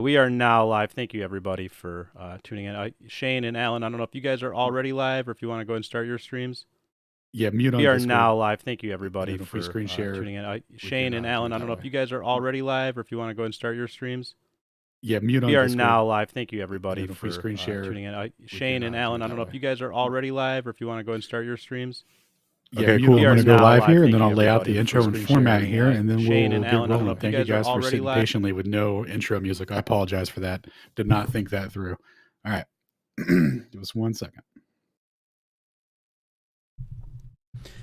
We are now live. Thank you, everybody, for tuning in. Shane and Alan, I don't know if you guys are already live or if you want to go and start your streams. Yeah, mute on We are Discord. now live. Thank you, everybody, if for we screen share, tuning in. Shane and Alan, I don't know if you guys are already live or if you want to go and start your streams. Yeah, mute on We are Discord. now live. Thank you, everybody, if we for screen share, tuning in. Shane and Alan, I don't know if you guys are already live or if you want to go and start your streams. Yeah, okay, cool. I'm going to go live here, and then I'll lay out the intro and format here, and then we'll get rolling. Thank you guys for sitting patiently with no intro music. I apologize for that. Did not think that through. All right. Give us 1 second.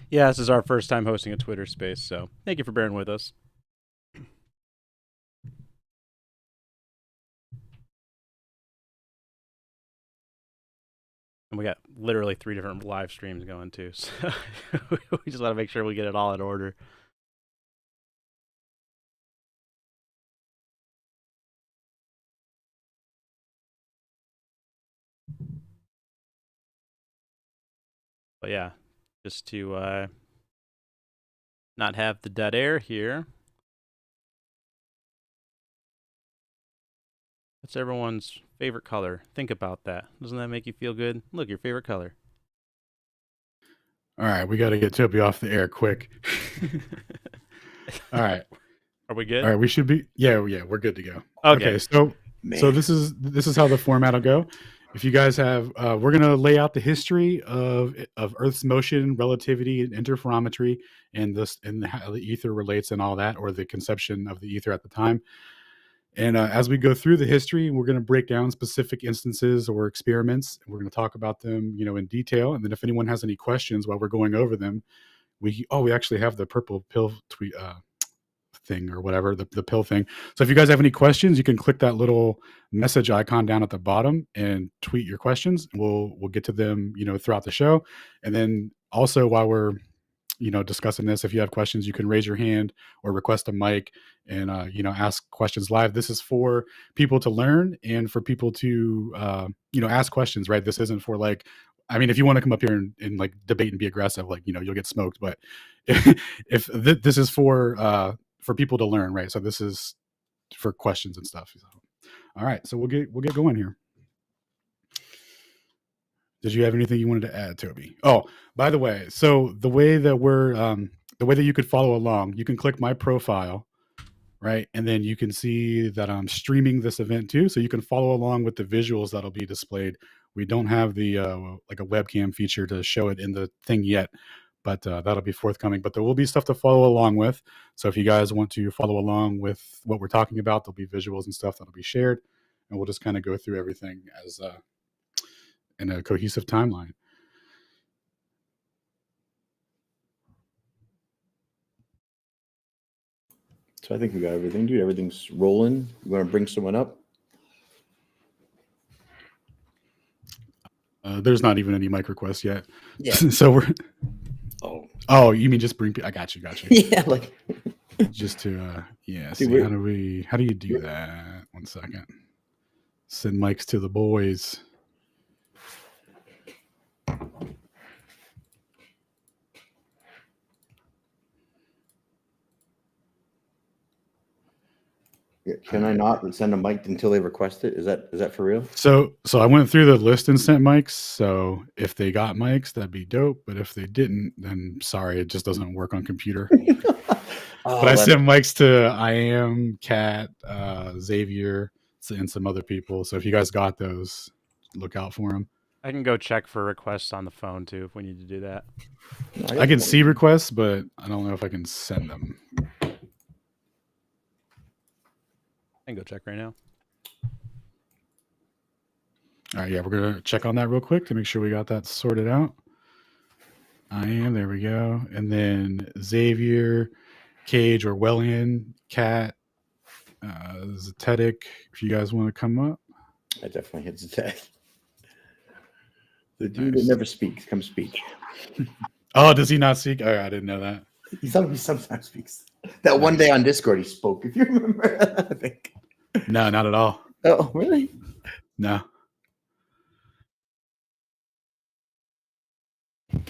Yeah, this is our first time hosting a Twitter space, so thank you for bearing with us. And we got literally 3 different live streams going too, so we just want to make sure we get it all in order. But yeah, just to not have the dead air here. What's everyone's favorite color? Think about that. Doesn't that make you feel good? Look, your favorite color. All right, we got to get Toby off the air quick. All right. Are we good? All right, we should be. Yeah, we're good to go. Okay, so this is how the format will go. If you guys have, we're gonna lay out the history of Earth's motion, relativity, and interferometry, and how the ether relates and all that, or the conception of the ether at the time. And as we go through the history, we're going to break down specific instances or experiments. And we're going to talk about them, in detail. And then if anyone has any questions while we're going over them, we actually have the purple pill tweet thing or whatever, the pill thing. So if you guys have any questions, you can click that little message icon down at the bottom and tweet your questions. We'll get to them, throughout the show. And then also while we're discussing this, if you have questions, you can raise your hand or request a mic and ask questions live. This is for people to learn and for people to ask questions, right? This isn't for if you want to come up here and like debate and be aggressive, you'll get smoked. But if this is for people to learn, right? So this is for questions and stuff. So, all right, so we'll get going here. Did you have anything you wanted to add, Toby? Oh, by the way, so the way that you could follow along, you can click my profile, right? And then you can see that I'm streaming this event too. So you can follow along with the visuals that'll be displayed. We don't have the like a webcam feature to show it in the thing yet, but that'll be forthcoming. But there will be stuff to follow along with. So if you guys want to follow along with what we're talking about, there'll be visuals and stuff that'll be shared. And we'll just kind of go through everything as in a cohesive timeline. So I think we got everything, dude. Everything's rolling. You want to bring someone up? There's not even any mic requests yet. Yeah. So we're. Oh, you mean just bring? I got you. Yeah, like. Just to yeah. Dude, see, how do you do that? 1 second. Send mics to the boys. Can I not send a mic until they request it? Is that for real? So I went through the list and sent mics. So if they got mics, that'd be dope. But if they didn't, then sorry, it just doesn't work on computer. But I sent mics to I Am, Kat, Xavier, and some other people. So if you guys got those, look out for them. I can go check for requests on the phone too if we need to do that. I can see requests, but I don't know if I can send them. I can go check right now. All right, yeah, we're going to check on that real quick to make sure we got that sorted out. There we go. And then Xavier, Cage, Orwellian, Kat, Zetetic, if you guys want to come up. I definitely hit Zetetic. The dude that never speaks, come speak. Oh, does he not speak? Oh, I didn't know that. He sometimes speaks. That one day on Discord, he spoke, if you remember, I think. No, not at all. Oh, really? No.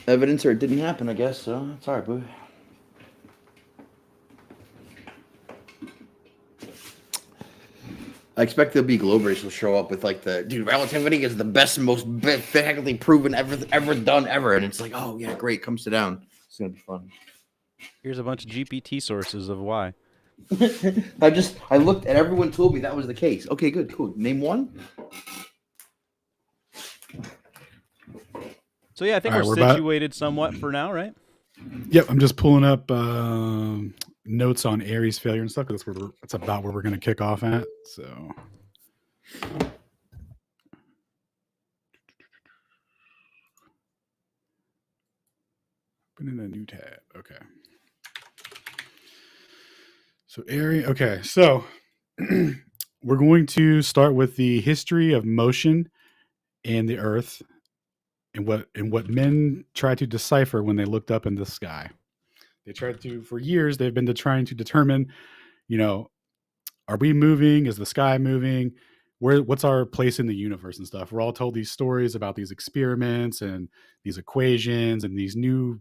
Evidence or it didn't happen, I guess. So it's all right, boo. I expect there'll be Globers will show up with like relativity is the best, most technically proven ever done ever, and it's like, oh yeah, great, come sit down. It's gonna be fun. Here's a bunch of GPT sources of why. I looked and everyone told me that was the case. Okay, good, cool. Name one. So yeah, I think we're situated somewhat for now, right? Yep, I'm just pulling up notes on Aries failure and stuff because that's about where we're going to kick off at. So, opening a new tab. Okay. So Aries. Okay, so we're going to start with the history of motion and the Earth, and what men tried to decipher when they looked up in the sky. They tried to, for years, they've been trying to determine, are we moving? Is the sky moving? What's our place in the universe and stuff? We're all told these stories about these experiments and these equations and these new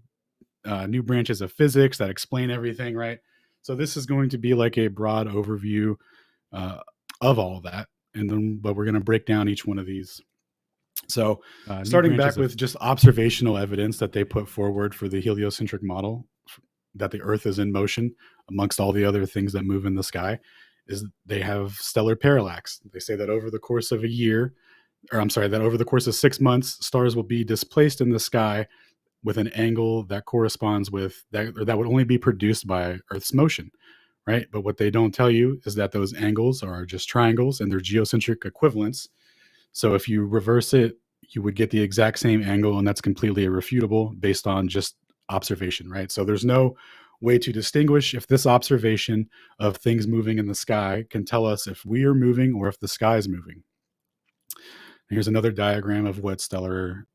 branches of physics that explain everything, right? So this is going to be like a broad overview of all of that, but we're going to break down each one of these. So starting back with just observational evidence that they put forward for the heliocentric model, that the Earth is in motion amongst all the other things that move in the sky, is they have stellar parallax. They say that over the course of that over the course of 6 months, stars will be displaced in the sky with an angle that corresponds with that, or that would only be produced by Earth's motion, right? But what they don't tell you is that those angles are just triangles and they're geocentric equivalents. So if you reverse it, you would get the exact same angle, and that's completely irrefutable based on just observation, right? So there's no way to distinguish if this observation of things moving in the sky can tell us if we are moving or if the sky is moving. Here's another diagram of what stellar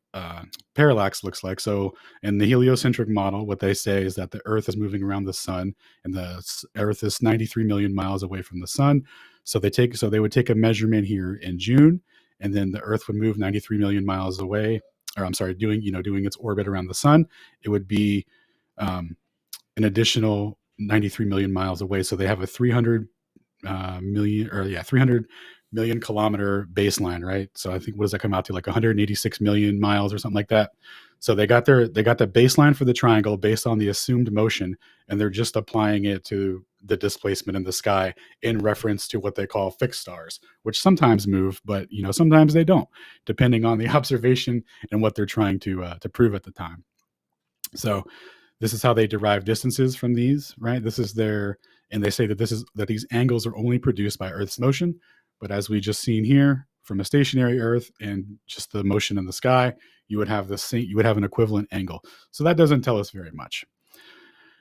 parallax looks like. So in the heliocentric model, what they say is that the Earth is moving around the sun, and the Earth is 93 million miles away from the sun. So they would take a measurement here in June, and then the Earth would move 93 million miles away, doing its orbit around the sun. It would be an additional 93 million miles away. So they have a 300 million kilometer baseline, right? So I think, what does that come out to? Like 186 million miles or something like that. So they got the baseline for the triangle based on the assumed motion, and they're just applying it to the displacement in the sky in reference to what they call fixed stars, which sometimes move, but sometimes they don't, depending on the observation and what they're trying to prove at the time. So this is how they derive distances from these, right? And they say that these angles are only produced by Earth's motion. But as we just seen here, from a stationary Earth and just the motion in the sky, you would have an equivalent angle. So that doesn't tell us very much.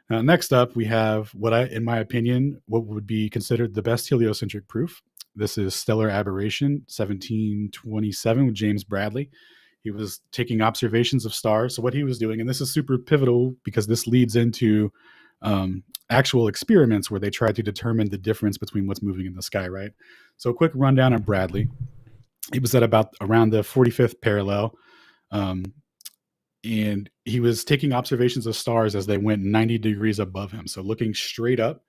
Now, next up, we have in my opinion, what would be considered the best heliocentric proof. This is Stellar Aberration, 1727, with James Bradley. He was taking observations of stars. So what he was doing, and this is super pivotal because this leads into actual experiments where they tried to determine the difference between what's moving in the sky, right? So a quick rundown of Bradley. He was at around the 45th parallel. And he was taking observations of stars as they went 90 degrees above him. So looking straight up.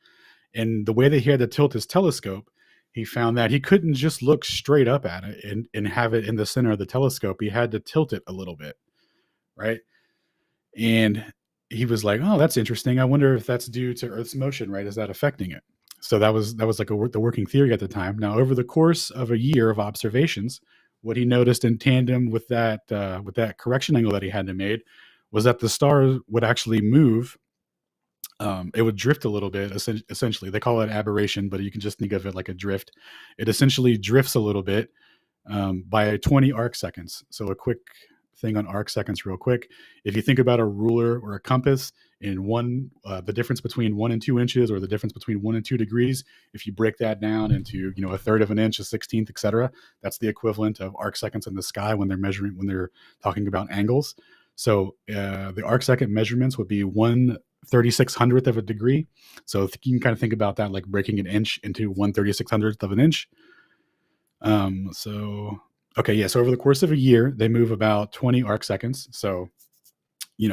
And the way that he had to tilt his telescope, he found that he couldn't just look straight up at it and have it in the center of the telescope. He had to tilt it a little bit, right? And he was like, oh, that's interesting. I wonder if that's due to Earth's motion, right? Is that affecting it? So that was like the working theory at the time. Now, over the course of a year of observations, what he noticed in tandem with that correction angle that he had to made was that the star would actually move. It would drift a little bit, essentially. They call it aberration, but you can just think of it like a drift. It essentially drifts a little bit by 20 arc seconds. So a quick thing on arc seconds real quick. If you think about a ruler or a compass in the difference between 1 and 2 inches, or the difference between 1 and 2 degrees, if you break that down into a third of an inch, a 16th, etc., that's the equivalent of arc seconds in the sky when they're talking about angles. So the arc second measurements would be 1/3600th of a degree. So you can kind of think about that like breaking an inch into 1/3600th of an inch. So over the course of a year, they move about 20 arc seconds. So,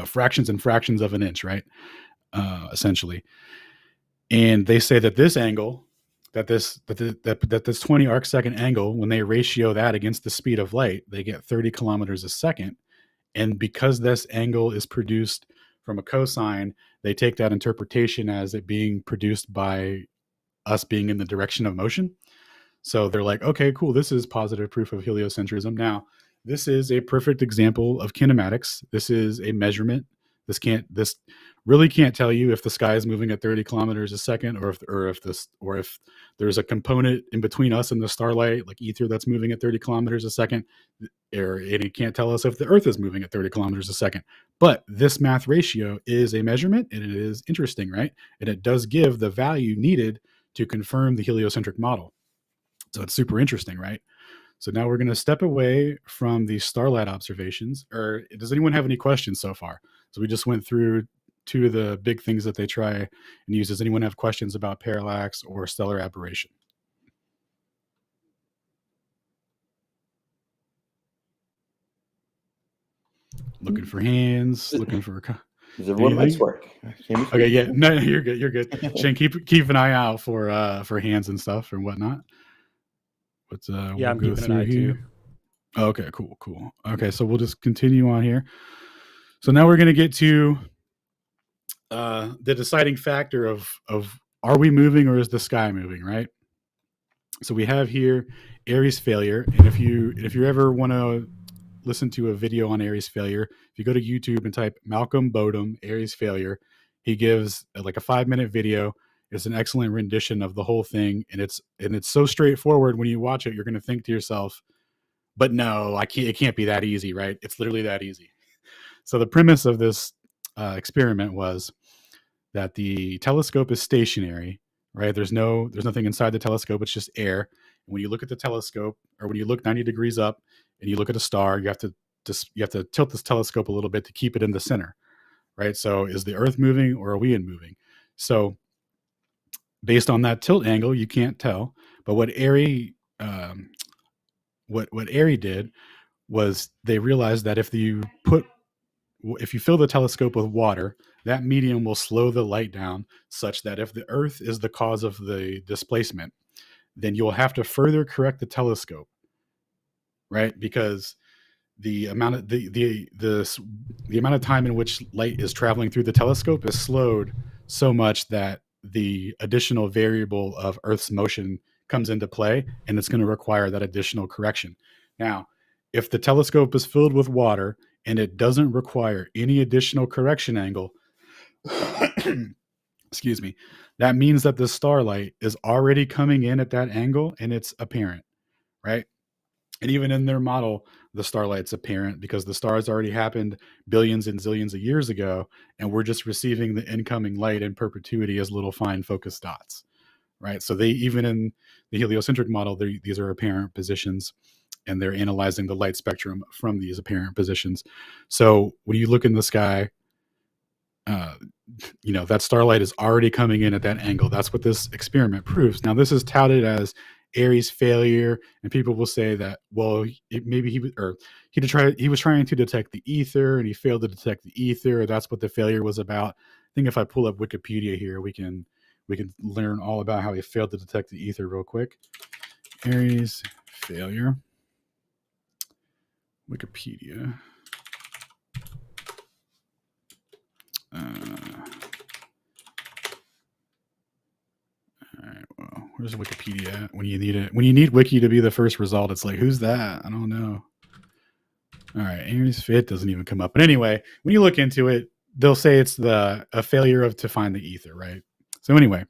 fractions and fractions of an inch, right? Essentially. And they say that this angle that this 20 arc second angle, when they ratio that against the speed of light, they get 30 kilometers a second. And because this angle is produced from a cosine, they take that interpretation as it being produced by us being in the direction of motion. So they're like, okay, cool. This is positive proof of heliocentrism. Now, this is a perfect example of kinematics. This is a measurement. This really can't tell you if the sky is moving at 30 kilometers a second, or if there's a component in between us and the starlight, like ether, that's moving at 30 kilometers a second, or it can't tell us if the Earth is moving at 30 kilometers a second. But this math ratio is a measurement, and it is interesting, right? And it does give the value needed to confirm the heliocentric model. So it's super interesting, right? So now we're going to step away from the starlight observations. Or does anyone have any questions so far? So we just went through two of the big things that they try and use. Does anyone have questions about parallax or stellar aberration? Looking for hands, looking for... Does everyone lights work? Okay, yeah, no, you're good. You're good. Shane, keep an eye out for hands and stuff and whatnot. But yeah, we'll I'm go keeping through an eye here. too. Okay, cool. Okay, so we'll just continue on here. So now we're going to get to the deciding factor of are we moving or is the sky moving, right? So we have here Aries failure, and if you ever want to listen to a video on Aries failure, if you go to YouTube and type Malcolm Bodum Aries failure, he gives like a 5-minute video. It's an excellent rendition of the whole thing, and it's so straightforward. When you watch it, you're going to think to yourself, but no, it can't be that easy, right? It's literally that easy. So the premise of this experiment was that the telescope is stationary, right? There's nothing inside the telescope. It's just air. And when you look at the telescope, or when you look 90 degrees up and you look at a star, you have to tilt this telescope a little bit to keep it in the center, right? So is the Earth moving or are we moving? So based on that tilt angle, you can't tell. But what Aries did was they realized that if you fill the telescope with water, that medium will slow the light down such that if the Earth is the cause of the displacement, then you'll have to further correct the telescope, right? Because the amount of the amount of time in which light is traveling through the telescope is slowed so much that the additional variable of Earth's motion comes into play, and it's going to require that additional correction. Now, if the telescope is filled with water and it doesn't require any additional correction angle, excuse me, that means that the starlight is already coming in at that angle and it's apparent, right? And even in their model, the starlight's apparent because the stars already happened billions and zillions of years ago, and we're just receiving the incoming light in perpetuity as little fine focused dots, right? So they, even in the heliocentric model, these are apparent positions, and they're analyzing the light spectrum from these apparent positions. So when you look in the sky, that starlight is already coming in at that angle. That's what this experiment proves. Now, this is touted as Aries failure, and people will say that, well, maybe he was trying to detect the ether and he failed to detect the ether. That's what the failure was about. I think if I pull up Wikipedia here, we can learn all about how he failed to detect the ether real quick. Aries failure. Wikipedia. All right, well, where's Wikipedia at when you need it? When you need Wiki to be the first result, it's like, who's that? I don't know. All right, Aries fit doesn't even come up. But anyway, when you look into it, they'll say it's a failure to find the ether, right? So anyway,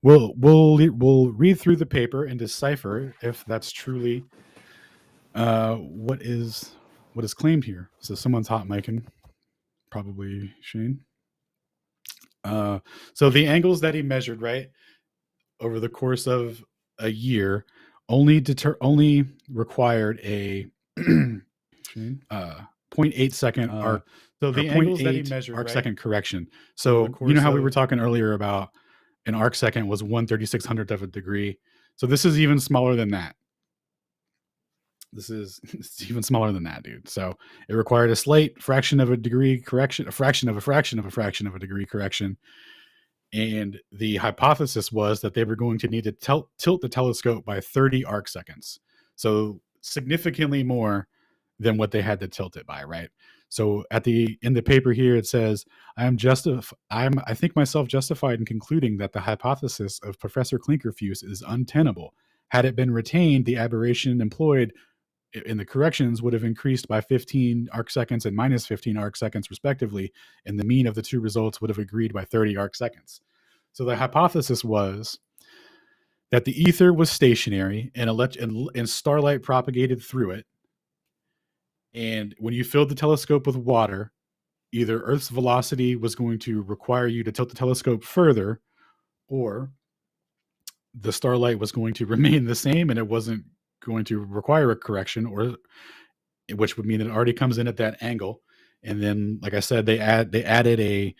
we'll read through the paper and decipher if that's truly what is claimed here. So someone's hot micing, probably Shane. So the angles that he measured, right, over the course of a year, only required a 0.8 second arc. So the angles that he measured, arc second correction. So you know how we were talking earlier about an arc second was 1/3600th of a degree. So this is even smaller than that. It's even smaller than that, dude. So it required a slight fraction of a degree correction, a fraction of a fraction of a fraction of a degree correction. And the hypothesis was that they were going to need to tilt the telescope by 30 arc seconds. So significantly more than what they had to tilt it by, right? So in the paper here, it says, I think myself justified in concluding that the hypothesis of Professor Klinkerfues is untenable. Had it been retained, the aberration employed in the corrections would have increased by 15 arc seconds and minus 15 arc seconds respectively, and the mean of the two results would have agreed by 30 arc seconds. So the hypothesis was that the ether was stationary and starlight propagated through it. And when you filled the telescope with water, either Earth's velocity was going to require you to tilt the telescope further, or the starlight was going to remain the same and it wasn't going to require a correction, or which would mean it already comes in at that angle. And then, like I said, they added a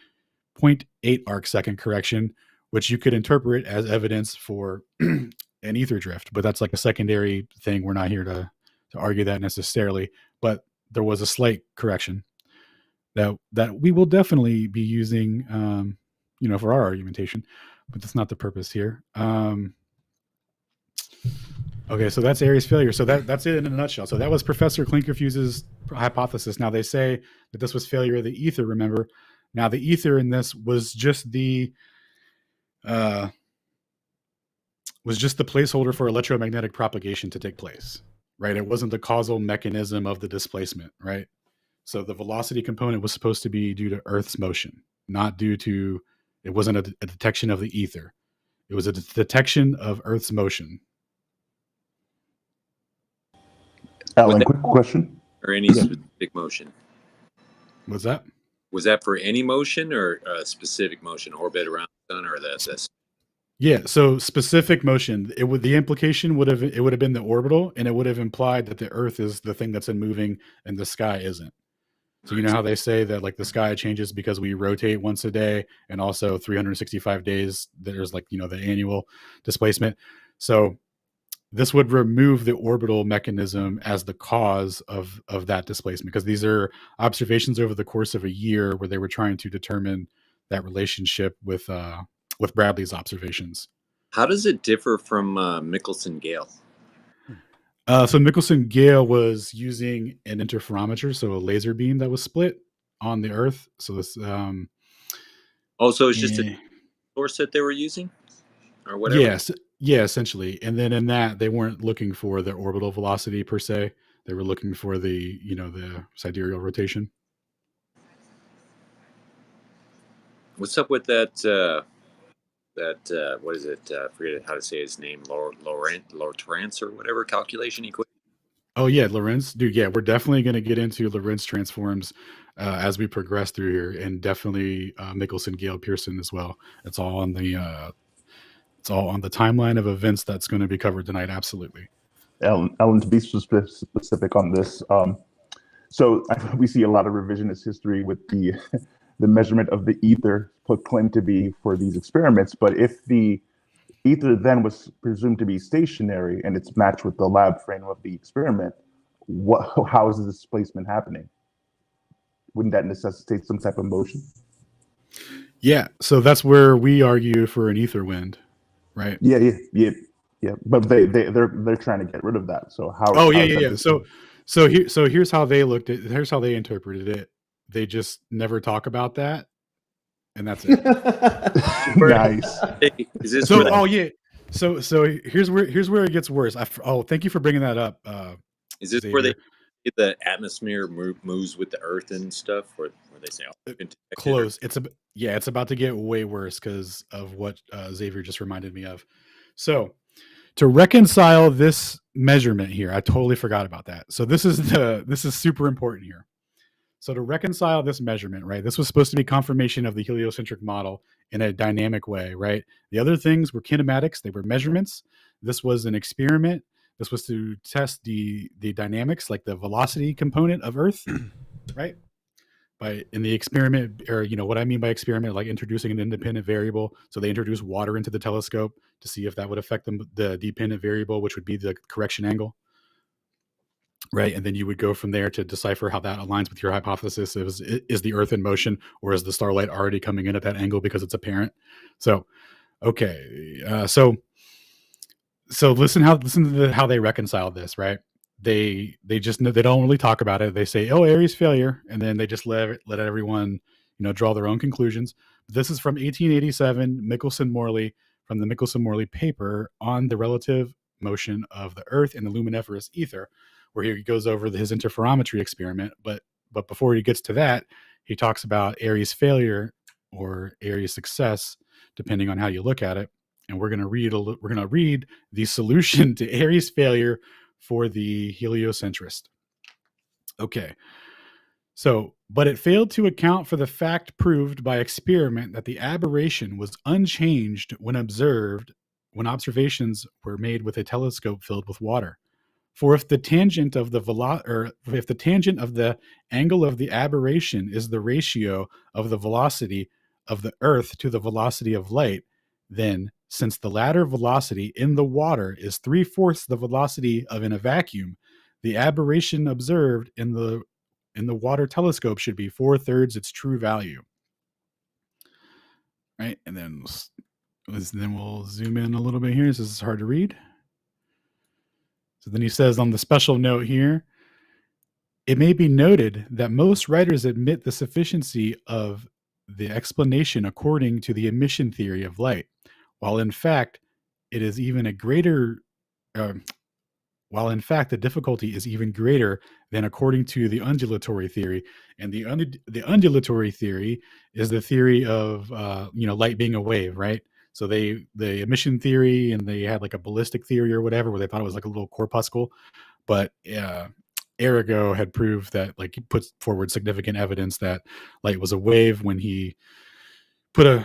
0.8 arc second correction, which you could interpret as evidence for an ether drift, but that's like a secondary thing. We're not here to argue that necessarily, but there was a slight correction that we will definitely be using, for our argumentation, but that's not the purpose here. Okay, so that's Aries failure. So that's it in a nutshell. So that was Professor Klinkerfues' hypothesis. Now they say that this was failure of the ether, remember. Now the ether in this was just the placeholder for electromagnetic propagation to take place, right? It wasn't the causal mechanism of the displacement, right? So the velocity component was supposed to be due to Earth's motion, not due to, it wasn't a detection of the ether. It was a detection of Earth's motion. Alan, quick question. Or any specific motion? What's that? Was that for any motion or a specific motion, orbit around the sun, or that's? Yeah, so specific motion. The implication would have been the orbital, and it would have implied that the Earth is the thing that's moving and the sky isn't. So you know how they say that like the sky changes because we rotate once a day, and also 365 days there's like the annual displacement. So this would remove the orbital mechanism as the cause of that displacement, because these are observations over the course of a year where they were trying to determine that relationship with Bradley's observations. How does it differ from Michelson-Gale? So Michelson-Gale was using an interferometer, so a laser beam that was split on the Earth. So this. So it's just a source that they were using, or whatever. Yes. Yeah, essentially. And then in that, they weren't looking for the orbital velocity per se. They were looking for the sidereal rotation. What's up with that? What is it? I forget how to say his name. Lorentz or whatever calculation equation. Oh yeah, Lorentz, dude. Yeah, we're definitely going to get into Lorentz transforms as we progress through here, and definitely Michelson-Gale Pearson as well. It's all on the timeline of events that's going to be covered tonight. Absolutely. Alan, to be specific on this, so we see a lot of revisionist history with the measurement of the ether claimed to be for these experiments. But if the ether then was presumed to be stationary and it's matched with the lab frame of the experiment, how is the displacement happening? Wouldn't that necessitate some type of motion? Yeah, so that's where we argue for an ether wind, right? Yeah. But they're trying to get rid of that. So how? Oh yeah. So here's how they looked at. Here's how they interpreted it. They just never talk about that, and that's it. Nice. Is this so? Oh yeah. So here's where it gets worse. Thank you for bringing that up. Is this Xavier. where the atmosphere moves with the Earth and stuff, or where they say close? It's about to get way worse because of what Xavier just reminded me of. So to reconcile this measurement here, I totally forgot about that. So this is super important here. So to reconcile this measurement, right, this was supposed to be confirmation of the heliocentric model in a dynamic way, right? The other things were kinematics. They were measurements. This was an experiment. This was to test the dynamics, like the velocity component of Earth, right? In the experiment, or what I mean by experiment, like introducing an independent variable. So they introduced water into the telescope to see if that would affect the dependent variable, which would be the correction angle. right? And then you would go from there to decipher how that aligns with your hypothesis. Is the Earth in motion, or is the starlight already coming in at that angle because it's apparent? So, okay, so listen to how they reconcile this, right? They don't really talk about it. They say, "Oh, Aries failure," and then they just let everyone draw their own conclusions. This is from 1887, Michelson-Morley, from the Michelson-Morley paper on the relative motion of the Earth in the luminiferous ether, where he goes over his interferometry experiment. But before he gets to that, he talks about Aries failure or Aries success, depending on how you look at it. And we're going to read the solution to Aries failure for the heliocentrist. Okay. So, but it failed to account for the fact proved by experiment that the aberration was unchanged when observations were made with a telescope filled with water. For if the tangent of the angle of the aberration is the ratio of the velocity of the Earth to the velocity of light, then, since the latter velocity in the water is 3/4 the velocity of in a vacuum, the aberration observed in the water telescope should be 4/3 its true value. Right, and then we'll zoom in a little bit here. This is hard to read. So then he says on the special note here, it may be noted that most writers admit the sufficiency of the explanation according to the emission theory of light, while in fact the difficulty is even greater than according to the undulatory theory. And the undulatory theory is the theory of light being a wave, right? So the emission theory, and they had like a ballistic theory or whatever, where they thought it was like a little corpuscle. But Arago had proved that, like, he put forward significant evidence that light was a wave when he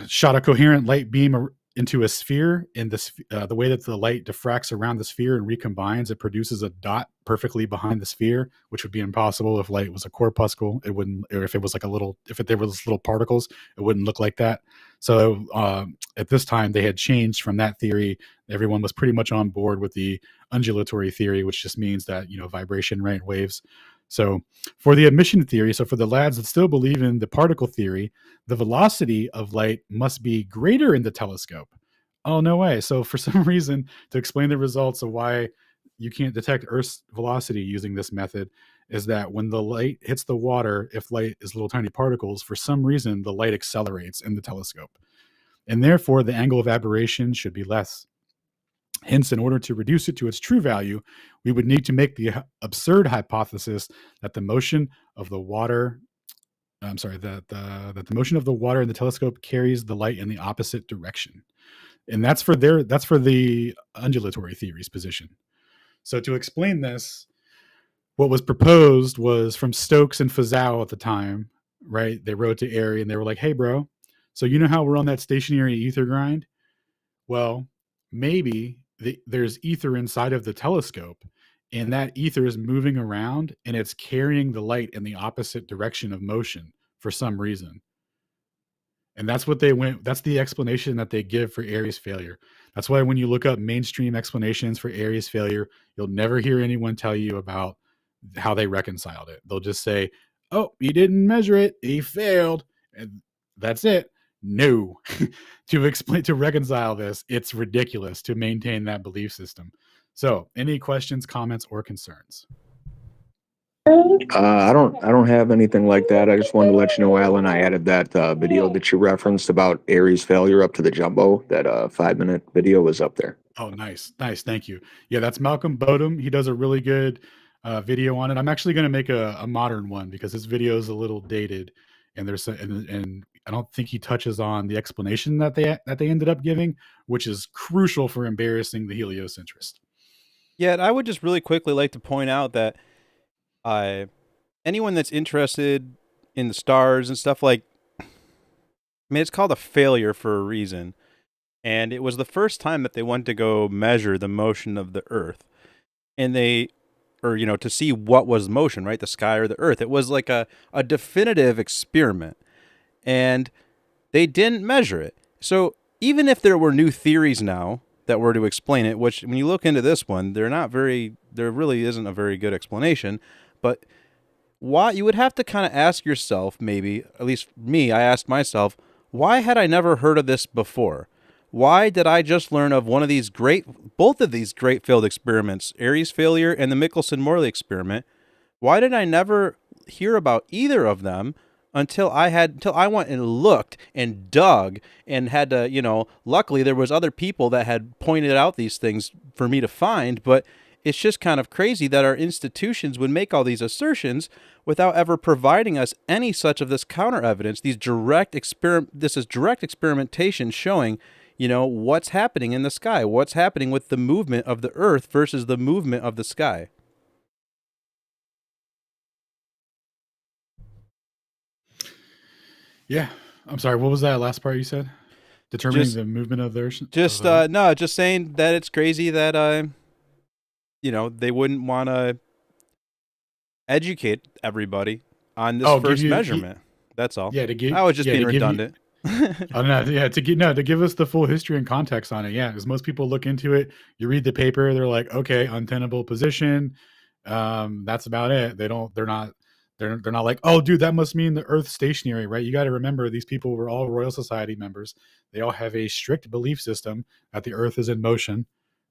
shot a coherent light beam into a sphere, and the way that the light diffracts around the sphere and recombines, it produces a dot perfectly behind the sphere, which would be impossible if light was a corpuscle. It wouldn't, or if it was like if there was little particles, it wouldn't look like that. So at this time, they had changed from that theory. Everyone was pretty much on board with the undulatory theory, which just means that vibration, right, waves. So for the emission theory, so for the lads that still believe in the particle theory, the velocity of light must be greater in the telescope. Oh, no way. So for some reason, to explain the results of why you can't detect Earth's velocity using this method, is that when the light hits the water, if light is little tiny particles, for some reason, the light accelerates in the telescope. And therefore, the angle of aberration should be less. Hence, in order to reduce it to its true value, we would need to make the absurd hypothesis that the motion of the water, that the motion of the water in the telescope carries the light in the opposite direction. And that's for the undulatory theory's position. So to explain this, what was proposed was from Stokes and Fizeau at the time, right? They wrote to Airy and they were like, "Hey, bro, so you know how we're on that stationary ether grind? Well, maybe there's ether inside of the telescope, and that ether is moving around and it's carrying the light in the opposite direction of motion for some reason." And that's the explanation that they give for Aries failure. That's why when you look up mainstream explanations for Aries failure, you'll never hear anyone tell you about how they reconciled it. They'll just say, "Oh, he didn't measure it, he failed," and that's it. No. To reconcile this, it's ridiculous to maintain that belief system. So, any questions, comments, or concerns? I don't have anything like that. I just wanted to let you know, Alan, I added that video that you referenced about Aries failure up to the jumbo. That 5-minute video was up there. Oh, nice. Thank you. Yeah, that's Malcolm Bodum. He does a really good video on it. I'm actually going to make a modern one because his video is a little dated, and and I don't think he touches on the explanation that they ended up giving, which is crucial for embarrassing the heliocentrist. Yeah, I would just really quickly like to point out that anyone that's interested in the stars and stuff, like, I mean, it's called a failure for a reason. And it was the first time that they went to go measure the motion of the Earth. And to see what was motion, right? The sky or the Earth. It was like a definitive experiment. And they didn't measure it. So even if there were new theories now that were to explain it, which when you look into this one, there really isn't a very good explanation. But why, you would have to kind of ask yourself, maybe, at least me, I asked myself, why had I never heard of this before? Why did I just learn of both of these great failed experiments, Aries failure and the Michelson-Morley experiment? Why did I never hear about either of them until I went and looked and dug and had to, luckily there was other people that had pointed out these things for me to find, but it's just kind of crazy that our institutions would make all these assertions without ever providing us any such of this counter evidence. This is direct experimentation showing, what's happening in the sky, what's happening with the movement of the Earth versus the movement of the sky. Yeah. I'm sorry. What was that last part you said? Determining the movement of the Earth? Just saying that it's crazy that, they wouldn't want to educate everybody on this first measurement. That's all. Yeah. I was just being redundant. To give us the full history and context on it. Yeah. Because most people look into it, you read the paper, they're like, okay, untenable position. That's about it. They're not like, oh, dude, that must mean the Earth's stationary, right? You got to remember, these people were all Royal Society members. They all have a strict belief system that the Earth is in motion,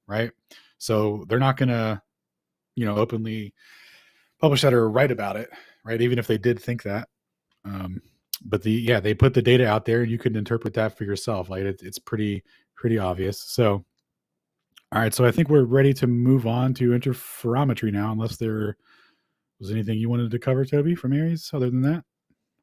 right? So they're not going to, openly publish that or write about it, right? Even if they did think that. But they put the data out there, and you can interpret that for yourself. Like it's pretty obvious. So, all right. So I think we're ready to move on to interferometry now, unless there was anything you wanted to cover, Toby, from Aries, other than that?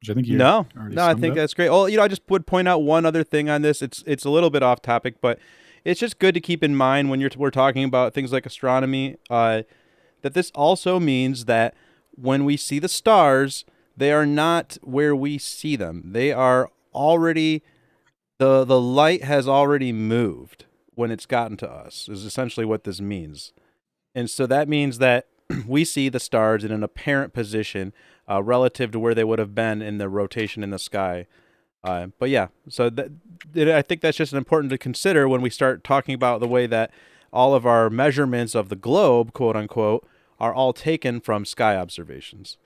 Which I think you No, I think that's great. Well, I just would point out one other thing on this. It's a little bit off topic, but it's just good to keep in mind when we're talking about things like astronomy, that this also means that when we see the stars, they are not where we see them. They are already, the light has already moved when it's gotten to us, is essentially what this means. And so that means that we see the stars in an apparent position relative to where they would have been in the rotation in the sky. But yeah, so I think that's just important to consider when we start talking about the way that all of our measurements of the globe, quote unquote, are all taken from sky observations.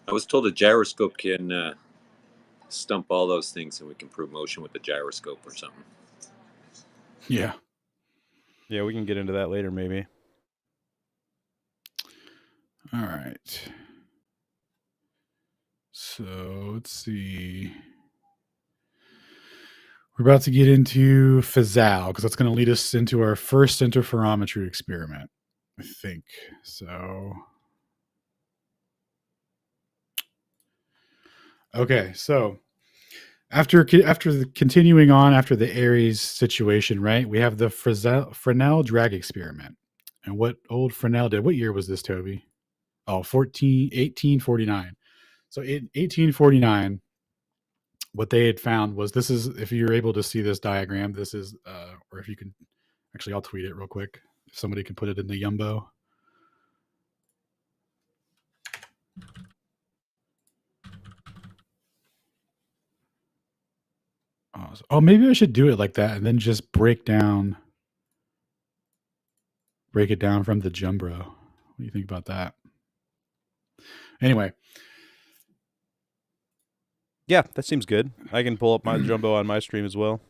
I was told a gyroscope can stump all those things, and we can prove motion with the gyroscope or something. Yeah. Yeah, we can get into that later, maybe. All right. So let's see. We're about to get into Fizeau, because that's going to lead us into our first interferometry experiment, I think. So, okay. So after continuing on after the Aries situation, right? We have the Fresnel drag experiment. And what old Fresnel did, what year was this, Toby? Oh, 1849. So in 1849, what they had found was, this is, if you're able to see this diagram, this is, or if you can, actually, I'll tweet it real quick. If somebody can put it in the Yumbo. Oh, maybe I should do it like that and then just break it down from the Jumbro. What do you think about that? Anyway. Yeah, that seems good. I can pull up my Jumbo on my stream as well.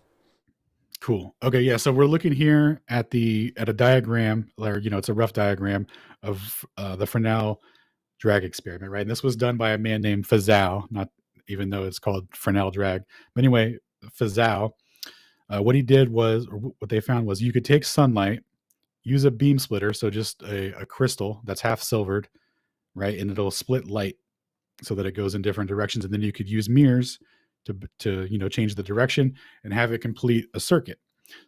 Cool. Okay, yeah. So we're looking here at a diagram, or it's a rough diagram of the Fresnel drag experiment, right? And this was done by a man named Fizeau, not even though it's called Fresnel drag. But anyway, Fizeau, what he did was, or what they found was, you could take sunlight, use a beam splitter, so just a crystal that's half silvered, right, and it'll split light so that it goes in different directions, and then you could use mirrors to change the direction and have it complete a circuit.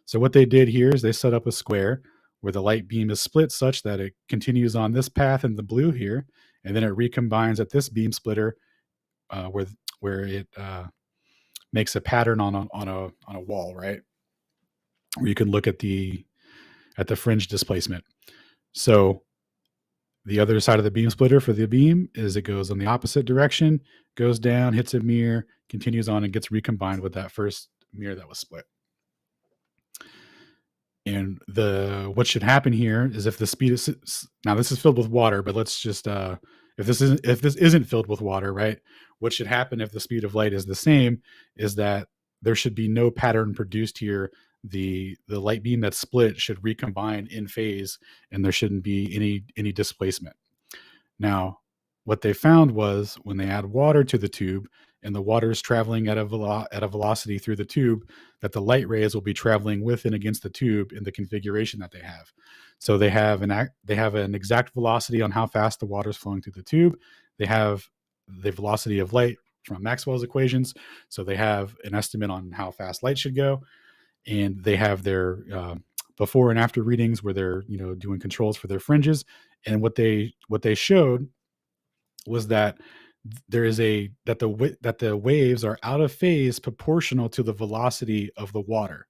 So what they did here is they set up a square where the light beam is split such that it continues on this path in the blue here, and then it recombines at this beam splitter where it makes a pattern on a wall, right? Where you can look at the fringe displacement. So the other side of the beam splitter for the beam is it goes in the opposite direction, goes down, hits a mirror, continues on, and gets recombined with that first mirror that was split. And what should happen here is if the speed is, now this is filled with water, but let's just if this isn't filled with water, right? What should happen if the speed of light is the same is that there should be no pattern produced here. The light beam that's split should recombine in phase, and there shouldn't be any displacement. Now, what they found was when they add water to the tube and the water is traveling at a velocity through the tube, that the light rays will be traveling with and against the tube in the configuration that they have. So they have an exact velocity on how fast the water is flowing through the tube. They have the velocity of light from Maxwell's equations. So they have an estimate on how fast light should go, and they have their before and after readings where they're doing controls for their fringes. And what they showed was that the waves are out of phase proportional to the velocity of the water,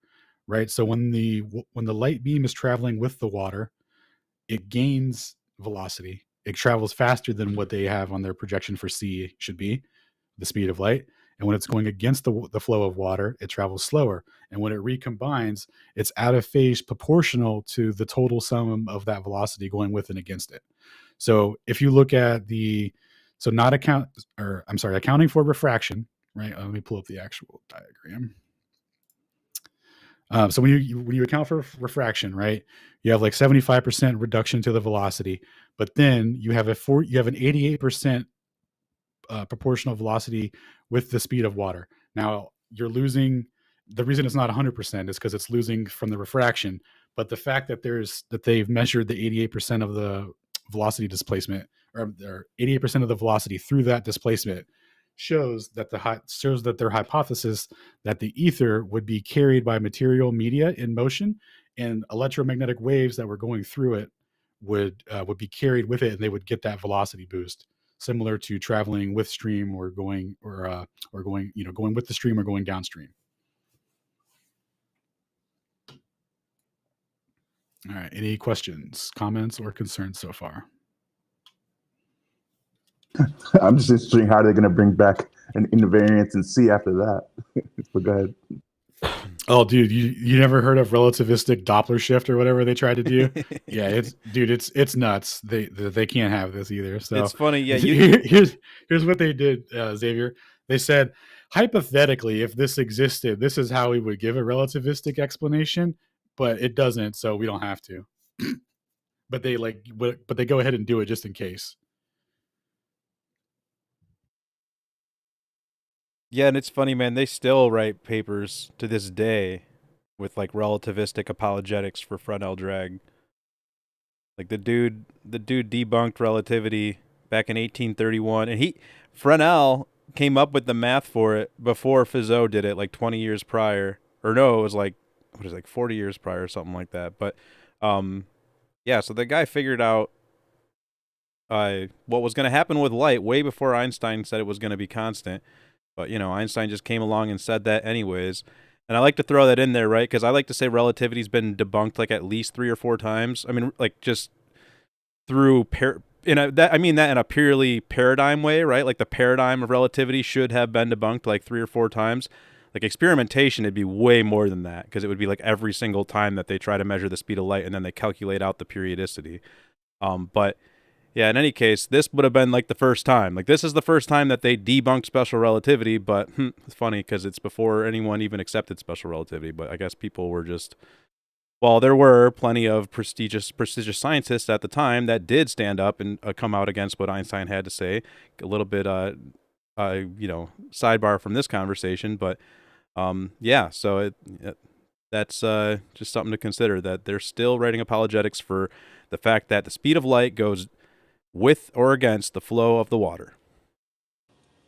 right? So when the light beam is traveling with the water, it gains velocity. It travels faster than what they have on their projection for C should be, the speed of light. And when it's going against the flow of water, it travels slower. And when it recombines, it's out of phase proportional to the total sum of that velocity going with and against it. So if you look at accounting for refraction, right? Let me pull up the actual diagram. So when you account for refraction, right, you have like 75% reduction to the velocity, but then you have an 88% proportional velocity with the speed of water. Now you're losing. The reason it's not 100% is because it's losing from the refraction. But the fact that they've measured the 88% of the velocity displacement, or 88% of the velocity through that displacement, shows that their hypothesis that the ether would be carried by material media in motion, and electromagnetic waves that were going through it would be carried with it, and they would get that velocity boost, similar to traveling with stream or going with the stream or going downstream. All right. Any questions, comments, or concerns so far? I'm just interested in how they're going to bring back an invariance in C after that. But go ahead. Oh, dude, you never heard of relativistic Doppler shift or whatever they tried to do? Yeah, it's nuts. They can't have this either. So it's funny. Yeah, here's what they did, Xavier. They said, hypothetically, if this existed, this is how we would give a relativistic explanation, but it doesn't, so we don't have to. But they go ahead and do it just in case. Yeah, and it's funny, man. They still write papers to this day with like relativistic apologetics for Fresnel drag. Like the dude debunked relativity back in 1831, and Fresnel came up with the math for it before Fizeau did it, like 20 years prior. Or no, it was like 40 years prior or something like that. But yeah, so the guy figured out what was going to happen with light way before Einstein said it was going to be constant. But, Einstein just came along and said that anyways. And I like to throw that in there, right? Because I like to say relativity's been debunked like at least 3 or 4 times. I mean, like just through I mean that in a purely paradigm way, right? Like the paradigm of relativity should have been debunked like 3 or 4 times. Like experimentation, it'd be way more than that, because it would be like every single time that they try to measure the speed of light and then they calculate out the periodicity. But yeah, in any case, this would have been like the first time. Like this is the first time that they debunked special relativity, but it's funny because it's before anyone even accepted special relativity. But I guess people were just, well, there were plenty of prestigious scientists at the time that did stand up and come out against what Einstein had to say. A little bit, sidebar from this conversation, but yeah, so that's just something to consider, that they're still writing apologetics for the fact that the speed of light goes with or against the flow of the water.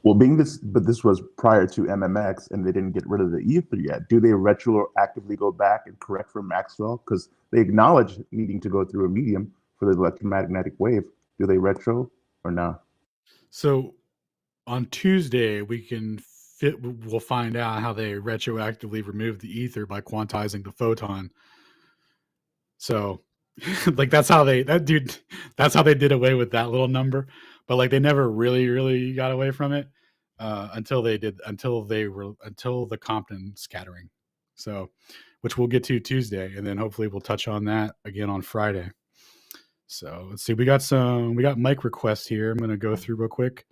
Well, but this was prior to MMX, and they didn't get rid of the ether yet. Do they retroactively go back and correct for Maxwell? Because they acknowledge needing to go through a medium for the electromagnetic wave. Do they retro or no? So on Tuesday, we'll find out how they retroactively removed the ether by quantizing the photon. So like that's how they did away with that little number, but like they never really got away from it until the Compton scattering. So which we'll get to Tuesday, and then hopefully we'll touch on that again on Friday. So let's see. We got mic requests here. I'm going to go through real quick.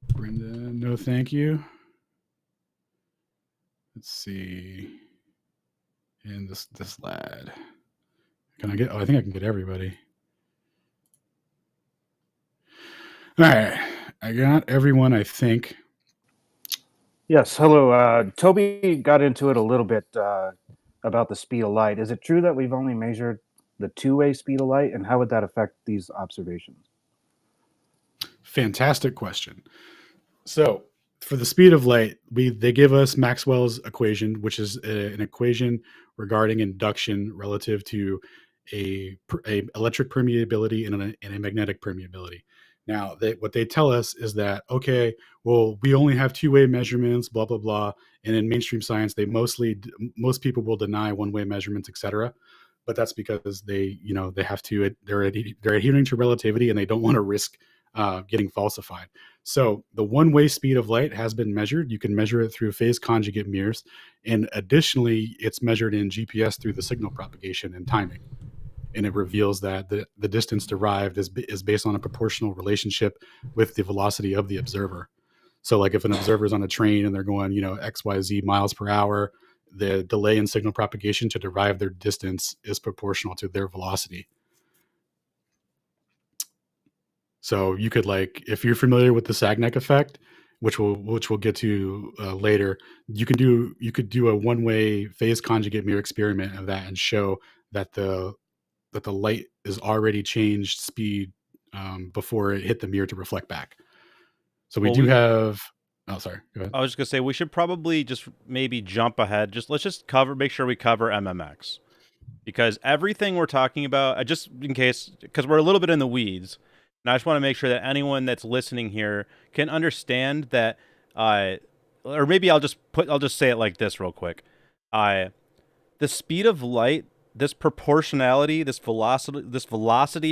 Brenda, no thank you. Let's see. And this lad. Can I get? Oh, I think I can get everybody. All right, I got everyone, I think. Yes, hello. Toby got into it a little bit about the speed of light. Is it true that we've only measured the two-way speed of light, and how would that affect these observations? Fantastic question. So for the speed of light, they give us Maxwell's equation, which is an equation regarding induction relative to a electric permeability and a magnetic permeability. Now, what they tell us is that, okay, well, we only have two-way measurements, blah, blah, blah. And in mainstream science, most people will deny one-way measurements, et cetera. But that's because they're adhering to relativity and they don't want to risk getting falsified. So the one-way speed of light has been measured. You can measure it through phase conjugate mirrors. And additionally, it's measured in GPS through the signal propagation and timing. And it reveals that the distance derived is based on a proportional relationship with the velocity of the observer. So like if an observer is on a train and they're going, XYZ miles per hour, the delay in signal propagation to derive their distance is proportional to their velocity. So you could, like, if you're familiar with the Sagnac effect, which we'll get to later, you could do a one-way phase conjugate mirror experiment of that and show that the light is already changed speed before it hit the mirror to reflect back. So have. Oh, sorry. Go ahead. I was just gonna say we should probably just maybe jump ahead. Let's just make sure we cover MMX, because everything we're talking about, just in case, because we're a little bit in the weeds, and I just want to make sure that anyone that's listening here can understand that. Or maybe I'll just say it like this real quick. The speed of light. This velocity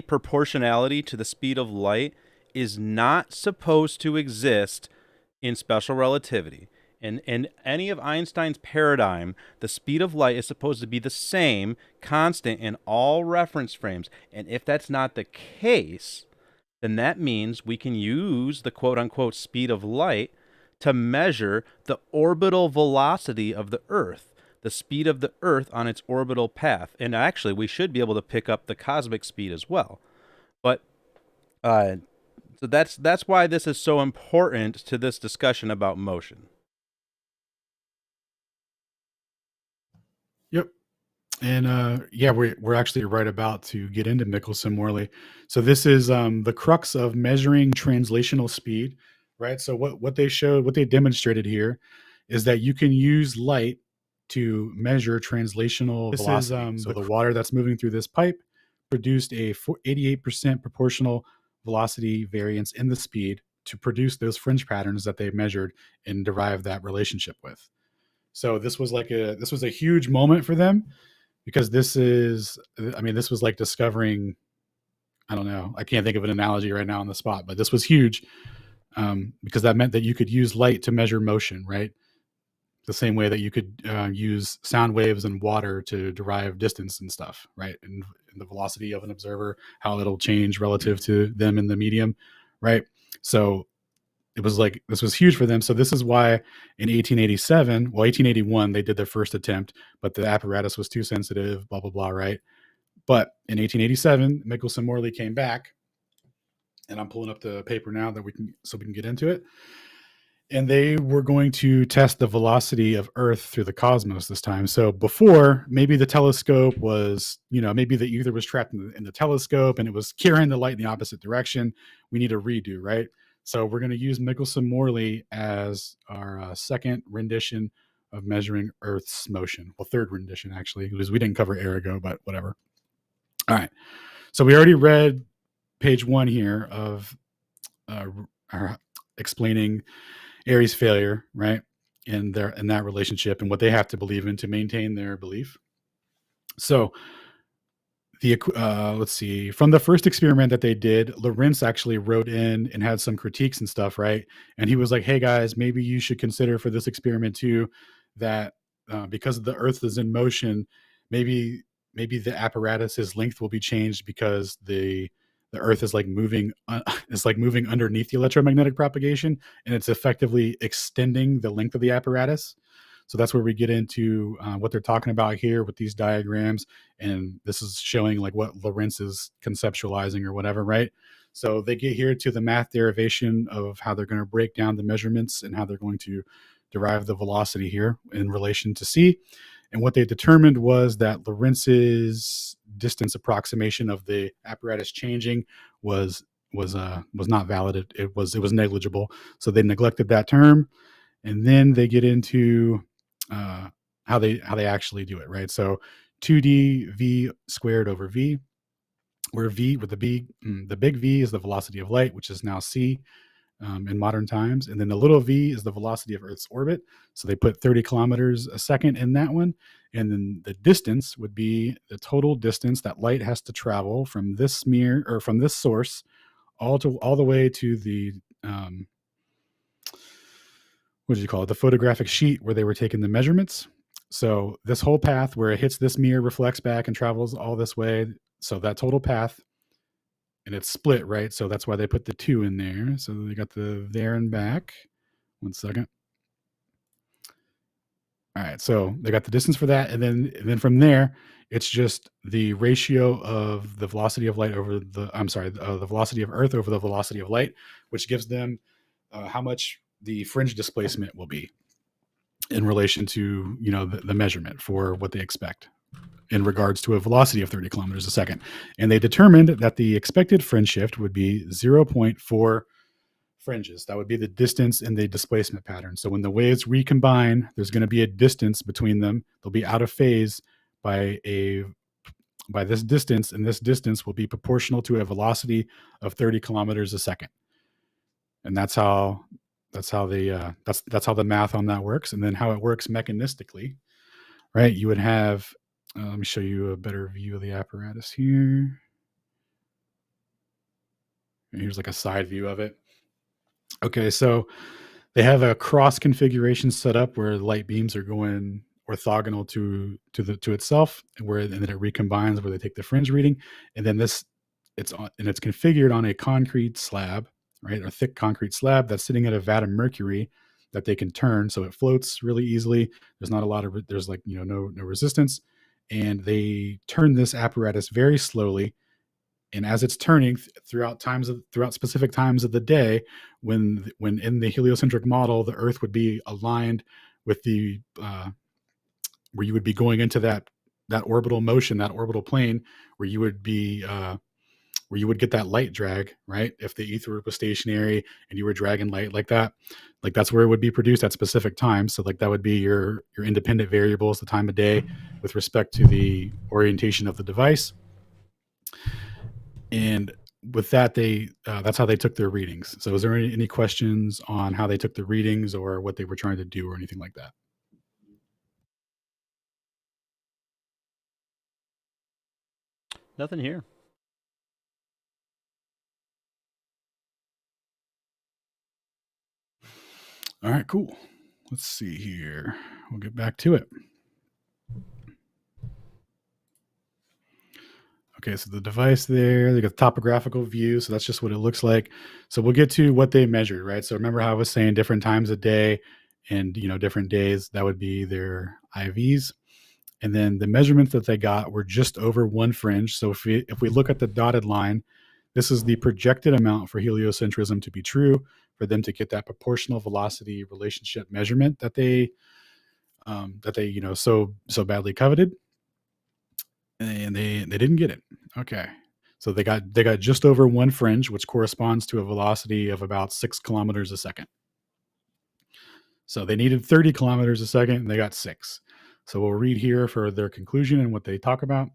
proportionality to the speed of light is not supposed to exist in special relativity. In any of Einstein's paradigm, the speed of light is supposed to be the same, constant in all reference frames. And if that's not the case, then that means we can use the quote-unquote speed of light to measure the orbital velocity of the Earth. The speed of the Earth on its orbital path. And actually, we should be able to pick up the cosmic speed as well. But so that's why this is so important to this discussion about motion. Yep. And we're actually right about to get into Michelson-Morley. So this is the crux of measuring translational speed, right? So what they demonstrated here is that you can use light to measure translational velocity. So the water that's moving through this pipe produced a 88% proportional velocity variance in the speed to produce those fringe patterns that they measured and derived that relationship with. So this was a huge moment for them, because this was like discovering, I don't know, I can't think of an analogy right now on the spot, but this was huge because that meant that you could use light to measure motion, right? The same way that you could use sound waves and water to derive distance and stuff, right? And the velocity of an observer, how it'll change relative to them in the medium, right? So this was huge for them. So this is why in 1881, they did their first attempt, but the apparatus was too sensitive, blah, blah, blah, right? But in 1887, Michelson-Morley came back, and I'm pulling up the paper now we can get into it. And they were going to test the velocity of Earth through the cosmos this time. So before, maybe the telescope was, maybe the ether was trapped in the telescope and it was carrying the light in the opposite direction. We need a redo, right? So we're going to use Michelson-Morley as our second rendition of measuring Earth's motion. Well, third rendition, actually, because we didn't cover Arago, but whatever. All right. So we already read page 1 here of explaining Aries failure, right? And that relationship and what they have to believe in to maintain their belief. So let's see, from the first experiment that they did, Lorentz actually wrote in and had some critiques and stuff, right? And he was like, hey guys, maybe you should consider for this experiment too, that because the Earth is in motion, maybe the apparatus's length will be changed because the Earth is like moving underneath the electromagnetic propagation, and it's effectively extending the length of the apparatus. So that's where we get into what they're talking about here with these diagrams, and this is showing like what Lorentz is conceptualizing or whatever, right? So they get here to the math derivation of how they're going to break down the measurements and how they're going to derive the velocity here in relation to c. And what they determined was that Lorentz's distance approximation of the apparatus changing was not valid. It was negligible. So they neglected that term, and then they get into how they actually do it, right? So 2d v squared over v, where v with the big V is the velocity of light, which is now c. In modern times, and then the little v is the velocity of Earth's orbit. So they put 30 kilometers a second in that one, and then the distance would be the total distance that light has to travel from this smear or from this source all the way to the what did you call it? The photographic sheet where they were taking the measurements. So this whole path where it hits this mirror, reflects back, and travels all this way. So that total path. And it's split, right? So that's why they put the 2 in there. So they got the there and back. 1 second. All right, so they got the distance for that, and then from there, it's just the ratio of the velocity of light over the velocity of Earth over the velocity of light, which gives them how much the fringe displacement will be in relation to the measurement for what they expect in regards to a velocity of 30 kilometers a second. And they determined that the expected fringe shift would be 0.4 fringes. That would be the distance in the displacement pattern. So when the waves recombine, there's going to be a distance between them. They'll be out of phase by this distance, and this distance will be proportional to a velocity of 30 kilometers a second. And that's how the math on that works. And then how it works mechanistically, right? You would have let me show you a better view of the apparatus here. And here's like a side view of it. Okay, so they have a cross configuration set up where light beams are going orthogonal to itself, and then it recombines where they take the fringe reading, and then it's configured on a concrete slab, right? A thick concrete slab that's sitting at a vat of mercury that they can turn, so it floats really easily. There's not a lot of no resistance. And they turn this apparatus very slowly, and as it's turning throughout specific times of the day, when in the heliocentric model, the Earth would be aligned with the where you would be going into that orbital motion, that orbital plane, where you would be where you would get that light drag, right? If the ether was stationary and you were dragging light like that, like that's where it would be produced at specific times. So like that would be your independent variables, the time of day with respect to the orientation of the device. And with that, that's how they took their readings. So is there any questions on how they took the readings or what they were trying to do or anything like that? Nothing here. All right, cool. Let's see here. We'll get back to it. Okay, so the device there, they got the topographical view. So that's just what it looks like. So we'll get to what they measured, right? So remember how I was saying different times a day and, different days, that would be their IVs. And then the measurements that they got were just over 1 fringe. So if we look at the dotted line, this is the projected amount for heliocentrism to be true, for them to get that proportional velocity relationship measurement that they so badly coveted, and they didn't get it. Okay, so they got just over 1 fringe, which corresponds to a velocity of about 6 kilometers a second. So they needed 30 kilometers a second, and they got 6. So we'll read here for their conclusion and what they talk about.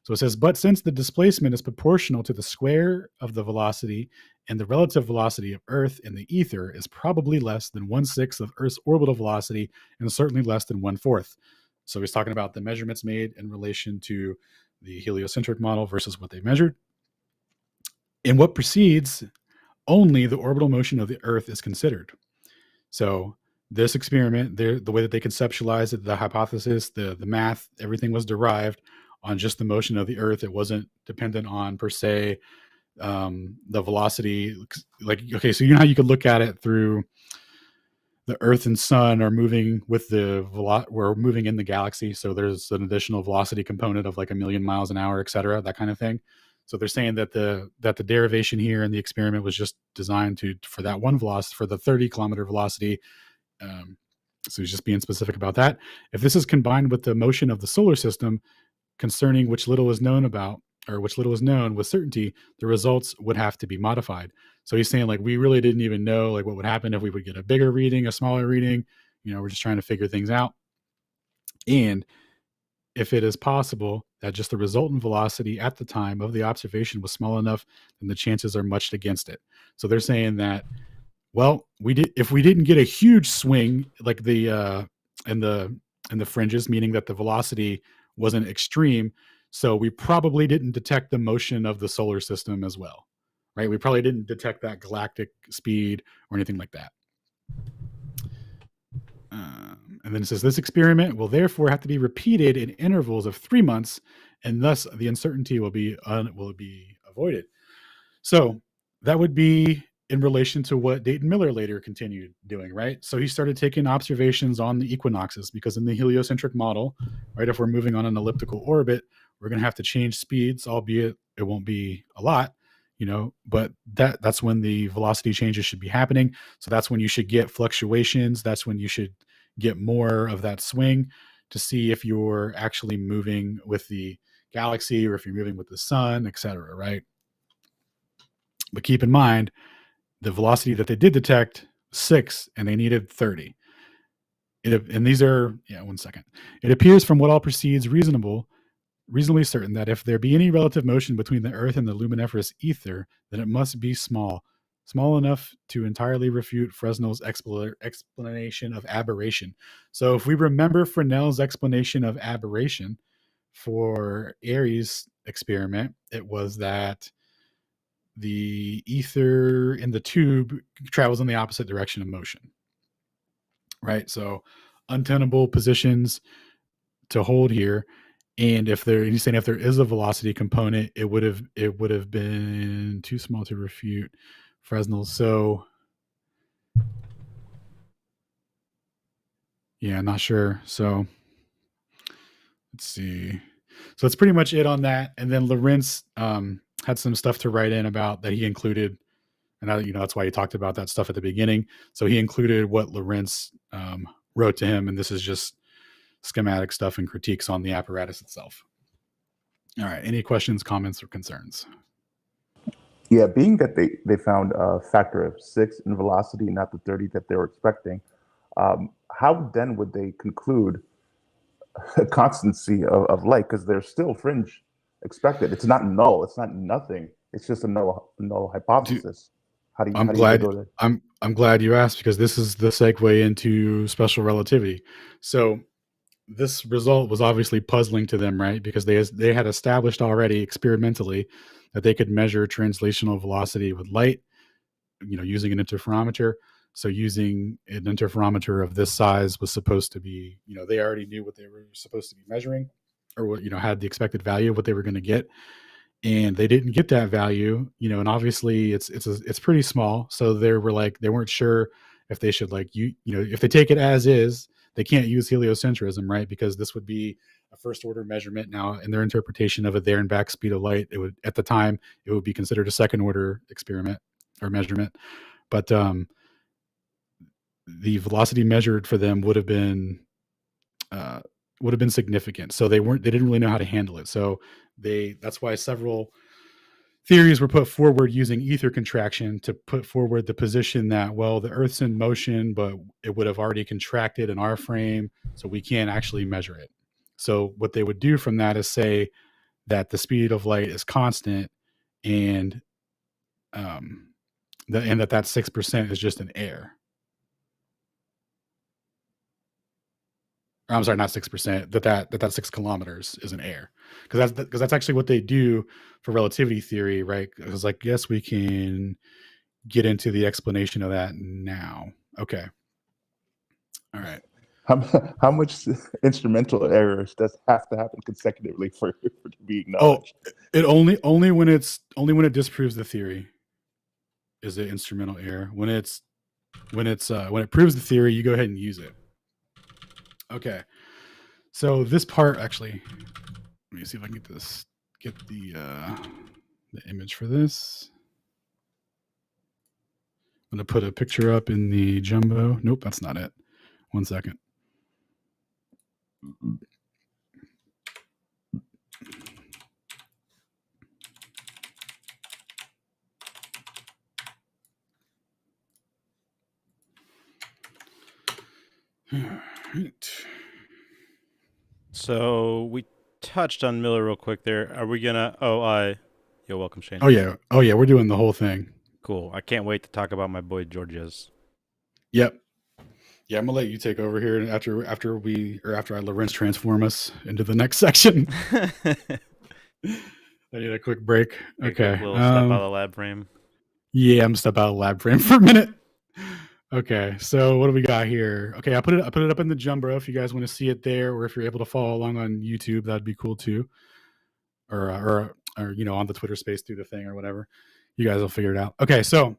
So it says, but since the displacement is proportional to the square of the velocity, and the relative velocity of Earth in the ether is probably less than 1/6 of Earth's orbital velocity, and certainly less than 1/4. So he's talking about the measurements made in relation to the heliocentric model versus what they measured. In what precedes, only the orbital motion of the Earth is considered. So this experiment, the way that they conceptualized it, the hypothesis, the math, everything was derived on just the motion of the Earth. It wasn't dependent on per se the velocity. Like, okay, so you know how you could look at it through the Earth and Sun are moving with we're moving in the galaxy, so there's an additional velocity component of like 1,000,000 miles an hour, et cetera, that kind of thing. So they're saying that the derivation here in the experiment was just designed for that one velocity, for the 30-kilometer velocity. So he's just being specific about that. If this is combined with the motion of the solar system, concerning which little is known with certainty, the results would have to be modified. So he's saying, like, we really didn't even know like what would happen if we would get a bigger reading, a smaller reading. We're just trying to figure things out. And if it is possible that just the resultant velocity at the time of the observation was small enough, then the chances are much against it. So they're saying that, well, if we didn't get a huge swing like in the fringes, meaning that the velocity wasn't extreme, so we probably didn't detect the motion of the solar system as well, right? We probably didn't detect that galactic speed or anything like that. And then it says this experiment will therefore have to be repeated in intervals of 3 months, and thus the uncertainty will be avoided. So that would be in relation to what Dayton Miller later continued doing, right? So he started taking observations on the equinoxes, because in the heliocentric model, right, if we're moving on an elliptical orbit, we're going to have to change speeds, albeit it won't be a lot, but that's when the velocity changes should be happening. So that's when you should get fluctuations. That's when you should get more of that swing to see if you're actually moving with the galaxy or if you're moving with the sun, et cetera, right? But keep in mind, the velocity that they did detect, 6, and they needed 30. And these are, one second. It appears from what all precedes reasonably certain that if there be any relative motion between the Earth and the luminiferous ether, then it must be small enough to entirely refute Fresnel's explanation of aberration. So if we remember Fresnel's explanation of aberration for Aries experiment, it was that the ether in the tube travels in the opposite direction of motion, right? So untenable positions to hold here. And he's saying if there is a velocity component, it would have been too small to refute Fresnel. So yeah, not sure. So let's see. So that's pretty much it on that. And then Lorentz had some stuff to write in about that he included. And that's why he talked about that stuff at the beginning. So he included what Lorentz wrote to him. And this is just schematic stuff and critiques on the apparatus itself. All right. Any questions, comments, or concerns? Yeah, being that they found a factor of 6 in velocity, not the 30 that they were expecting, how then would they conclude a constancy of light? Because there's still fringe expected. It's not null. It's not nothing. It's just a null hypothesis. I'm glad you asked, because this is the segue into special relativity. So this result was obviously puzzling to them, right? Because they had established already experimentally that they could measure translational velocity with light, using an interferometer. So using an interferometer of this size was supposed to be, they already knew what they were supposed to be measuring, or what, had the expected value of what they were going to get. And they didn't get that value, and obviously it's pretty small. So they weren't sure if they should if they take it as is, they can't use heliocentrism, right? Because this would be a first order measurement. Now, in their interpretation of a there and back speed of light, at the time it would be considered a second order experiment or measurement. But the velocity measured for them would have been significant. So they didn't really know how to handle it. So that's why several theories were put forward using ether contraction to put forward the position that, well, the Earth's in motion, but it would have already contracted in our frame, so we can't actually measure it. So what they would do from that is say that the speed of light is constant, and that 6% is just an error. I'm sorry, not 6%. That 6 kilometers is an error, because that's actually what they do for relativity theory, right? Because yes, we can get into the explanation of that now. Okay. All right. How much instrumental errors does have to happen consecutively for it to be acknowledged? It only when it disproves the theory is it instrumental error. When it proves the theory, you go ahead and use it. Okay. So this part actually, let me see if I can get the image for this. I'm going to put a picture up in the jumbo. Nope, that's not it. 1 second. All right. So we touched on Miller real quick there. Are we gonna? Yo, welcome, Shane. Oh yeah, we're doing the whole thing. Cool. I can't wait to talk about my boy Georges. Yep. Yeah, I'm gonna let you take over here after I Lorentz transform us into the next section. I need a quick break. Okay. Quick little step out of the lab frame. Yeah, I'm gonna step out of the lab frame for a minute. Okay, so what do we got here? Okay, I put it up in the jumbo. If you guys want to see it there, or if you're able to follow along on YouTube, that'd be cool too. Or on the Twitter space through the thing or whatever. You guys will figure it out. Okay, so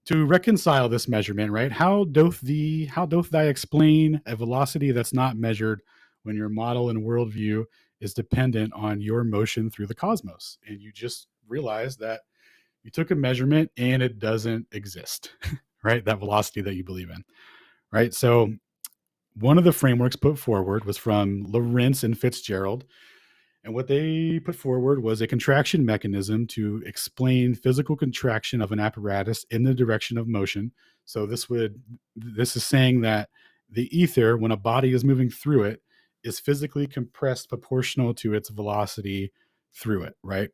to reconcile this measurement, right? How doth thou explain a velocity that's not measured when your model and worldview is dependent on your motion through the cosmos? And you just realize that you took a measurement and it doesn't exist, right? That velocity that you believe in, right? So one of the frameworks put forward was from Lorentz and Fitzgerald. And what they put forward was a contraction mechanism to explain physical contraction of an apparatus in the direction of motion. So this is saying that the ether, when a body is moving through it, is physically compressed proportional to its velocity through it, right?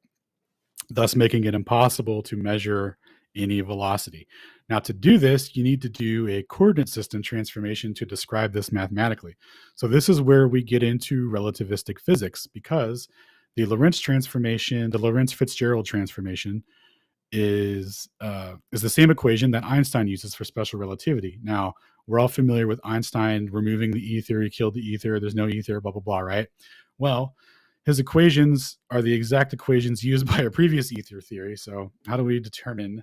Thus making it impossible to measure any velocity. Now, to do this, you need to do a coordinate system transformation to describe this mathematically. So this is where we get into relativistic physics, because the Lorentz transformation, the Lorentz-Fitzgerald transformation, is the same equation that Einstein uses for special relativity. Now, we're all familiar with Einstein removing the ether. He killed the ether. There's no ether, blah, blah, blah, right? Well, his equations are the exact equations used by a previous ether theory. So how do we determine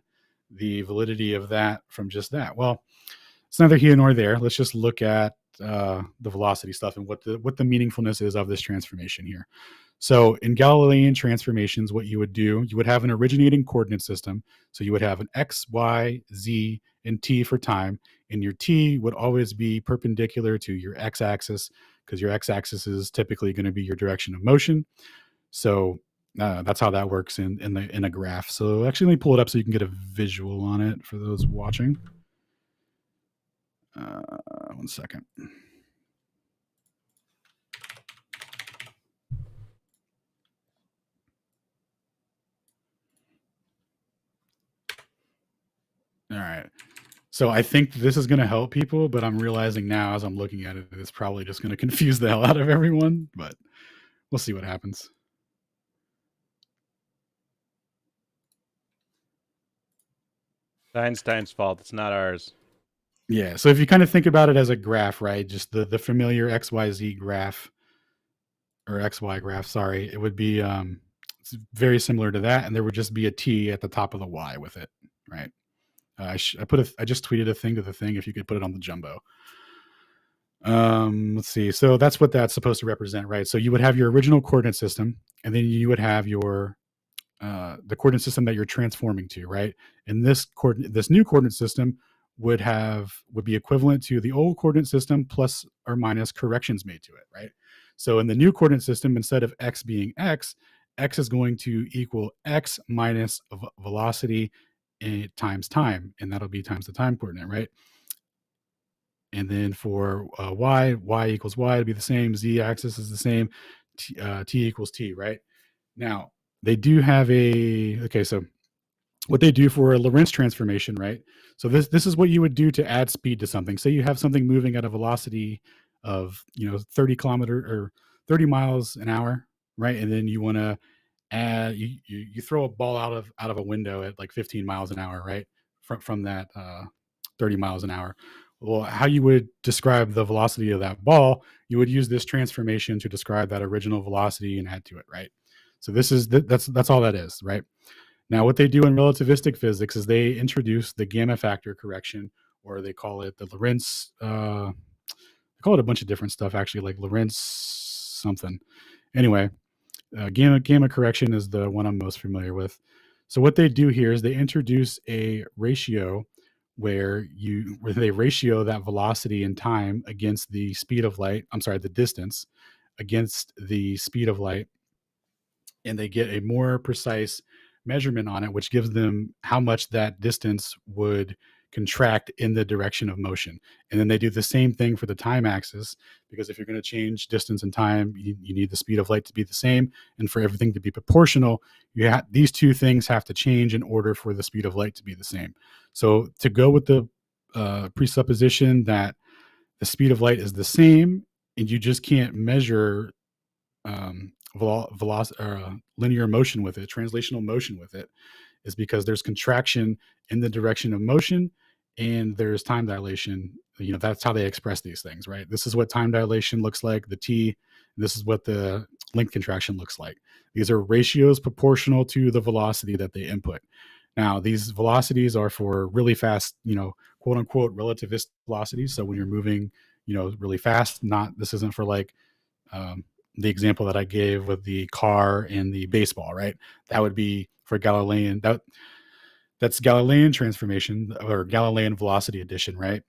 the validity of that from just that? Well, it's neither here nor there. Let's just look at the velocity stuff and what the meaningfulness is of this transformation here. So in Galilean transformations, what you would do, you would have an originating coordinate system. So you would have an x, y, z, and t for time. And your t would always be perpendicular to your x-axis, because your x-axis is typically going to be your direction of motion. So that's how that works in a graph. So actually, let me pull it up so you can get a visual on it for those watching. 1 second. All right. So I think this is going to help people, but I'm realizing now as I'm looking at it, it's probably just going to confuse the hell out of everyone, but we'll see what happens. Einstein's fault. It's not ours. Yeah. So if you kind of think about it as a graph, right? Just the familiar XYZ graph or XY graph, sorry, it would be it's very similar to that. And there would just be a T at the top of the Y with it, right? I just tweeted a thing to the thing. If you could put it on the jumbo. Let's see. So that's what that's supposed to represent, right? So you would have your original coordinate system, and then you would have your the coordinate system that you're transforming to, right? And this new coordinate system would be equivalent to the old coordinate system plus or minus corrections made to it, right? So in the new coordinate system, instead of x being x is going to equal x minus velocity times time, and that'll be times the time coordinate, right? And then for y equals y, it'll be the same. Z axis is the same. T equals t, right? Now they do have so what they do for a Lorentz transformation, right? So this is what you would do to add speed to something. Say you have something moving at a velocity of 30 miles an hour, right? And then you want to add you throw a ball out of a window at like 15 miles an hour, right? From that 30 miles an hour. Well, how you would describe the velocity of that ball, you would use this transformation to describe that original velocity and add to it, right? So this is that's all that is, right? Now, what they do in relativistic physics is they introduce the gamma factor correction, or they call it the Lorentz. They call it a bunch of different stuff, actually, like Lorentz something. Anyway, gamma correction is the one I'm most familiar with. So what they do here is they introduce a ratio where they ratio that velocity in time against the speed of light. I'm sorry, the distance against the speed of light, and they get a more precise measurement on it, which gives them how much that distance would contract in the direction of motion. And then they do the same thing for the time axis, because if you're going to change distance and time, you need the speed of light to be the same. And for everything to be proportional, these two things have to change in order for the speed of light to be the same. So to go with the presupposition that the speed of light is the same, and you just can't measure velocity or linear motion with it, translational motion with it, is because there's contraction in the direction of motion and there's time dilation. That's how they express these things, right? This is what time dilation looks like, the T. This is what the length contraction looks like. These are ratios proportional to the velocity that they input. Now, these velocities are for really fast, quote unquote, relativist velocities. So when you're moving, really fast, this isn't for like, the example that I gave with the car and the baseball, right? That would be for Galilean. That's Galilean transformation or Galilean velocity addition, right?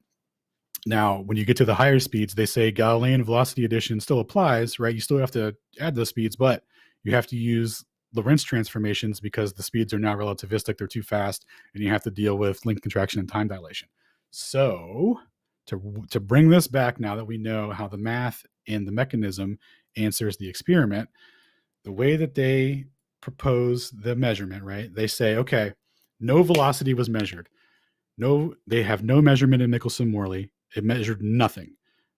Now, when you get to the higher speeds, they say Galilean velocity addition still applies, right? You still have to add those speeds, but you have to use Lorentz transformations because the speeds are now relativistic. They're too fast, and you have to deal with length contraction and time dilation. So to bring this back, now that we know how the math and the mechanism answers the experiment, the way that they propose the measurement, right? They say, okay, no velocity was measured. No, they have no measurement in Michelson-Morley. It measured nothing,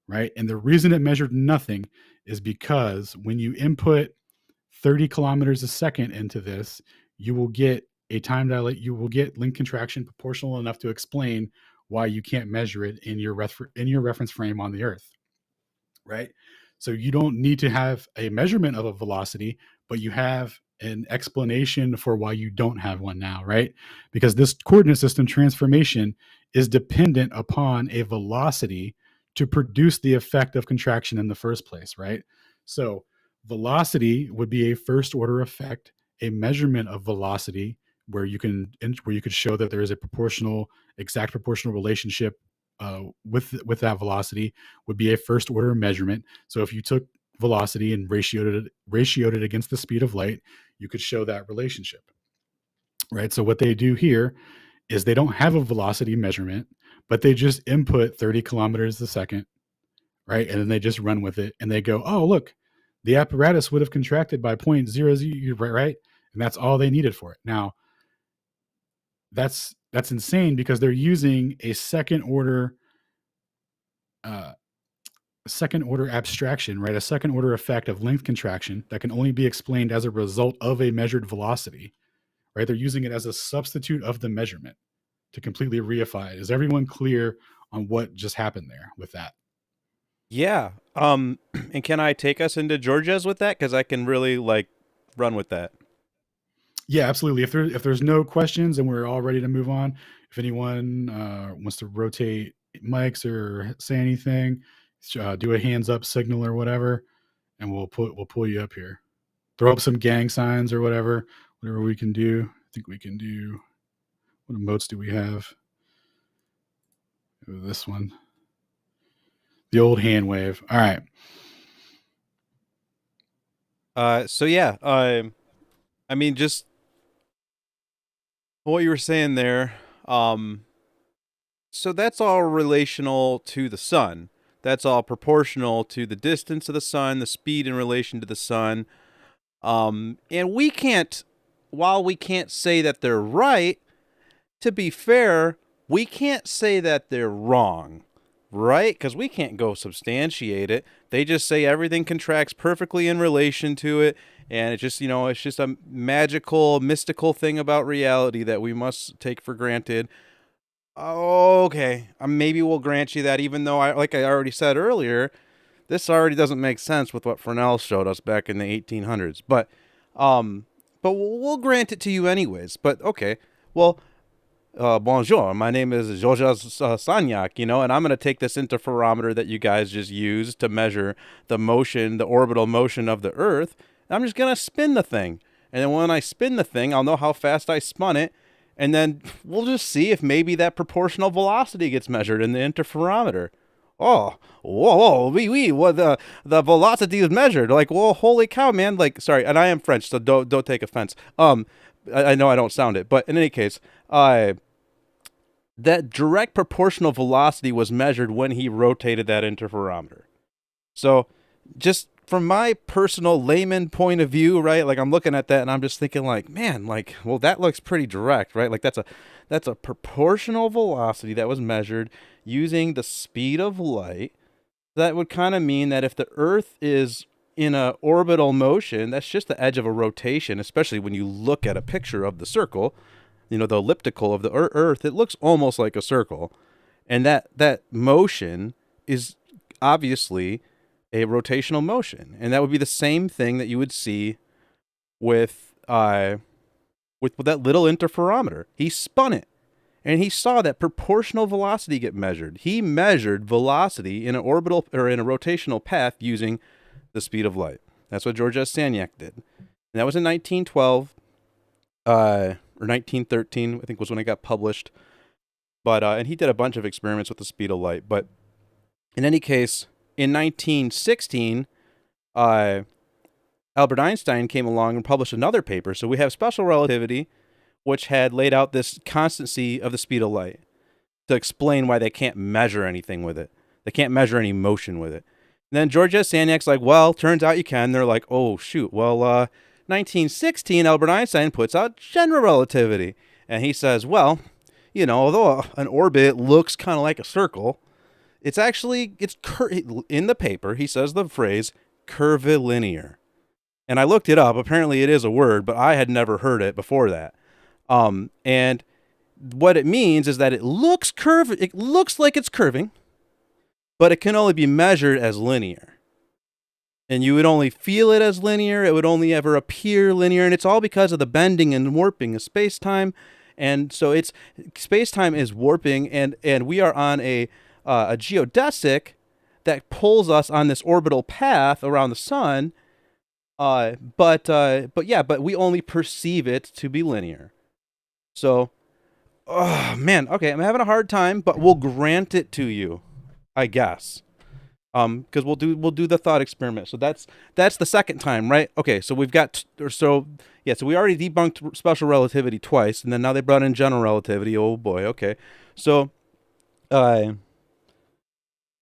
right? And the reason it measured nothing is because when you input 30 kilometers a second into this, you will get a time dilate. You will get length contraction proportional enough to explain why you can't measure it in your reference frame on the Earth, right? So you don't need to have a measurement of a velocity, but you have an explanation for why you don't have one now, right? Because this coordinate system transformation is dependent upon a velocity to produce the effect of contraction in the first place, right? So velocity would be a first order effect. A measurement of velocity where you could show that there is a exact proportional relationship with that velocity would be a first order measurement. So if you took velocity and ratioed it against the speed of light, you could show that relationship, right? So what they do here is they don't have a velocity measurement, but they just input 30 kilometers a second, right? And then they just run with it, and they go, oh, look, the apparatus would have contracted by 0.00, right? And that's all they needed for it. Now, that's insane because they're using a second order abstraction, right? A second order effect of length contraction that can only be explained as a result of a measured velocity, right? They're using it as a substitute of the measurement to completely reify it. Is everyone clear on what just happened there with that? Yeah. And can I take us into Georgia's with that? Because I can really run with that. Yeah, absolutely. If there's no questions and we're all ready to move on, if anyone wants to rotate mics or say anything, do a hands up signal or whatever, and we'll pull you up here. Throw up some gang signs or whatever we can do. I think we can do. What emotes do we have? This one, the old hand wave. All right. So yeah, I mean, just what you were saying there. So that's all relational to the sun. That's all proportional to the distance of the sun, the speed in relation to the sun. And while we can't say that they're right, to be fair, we can't say that they're wrong, right? Because we can't go substantiate it. They just say everything contracts perfectly in relation to it. And it's just, it's just a magical, mystical thing about reality that we must take for granted. Okay, maybe we'll grant you that, even though, like I already said earlier, this already doesn't make sense with what Fresnel showed us back in the 1800s. But we'll grant it to you anyways. But okay, well, bonjour, my name is Georges Sagnac, and I'm going to take this interferometer that you guys just used to measure the motion, the orbital motion of the Earth. I'm just going to spin the thing. And then when I spin the thing, I'll know how fast I spun it. And then we'll just see if maybe that proportional velocity gets measured in the interferometer. Oh, whoa, oui, what the velocity is measured. Like, whoa, holy cow, man. Like, sorry, and I am French, so don't take offense. I know I don't sound it, but in any case, that direct proportional velocity was measured when he rotated that interferometer. So, just from my personal layman point of view, right? Like, I'm looking at that and I'm just thinking, like, man, like, well, that looks pretty direct, right? Like, that's a proportional velocity that was measured using the speed of light. That would kind of mean that if the Earth is in a orbital motion, that's just the edge of a rotation, especially when you look at a picture of the circle, the elliptical of the Earth, it looks almost like a circle. And that motion is obviously a rotational motion. And that would be the same thing that you would see with that little interferometer. He spun it, and he saw that proportional velocity get measured. He measured velocity in an orbital or in a rotational path using the speed of light. That's what Georges Sagnac did. And that was in 1912 or 1913, I think was when it got published. But and he did a bunch of experiments with the speed of light. But in any case, in 1916, Albert Einstein came along and published another paper. So we have special relativity, which had laid out this constancy of the speed of light to explain why they can't measure anything with it. They can't measure any motion with it. And then Georges Sagnac's like, well, turns out you can. They're like, oh, shoot. Well, 1916, Albert Einstein puts out general relativity. And he says, well, although an orbit looks kind of like a circle, it's actually, in the paper, he says the phrase curvilinear. And I looked it up. Apparently it is a word, but I had never heard it before that. And what it means is that it looks like it's curving, but it can only be measured as linear. And you would only feel it as linear. It would only ever appear linear. And it's all because of the bending and warping of space-time. And so space-time is warping, and we are on a geodesic that pulls us on this orbital path around the sun. But we only perceive it to be linear. So, oh man, okay, I'm having a hard time, but we'll grant it to you, I guess. Because we'll do the thought experiment. So that's the second time, right? Okay, so we've got so we already debunked special relativity twice, and then now they brought in general relativity. Oh boy, okay. So,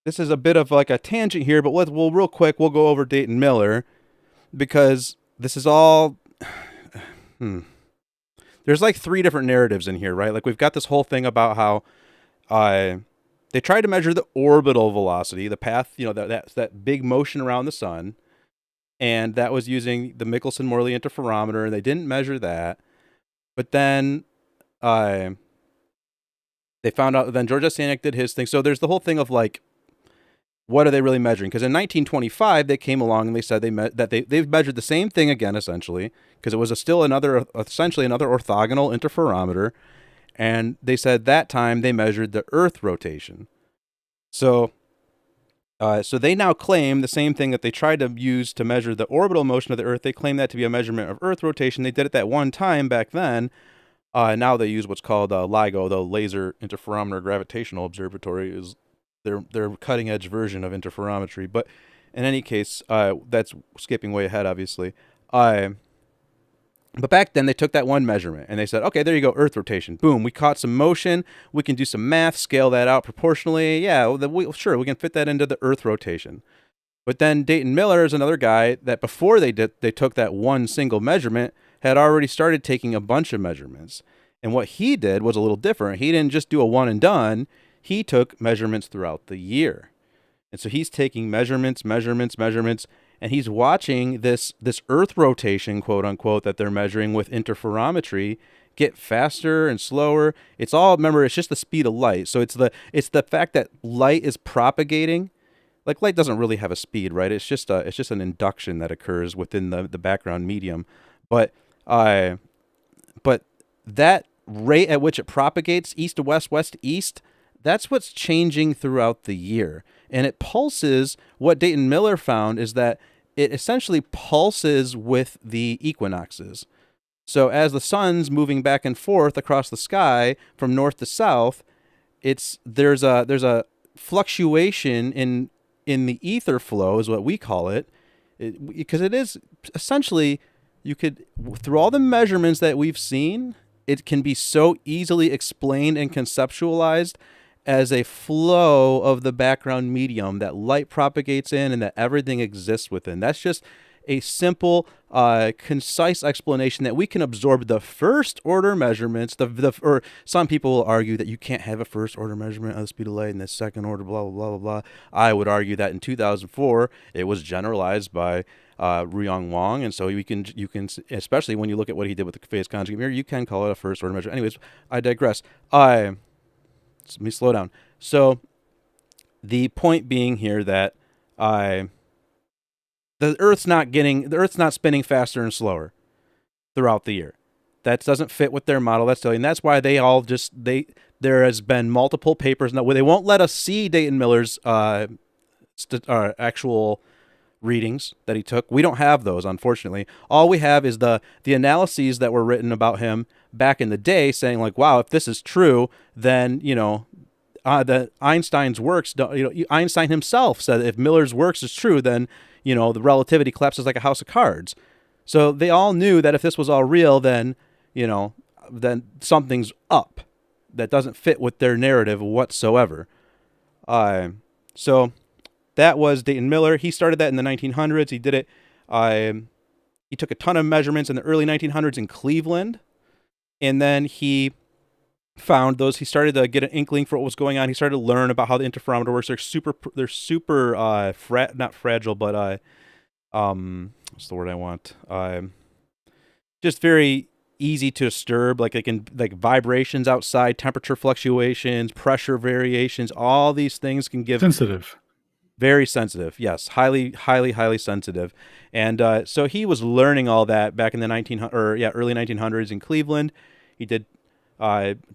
this is a bit of like a tangent here, but we'll real quick we'll go over Dayton Miller, because this is all. There's like three different narratives in here, right? Like we've got this whole thing about how they tried to measure the orbital velocity, the path, that big motion around the sun, and that was using the Michelson-Morley interferometer, and they didn't measure that. But then they found out. Then Georges Sagnac did his thing. So there's the whole thing of like, what are they really measuring? Because in 1925 they came along and they said they've measured the same thing again, essentially, because it was essentially another orthogonal interferometer. And they said that time they measured the Earth rotation. So they now claim the same thing that they tried to use to measure the orbital motion of the Earth. They claim that to be a measurement of Earth rotation. They did it that one time back then. Now they use what's called LIGO, the Laser Interferometer Gravitational Observatory, is their cutting edge version of interferometry. But in any case, that's skipping way ahead, obviously. But back then, they took that one measurement, and they said, okay, there you go, Earth rotation. Boom, we caught some motion. We can do some math, scale that out proportionally. Yeah, sure, we can fit that into the Earth rotation. But then Dayton Miller is another guy that before they took that one single measurement, had already started taking a bunch of measurements. And what he did was a little different. He didn't just do a one and done. He took measurements throughout the year. And so he's taking measurements, and he's watching this Earth rotation, quote unquote, that they're measuring with interferometry get faster and slower. It's all, remember, it's just the speed of light. So it's the fact that light is propagating. Like, light doesn't really have a speed, right? It's just an induction that occurs within the background medium. But that rate at which it propagates, east to west, west to east, that's what's changing throughout the year. And it pulses. What Dayton Miller found is that it essentially pulses with the equinoxes. So as the sun's moving back and forth across the sky from north to south, there's a fluctuation in the ether flow, is what we call it, because it is essentially, you could, through all the measurements that we've seen, it can be so easily explained and conceptualized as a flow of the background medium that light propagates in and that everything exists within. That's just a simple, concise explanation that we can absorb the first order measurements. Or some people will argue that you can't have a first order measurement of the speed of light and the second order, blah, blah, blah, blah, blah. I would argue that in 2004, it was generalized by Wong, and so you can, especially when you look at what he did with the phase conjugate mirror, you can call it a first order measure. Anyways, I digress. Let me slow down. So the point being here that the Earth's not spinning faster and slower throughout the year. That doesn't fit with their model. And that's why there has been multiple papers now where they won't let us see Dayton Miller's actual readings that he took. We don't have those, unfortunately. All we have is the analyses that were written about him back in the day, saying like, wow, if this is true, then the Einstein's works. Einstein himself said if Miller's works is true, then the relativity collapses like a house of cards. So they all knew that if this was all real, then then something's up that doesn't fit with their narrative whatsoever. So that was Dayton Miller. He started that in the 1900s. He did it. He took a ton of measurements in the early 1900s in Cleveland, and then he found those. He started to get an inkling for what was going on. He started to learn about how the interferometer works. They're super not fragile, but what's the word I want? Just very easy to disturb. Like, they can, like, vibrations outside, temperature fluctuations, pressure variations, all these things can give sensitive. Very sensitive, yes, highly, highly, highly sensitive. And so he was learning all that back in the early 1900s in Cleveland. He did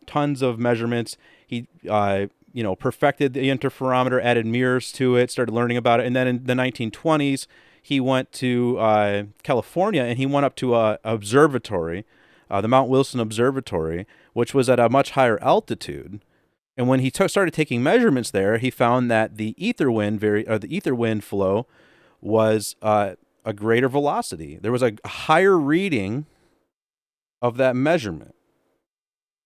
tons of measurements. He perfected the interferometer, added mirrors to it, started learning about it. And then in the 1920s, he went to California, and he went up to an observatory, the Mount Wilson Observatory, which was at a much higher altitude. And when he started taking measurements there, he found that the ether wind flow was a greater velocity. There was a higher reading of that measurement.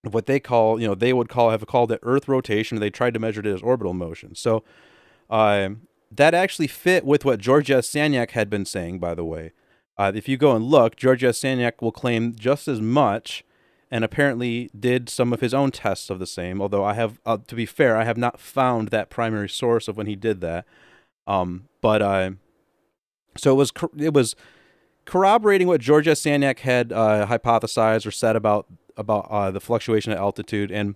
What they call, have called it Earth rotation. They tried to measure it as orbital motion. So that actually fit with what George S. Sagnac had been saying, by the way. If you go and look, George S. Sagnac will claim just as much, and apparently did some of his own tests of the same, although I have, to be fair, I have not found that primary source of when he did that. So it was corroborating what George S. Sagnac had hypothesized or said about the fluctuation at altitude, and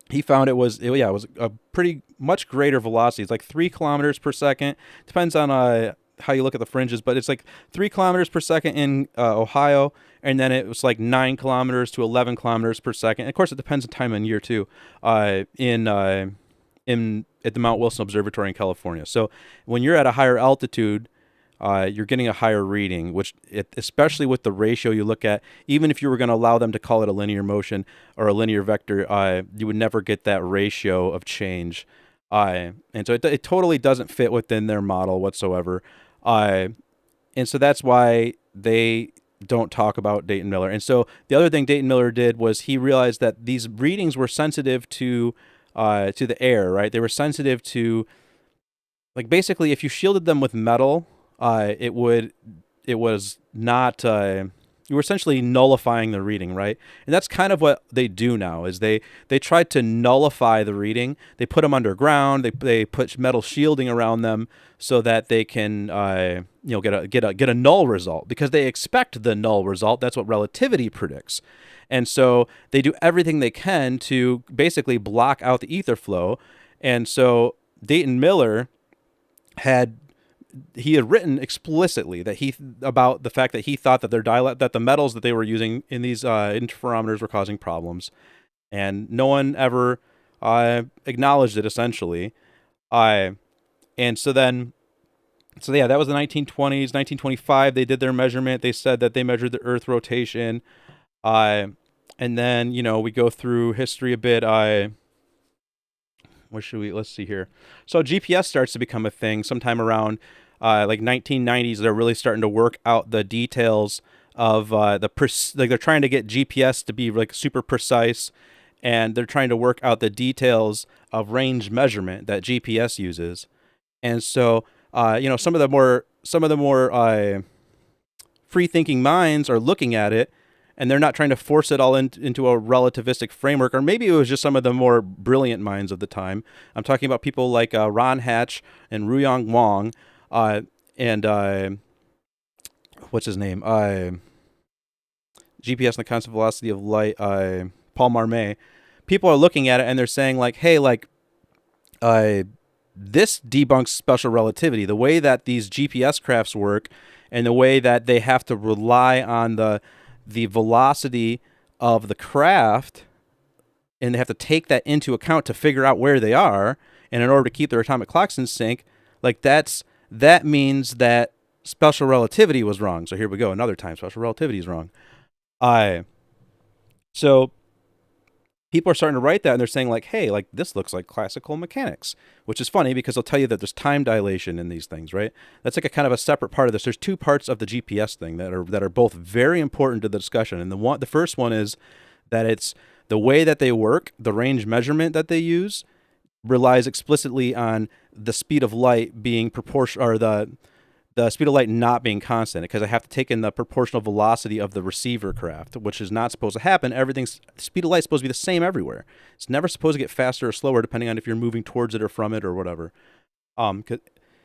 he found it was a pretty much greater velocity. It's like 3 kilometers per second. Depends on how you look at the fringes, but it's like 3 kilometers per second in Ohio, and then it was like 9 kilometers to 11 kilometers per second. And of course, it depends on time and year too. At the Mount Wilson Observatory in California. So when you're at a higher altitude, you're getting a higher reading, especially with the ratio you look at. Even if you were going to allow them to call it a linear motion or a linear vector, you would never get that ratio of change. And so it totally doesn't fit within their model whatsoever. And so that's why they don't talk about Dayton Miller. And so the other thing Dayton Miller did was he realized that these readings were sensitive to the air, right? They were sensitive to, like, basically if you shielded them with metal, it was not you were essentially nullifying the reading, right? And that's kind of what they do now. Is they try to nullify the reading. They put them underground. They put metal shielding around them so that they can get a null result, because they expect the null result. That's what relativity predicts. And so they do everything they can to basically block out the ether flow. And so Dayton Miller had written explicitly that about the fact that he thought that that the metals that they were using in these interferometers were causing problems, and no one ever acknowledged it, essentially. And so yeah, that was the 1920s. 1925, they did their measurement. They said that they measured the Earth rotation. And then, we go through history a bit. Let's see here. So GPS starts to become a thing sometime around like 1990s. They're really starting to work out the details of they're trying to get GPS to be like super precise, and they're trying to work out the details of range measurement that GPS uses. And so, some of the more free-thinking minds are looking at it, and they're not trying to force it all into a relativistic framework, or maybe it was just some of the more brilliant minds of the time. I'm talking about people like Ron Hatch and Ruyong Wong, and what's his name? GPS and the constant velocity of light, Paul Marmé. People are looking at it and they're saying like, hey, like, this debunks special relativity. The way that these GPS crafts work, and the way that they have to rely on the velocity of the craft, and they have to take that into account to figure out where they are, and in order to keep their atomic clocks in sync, like that means that special relativity was wrong. So here we go, another time special relativity is wrong. So people are starting to write that, and they're saying like, hey, like this looks like classical mechanics, which is funny because they'll tell you that there's time dilation in these things, right? That's like a kind of a separate part of this. There's two parts of the GPS thing that are both very important to the discussion. And the first one is that it's the way that they work, the range measurement that they use relies explicitly on the speed of light being proportional, or the speed of light not being constant, because I have to take in the proportional velocity of the receiver craft, which is not supposed to happen. The speed of light is supposed to be the same everywhere. It's never supposed to get faster or slower depending on if you're moving towards it or from it or whatever.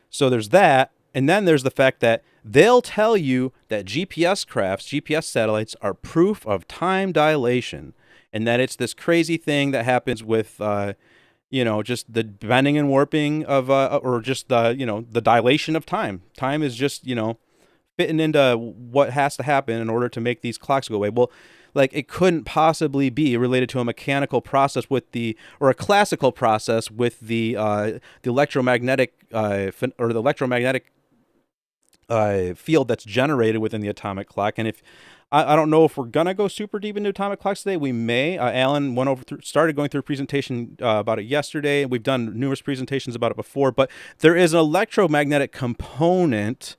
So there's that, and then there's the fact that they'll tell you that GPS satellites are proof of time dilation, and that it's this crazy thing that happens with just the bending and warping of, or just the dilation of time. Time is just, fitting into what has to happen in order to make these clocks go away. Well, like it couldn't possibly be related to a mechanical process or a classical process with the electromagnetic, or the electromagnetic field that's generated within the atomic clock. And I don't know if we're going to go super deep into atomic clocks today. We may. Alan started going through a presentation about it yesterday. We've done numerous presentations about it before, but there is an electromagnetic component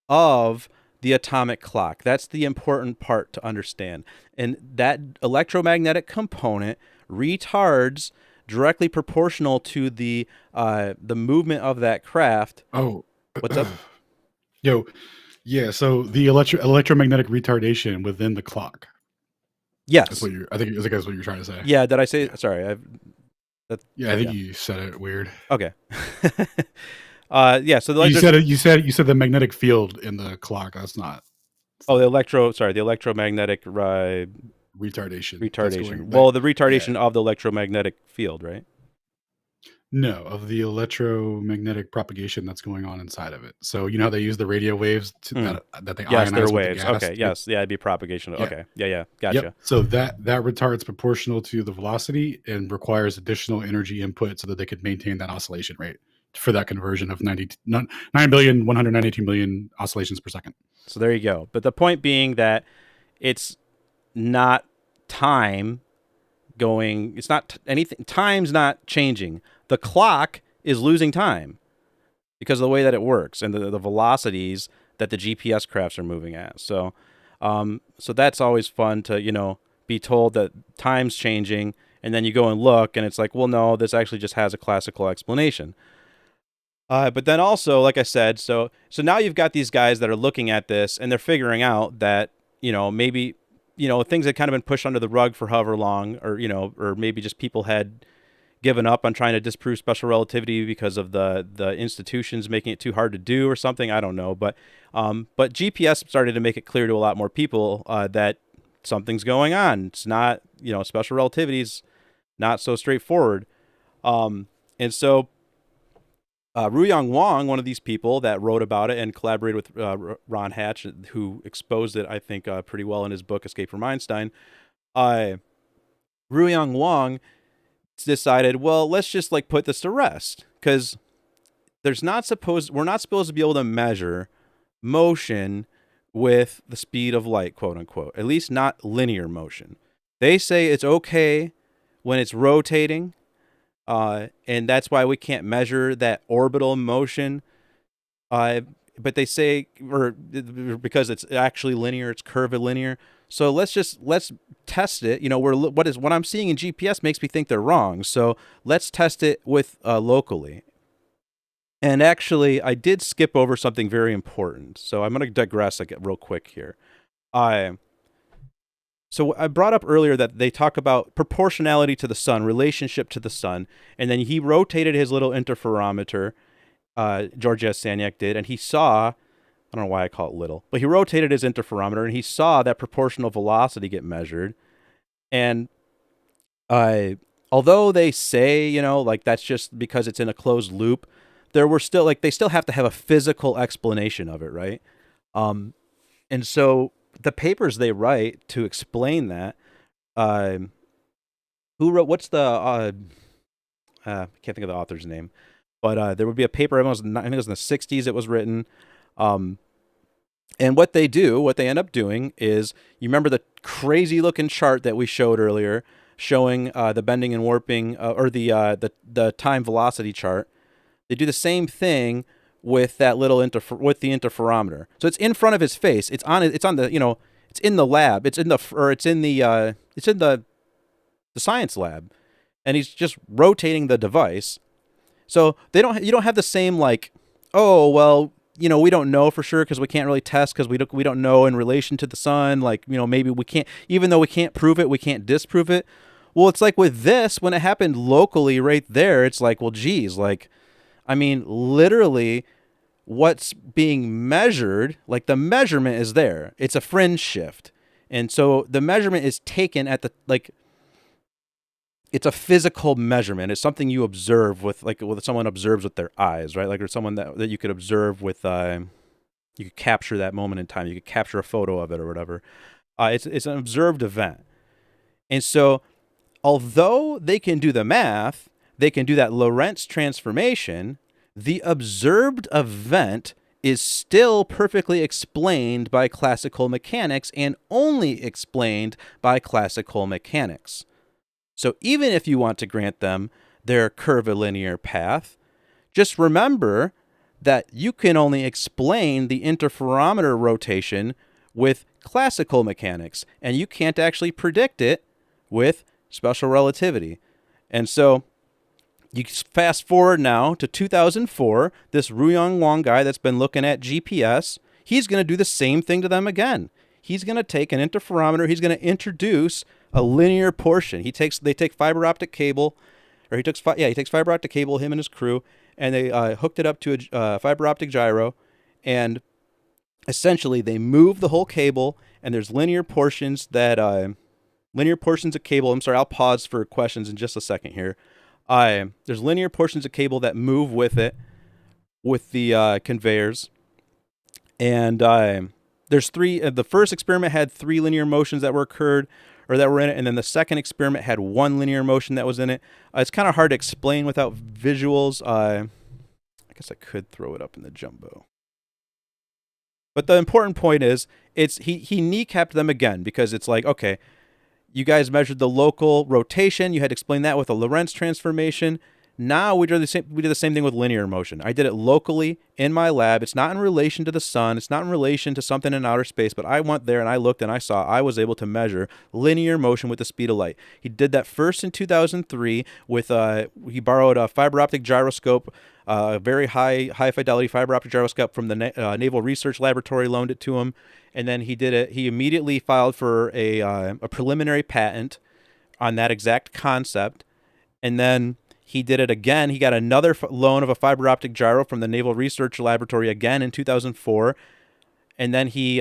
of the atomic clock. That's the important part to understand. And that electromagnetic component retards directly proportional to the movement of that craft. Oh, what's up? Yo. Yeah, so the electromagnetic retardation within the clock. Yes, that's what I think that's what you're trying to say. Yeah, did I say? Yeah. Sorry, I think you said it weird. Okay. Yeah. So you said the magnetic field in the clock. That's not. Oh, the electromagnetic retardation. Well, the retardation of the electromagnetic field, right? No, of the electromagnetic propagation that's going on inside of it. So you know how they use the radio waves that they ionize they're waves. The gas. Okay, yes, yeah, it'd be propagation. Yeah. Okay, yeah, gotcha. Yep. So that retards proportional to the velocity and requires additional energy input so that they could maintain that oscillation rate for that conversion of 9,192,000,000 oscillations per second. So there you go. But the point being that it's not time going. It's not anything. Time's not changing. The clock is losing time because of the way that it works and the velocities that the GPS crafts are moving at. So that's always fun to, be told that time's changing, and then you go and look and it's like, well, no, this actually just has a classical explanation. But then also, like I said, so now you've got these guys that are looking at this and they're figuring out that, maybe, things had kind of been pushed under the rug for however long, or maybe just people had given up on trying to disprove special relativity because of the institutions making it too hard to do or something. I don't know. But GPS started to make it clear to a lot more people that something's going on. It's not, special relativity is not so straightforward. And so Ruyang Wong, one of these people that wrote about it and collaborated with Ron Hatch, who exposed it, I think, pretty well in his book, Escape from Einstein, Ruyang Wong decided, well, let's just put this to rest, because we're not supposed to be able to measure motion with the speed of light, quote unquote, at least not linear motion. They say it's okay when it's rotating, and that's why we can't measure that orbital motion. But they say, or because it's actually linear, it's curvilinear. So let's test it. What I'm seeing in GPS makes me think they're wrong. So let's test it with locally. And actually, I did skip over something very important. So I'm going to digress real quick here. So I brought up earlier that they talk about proportionality to the sun, relationship to the sun, and then he rotated his little interferometer, Georges Sagnac did, and he saw, I don't know why I call it little, but he rotated his interferometer and he saw that proportional velocity get measured. And although they say, that's just because it's in a closed loop, there were still, they still have to have a physical explanation of it, right? And so the papers they write to explain that, who wrote, what's the, I can't think of the author's name, but there would be a paper, I think it was in the 60s it was written. And what they end up doing is, you remember the crazy looking chart that we showed earlier showing the bending and warping, or the time velocity chart. They do the same thing with that little with the interferometer. So it's in front of his face. It's in the lab. It's in the science lab, and he's just rotating the device. So you don't have the same oh well, we don't know for sure because we can't really test because we don't know in relation to the sun. Maybe we can't, even though we can't prove it, we can't disprove it. Well, it's with this, when it happened locally right there, it's well, geez, literally what's being measured, the measurement is there. It's a fringe shift. And so the measurement is taken at the, it's a physical measurement. It's something you observe with, what someone observes with their eyes, right? Or someone that you could observe with, you could capture that moment in time. You could capture a photo of it or whatever. It's an observed event. And so although they can do the math, they can do that Lorentz transformation, the observed event is still perfectly explained by classical mechanics and only explained by classical mechanics. So even if you want to grant them their curvilinear path, just remember that you can only explain the interferometer rotation with classical mechanics, and you can't actually predict it with special relativity. And so you fast forward now to 2004, this Ruyang Wong guy that's been looking at GPS, he's going to do the same thing to them again. He's going to take an interferometer, he's going to introduce a linear portion. They take fiber optic cable, or he takes fiber optic cable, him and his crew, and they hooked it up to a fiber optic gyro, and essentially they move the whole cable, and there's linear portions of cable. I'm sorry, I'll pause for questions in just a second here. There's linear portions of cable that move with it, with the conveyors, and there's three. The first experiment had 3 linear motions that were in it, and then the second experiment had 1 linear motion that was in it. It's kind of hard to explain without visuals. I guess I could throw it up in the jumbo. But the important point is, he kneecapped them again, because it's okay, you guys measured the local rotation. You had explained that with a Lorentz transformation. Now we do the same thing with linear motion. I did it locally in my lab. It's not in relation to the sun. It's not in relation to something in outer space, but I went there and I looked and I was able to measure linear motion with the speed of light. He did that first in 2003 with, he borrowed a fiber optic gyroscope, a very high fidelity fiber optic gyroscope from the Naval Research Laboratory, loaned it to him. And then he did it. He immediately filed for a preliminary patent on that exact concept. And then he did it again. He got another loan of a fiber optic gyro from the Naval Research Laboratory again in 2004. And then he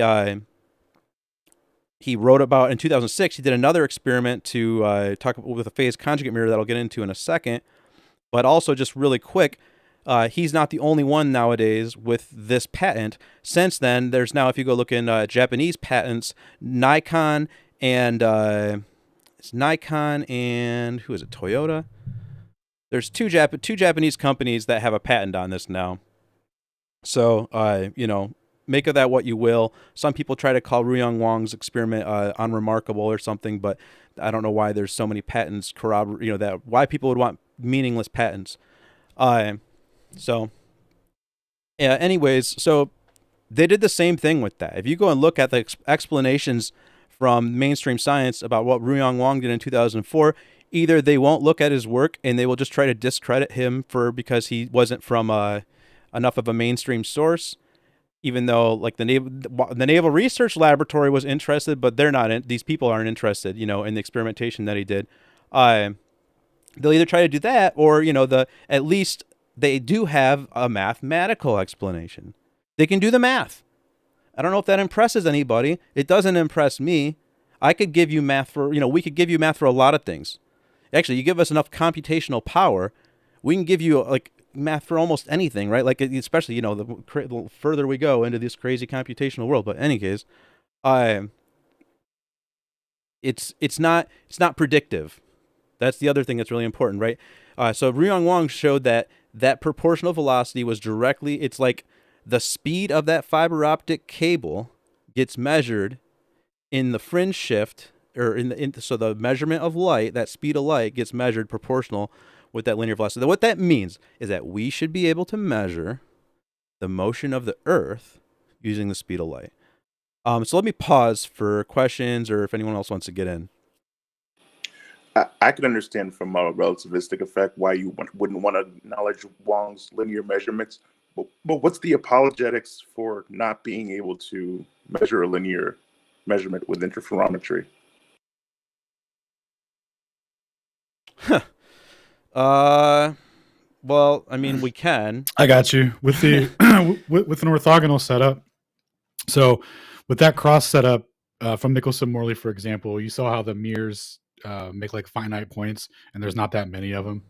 wrote about, in 2006, he did another experiment to talk with a phase conjugate mirror that I'll get into in a second. But also, just really quick, he's not the only one nowadays with this patent. Since then, there's now, if you go look in Japanese patents, Nikon and who is it, Toyota? There's two Japanese companies that have a patent on this now. So, make of that what you will. Some people try to call Ruyang Wong's experiment unremarkable or something, but I don't know why there's so many patents why people would want meaningless patents. Anyways, so they did the same thing with that. If you go and look at the explanations from mainstream science about what Ruyang Wong did in 2004, either they won't look at his work and they will just try to discredit him because he wasn't from enough of a mainstream source, even though like the Naval Research Laboratory was interested, but they're not. These people aren't interested, in the experimentation that he did. They'll either try to do that, or at least they do have a mathematical explanation. They can do the math. I don't know if that impresses anybody. It doesn't impress me. I could give you math for, we could give you math for a lot of things. Actually, you give us enough computational power, we can give you like math for almost anything, right? Like, especially, the further we go into this crazy computational world. But in any case, it's not predictive. That's the other thing that's really important, right? So Ruyang Wong showed that proportional velocity was directly, it's like the speed of that fiber optic cable gets measured in the fringe shift, or so the measurement of light, that speed of light gets measured proportional with that linear velocity. What that means is that we should be able to measure the motion of the Earth using the speed of light. So let me pause for questions or if anyone else wants to get in. I can understand from a relativistic effect why you wouldn't want to acknowledge Wong's linear measurements, but what's the apologetics for not being able to measure a linear measurement with interferometry? Well, I mean, we can. I got you with the with an orthogonal setup. So with that cross setup from Michelson-Morley, for example, you saw how the mirrors make like finite points, and there's not that many of them,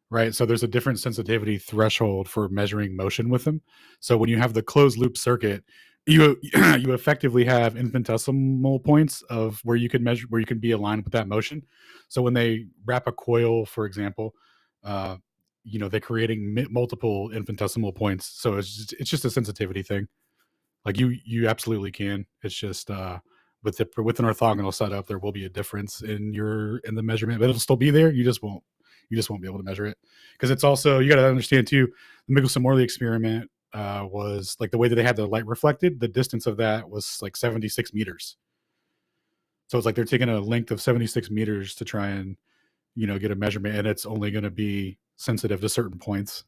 right? So there's a different sensitivity threshold for measuring motion with them. So when you have the closed loop circuit, you effectively have infinitesimal points of where you can measure, where you can be aligned with that motion. So when they wrap a coil, for example, they're creating multiple infinitesimal points. So it's just a sensitivity thing. Like you absolutely can. It's just with an orthogonal setup, there will be a difference in the measurement, but it'll still be there. You just won't be able to measure it, because it's also, you got to understand too, the Michelson-Morley experiment was like the way that they had the light reflected, the distance of that was like 76 meters. So it's like they're taking a length of 76 meters to try and get a measurement, and it's only going to be sensitive to certain points,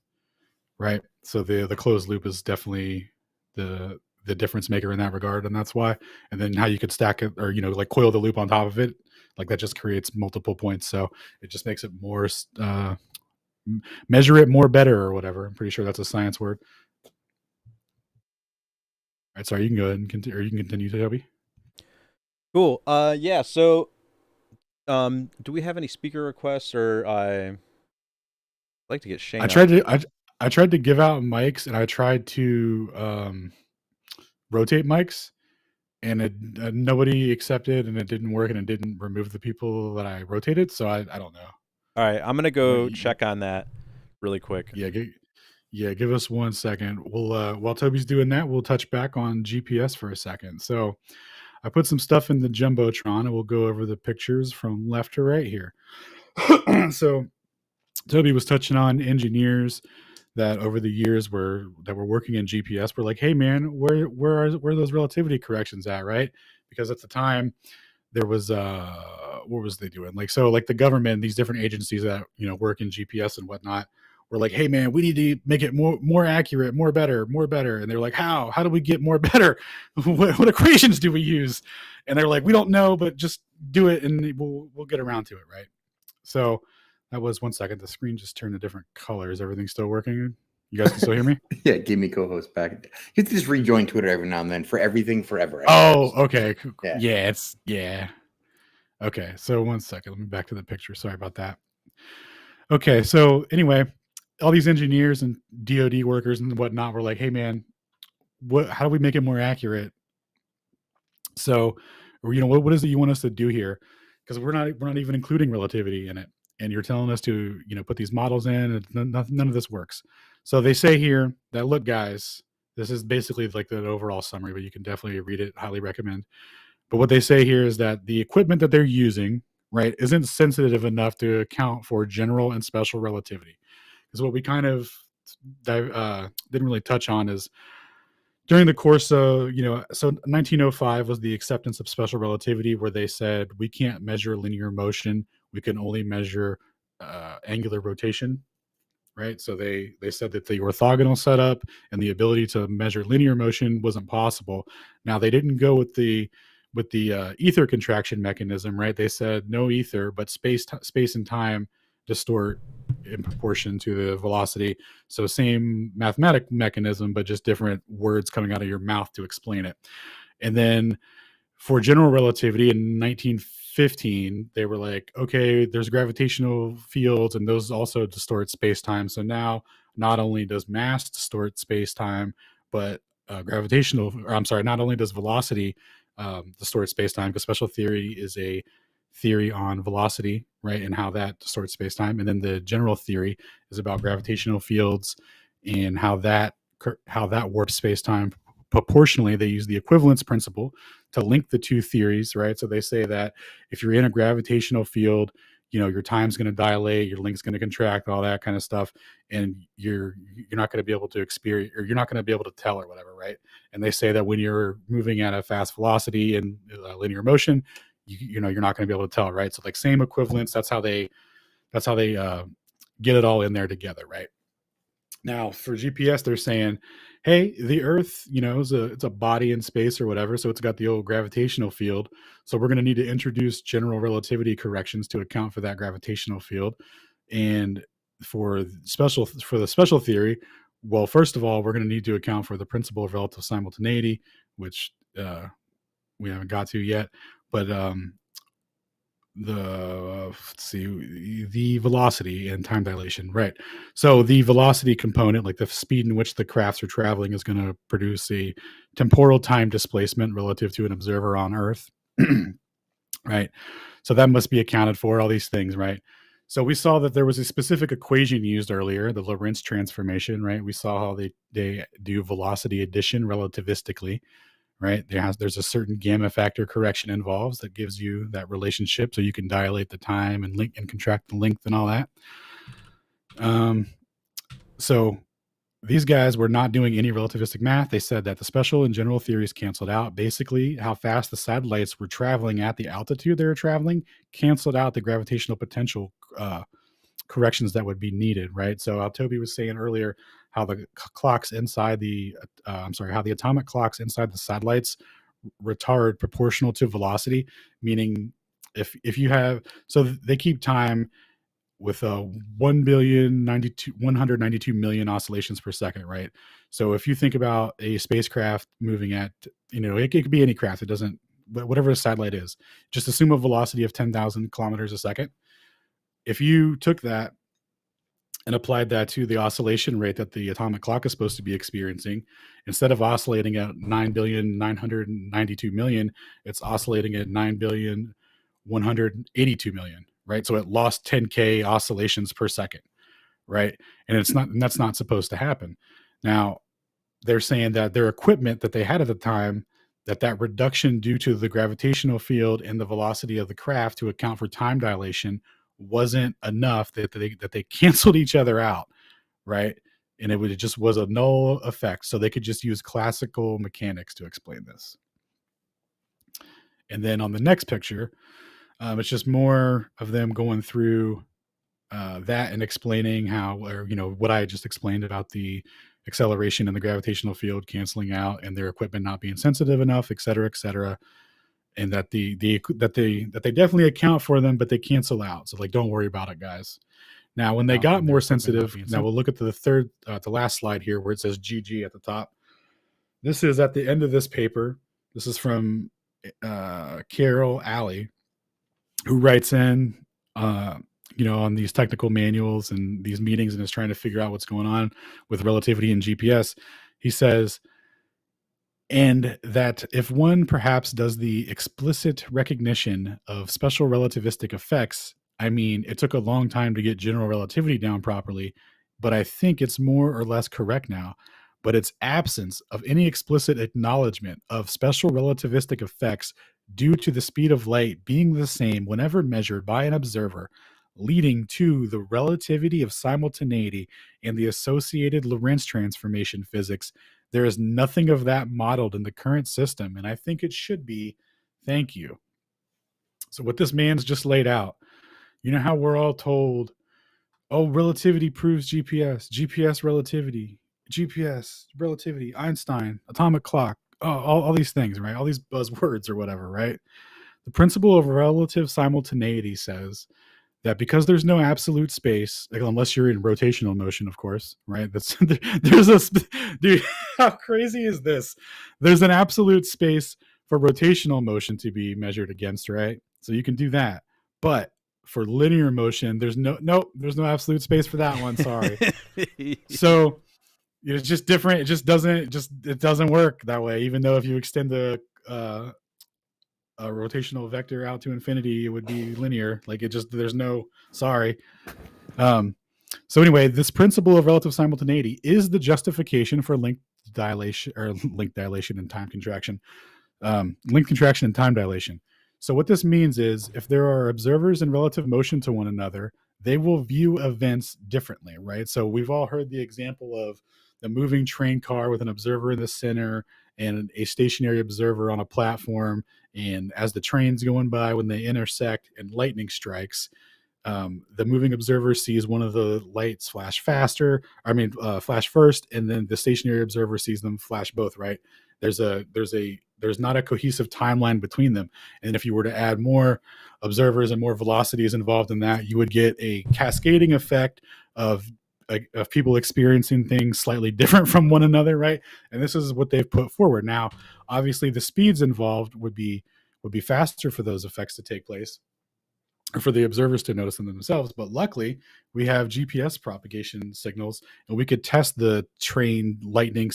right? So the closed loop is definitely the difference maker in that regard, and that's why. And then how you could stack it, or like coil the loop on top of it, like that just creates multiple points, so it just makes it more measure it more better or whatever. I'm pretty sure that's a science word. All right, sorry, you can go ahead and continue, or you can continue, Toby. Cool. Yeah, so do we have any speaker requests, or I'd like to get Shane. I tried to give out mics, and I tried to rotate mics, and nobody accepted, and it didn't work, and it didn't remove the people that I rotated. So I don't know. All right, I'm gonna go check on that really quick. Yeah, give us 1 second. We'll while Toby's doing that, we'll touch back on GPS for a second. So I put some stuff in the Jumbotron, and we'll go over the pictures from left to right here. So Toby was touching on engineers that over the years were working in GPS were like, hey man, where are those relativity corrections at, right? Because at the time there was what was they doing? Like, so like the government, these different agencies that, you know, work in GPS and whatnot were like, hey man, we need to make it more accurate, more better. And they're like, how do we get more better? what equations do we use? And they're like, we don't know, but just do it and we'll get around to it, right? So that was 1 second. The screen just turned a different color. Is everything still working? You guys can still hear me? Yeah, give me co-host back. You have to just rejoin Twitter every now and then for everything forever. Oh, okay. Yeah. Okay, so 1 second. Let me back to the picture. Sorry about that. Okay, so anyway, all these engineers and DoD workers and whatnot were like, hey man, how do we make it more accurate? So, you know, what is it you want us to do here? Because we're not even including relativity in it. And you're telling us to, you know, put these models in and none of this works. So they say here that, look, guys, this is basically like the overall summary, but you can definitely read it. Highly recommend. But what they say here is that the equipment that they're using, right, isn't sensitive enough to account for general and special relativity. Because what we kind of didn't really touch on is during the course of, you know, so 1905 was the acceptance of special relativity, where they said we can't measure linear motion, we can only measure angular rotation, right? So they said that the orthogonal setup and the ability to measure linear motion wasn't possible. Now they didn't go with the ether contraction mechanism, right? They said no ether, but space and time distort in proportion to the velocity. So same mathematic mechanism, but just different words coming out of your mouth to explain it. And then for general relativity in 1915, they were like, okay, there's gravitational fields and those also distort space-time. So now not only does mass distort space-time, but not only does velocity distort space-time, because special theory is a theory on velocity, right, and how that distorts space-time. And then the general theory is about gravitational fields and how that warps space-time. Proportionally, they use the equivalence principle to link the two theories, right? So they say that if you're in a gravitational field, you know, your time's going to dilate, your length's going to contract, all that kind of stuff, and you're not going to be able to experience, or you're not going to be able to tell, or whatever, right? And they say that when you're moving at a fast velocity in linear motion, you know, you're not going to be able to tell, right? So like same equivalence. That's how they get it all in there together, right? Now for GPS, they're saying, hey, the Earth, you know, it's a body in space or whatever, so it's got the old gravitational field. So we're going to need to introduce general relativity corrections to account for that gravitational field. And for the special theory, well, first of all, we're going to need to account for the principle of relative simultaneity, which we haven't got to yet. But the velocity and time dilation, right? So the velocity component, like the speed in which the crafts are traveling, is going to produce a temporal time displacement relative to an observer on Earth, right? So that must be accounted for, all these things, right? So we saw that there was a specific equation used earlier, the Lorentz transformation, right? We saw how they do velocity addition relativistically, right? There's a certain gamma factor correction involved that gives you that relationship, so you can dilate the time and link and contract the length and all that. So these guys were not doing any relativistic math. They said that the special and general theories canceled out. Basically, how fast the satellites were traveling at the altitude they were traveling canceled out the gravitational potential corrections that would be needed, right? So Toby was saying earlier how the clocks inside how the atomic clocks inside the satellites retard proportional to velocity, meaning if you have, so they keep time with 192 million oscillations per second, right? So if you think about a spacecraft moving at, you know, it could be any craft, it doesn't, but whatever a satellite is, just assume a velocity of 10,000 kilometers a second. If you took that and applied that to the oscillation rate that the atomic clock is supposed to be experiencing, instead of oscillating at 9,992,000,000, it's oscillating at 9,182,000,000, right? So it lost 10K oscillations per second, right? And that's not supposed to happen. Now, they're saying that their equipment that they had at the time, that reduction due to the gravitational field and the velocity of the craft to account for time dilation wasn't enough, that they canceled each other out, right? And it just was a null effect. So they could just use classical mechanics to explain this. And then on the next picture, it's just more of them going through that and explaining how, or what I just explained about the acceleration in the gravitational field canceling out and their equipment not being sensitive enough, et cetera, and that they definitely account for them, but they cancel out. So like, don't worry about it, guys. Now, when they got more sensitive, now we'll look at the last slide here where it says GG at the top. This is at the end of this paper. This is from Carol Alley, who writes in, on these technical manuals and these meetings and is trying to figure out what's going on with relativity and GPS. He says, and that if one perhaps does the explicit recognition of special relativistic effects, I mean, it took a long time to get general relativity down properly, but I think it's more or less correct now. But its absence of any explicit acknowledgement of special relativistic effects due to the speed of light being the same whenever measured by an observer, leading to the relativity of simultaneity and the associated Lorentz transformation physics. There is nothing of that modeled in the current system, and I think it should be. Thank you. So what this man's just laid out, you know how we're all told, oh, relativity proves GPS relativity, GPS relativity, Einstein, atomic clock, all these things, right? All these buzzwords or whatever, right? The principle of relative simultaneity says that because there's no absolute space, like unless you're in rotational motion, of course, right? Dude, how crazy is this? There's an absolute space for rotational motion to be measured against, right? So you can do that. But for linear motion, there's no absolute space for that one. Sorry. So it's just different. It just doesn't work that way. Even though if you extend the a rotational vector out to infinity, it would be linear. Like there's no, sorry. So anyway, this principle of relative simultaneity is the justification for length dilation and time contraction, length contraction and time dilation. So what this means is if there are observers in relative motion to one another, they will view events differently, right? So we've all heard the example of the moving train car with an observer in the center and a stationary observer on a platform. And as the train's going by, when they intersect and lightning strikes, the moving observer sees one of the lights flash first, and then the stationary observer sees them flash both, right? There's not a cohesive timeline between them. And if you were to add more observers and more velocities involved in that, you would get a cascading effect of people experiencing things slightly different from one another, right? And this is what they've put forward. Now, obviously, the speeds involved would be faster for those effects to take place, or for the observers to notice them themselves. But luckily, we have GPS propagation signals, and we could test the train lightning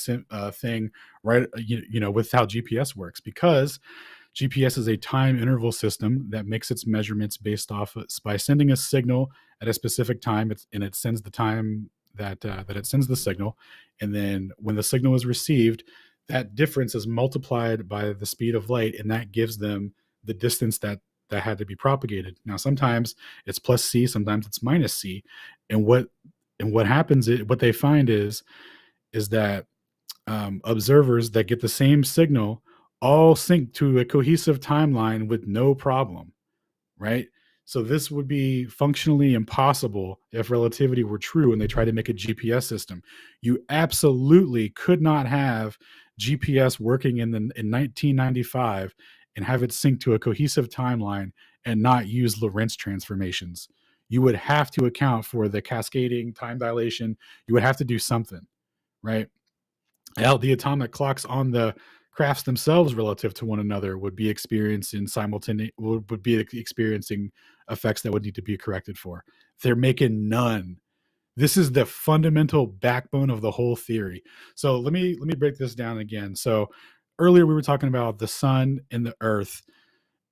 thing, right? With how GPS works, because GPS is a time interval system that makes its measurements based off by sending a signal at a specific time, and it sends the time that it sends the signal, and then when the signal is received, that difference is multiplied by the speed of light, and that gives them the distance that had to be propagated. Now, sometimes it's plus c, sometimes it's minus c, and what happens is, what they find is that observers that get the same signal all sync to a cohesive timeline with no problem, right? So this would be functionally impossible if relativity were true and they tried to make a GPS system. You absolutely could not have GPS working in 1995 and have it sync to a cohesive timeline and not use Lorentz transformations. You would have to account for the cascading time dilation. You would have to do something, right? The atomic clocks on the crafts themselves relative to one another would be experiencing experiencing effects that would need to be corrected for. They're making none. This is the fundamental backbone of the whole theory. So let me break this down again. So earlier we were talking about the sun and the earth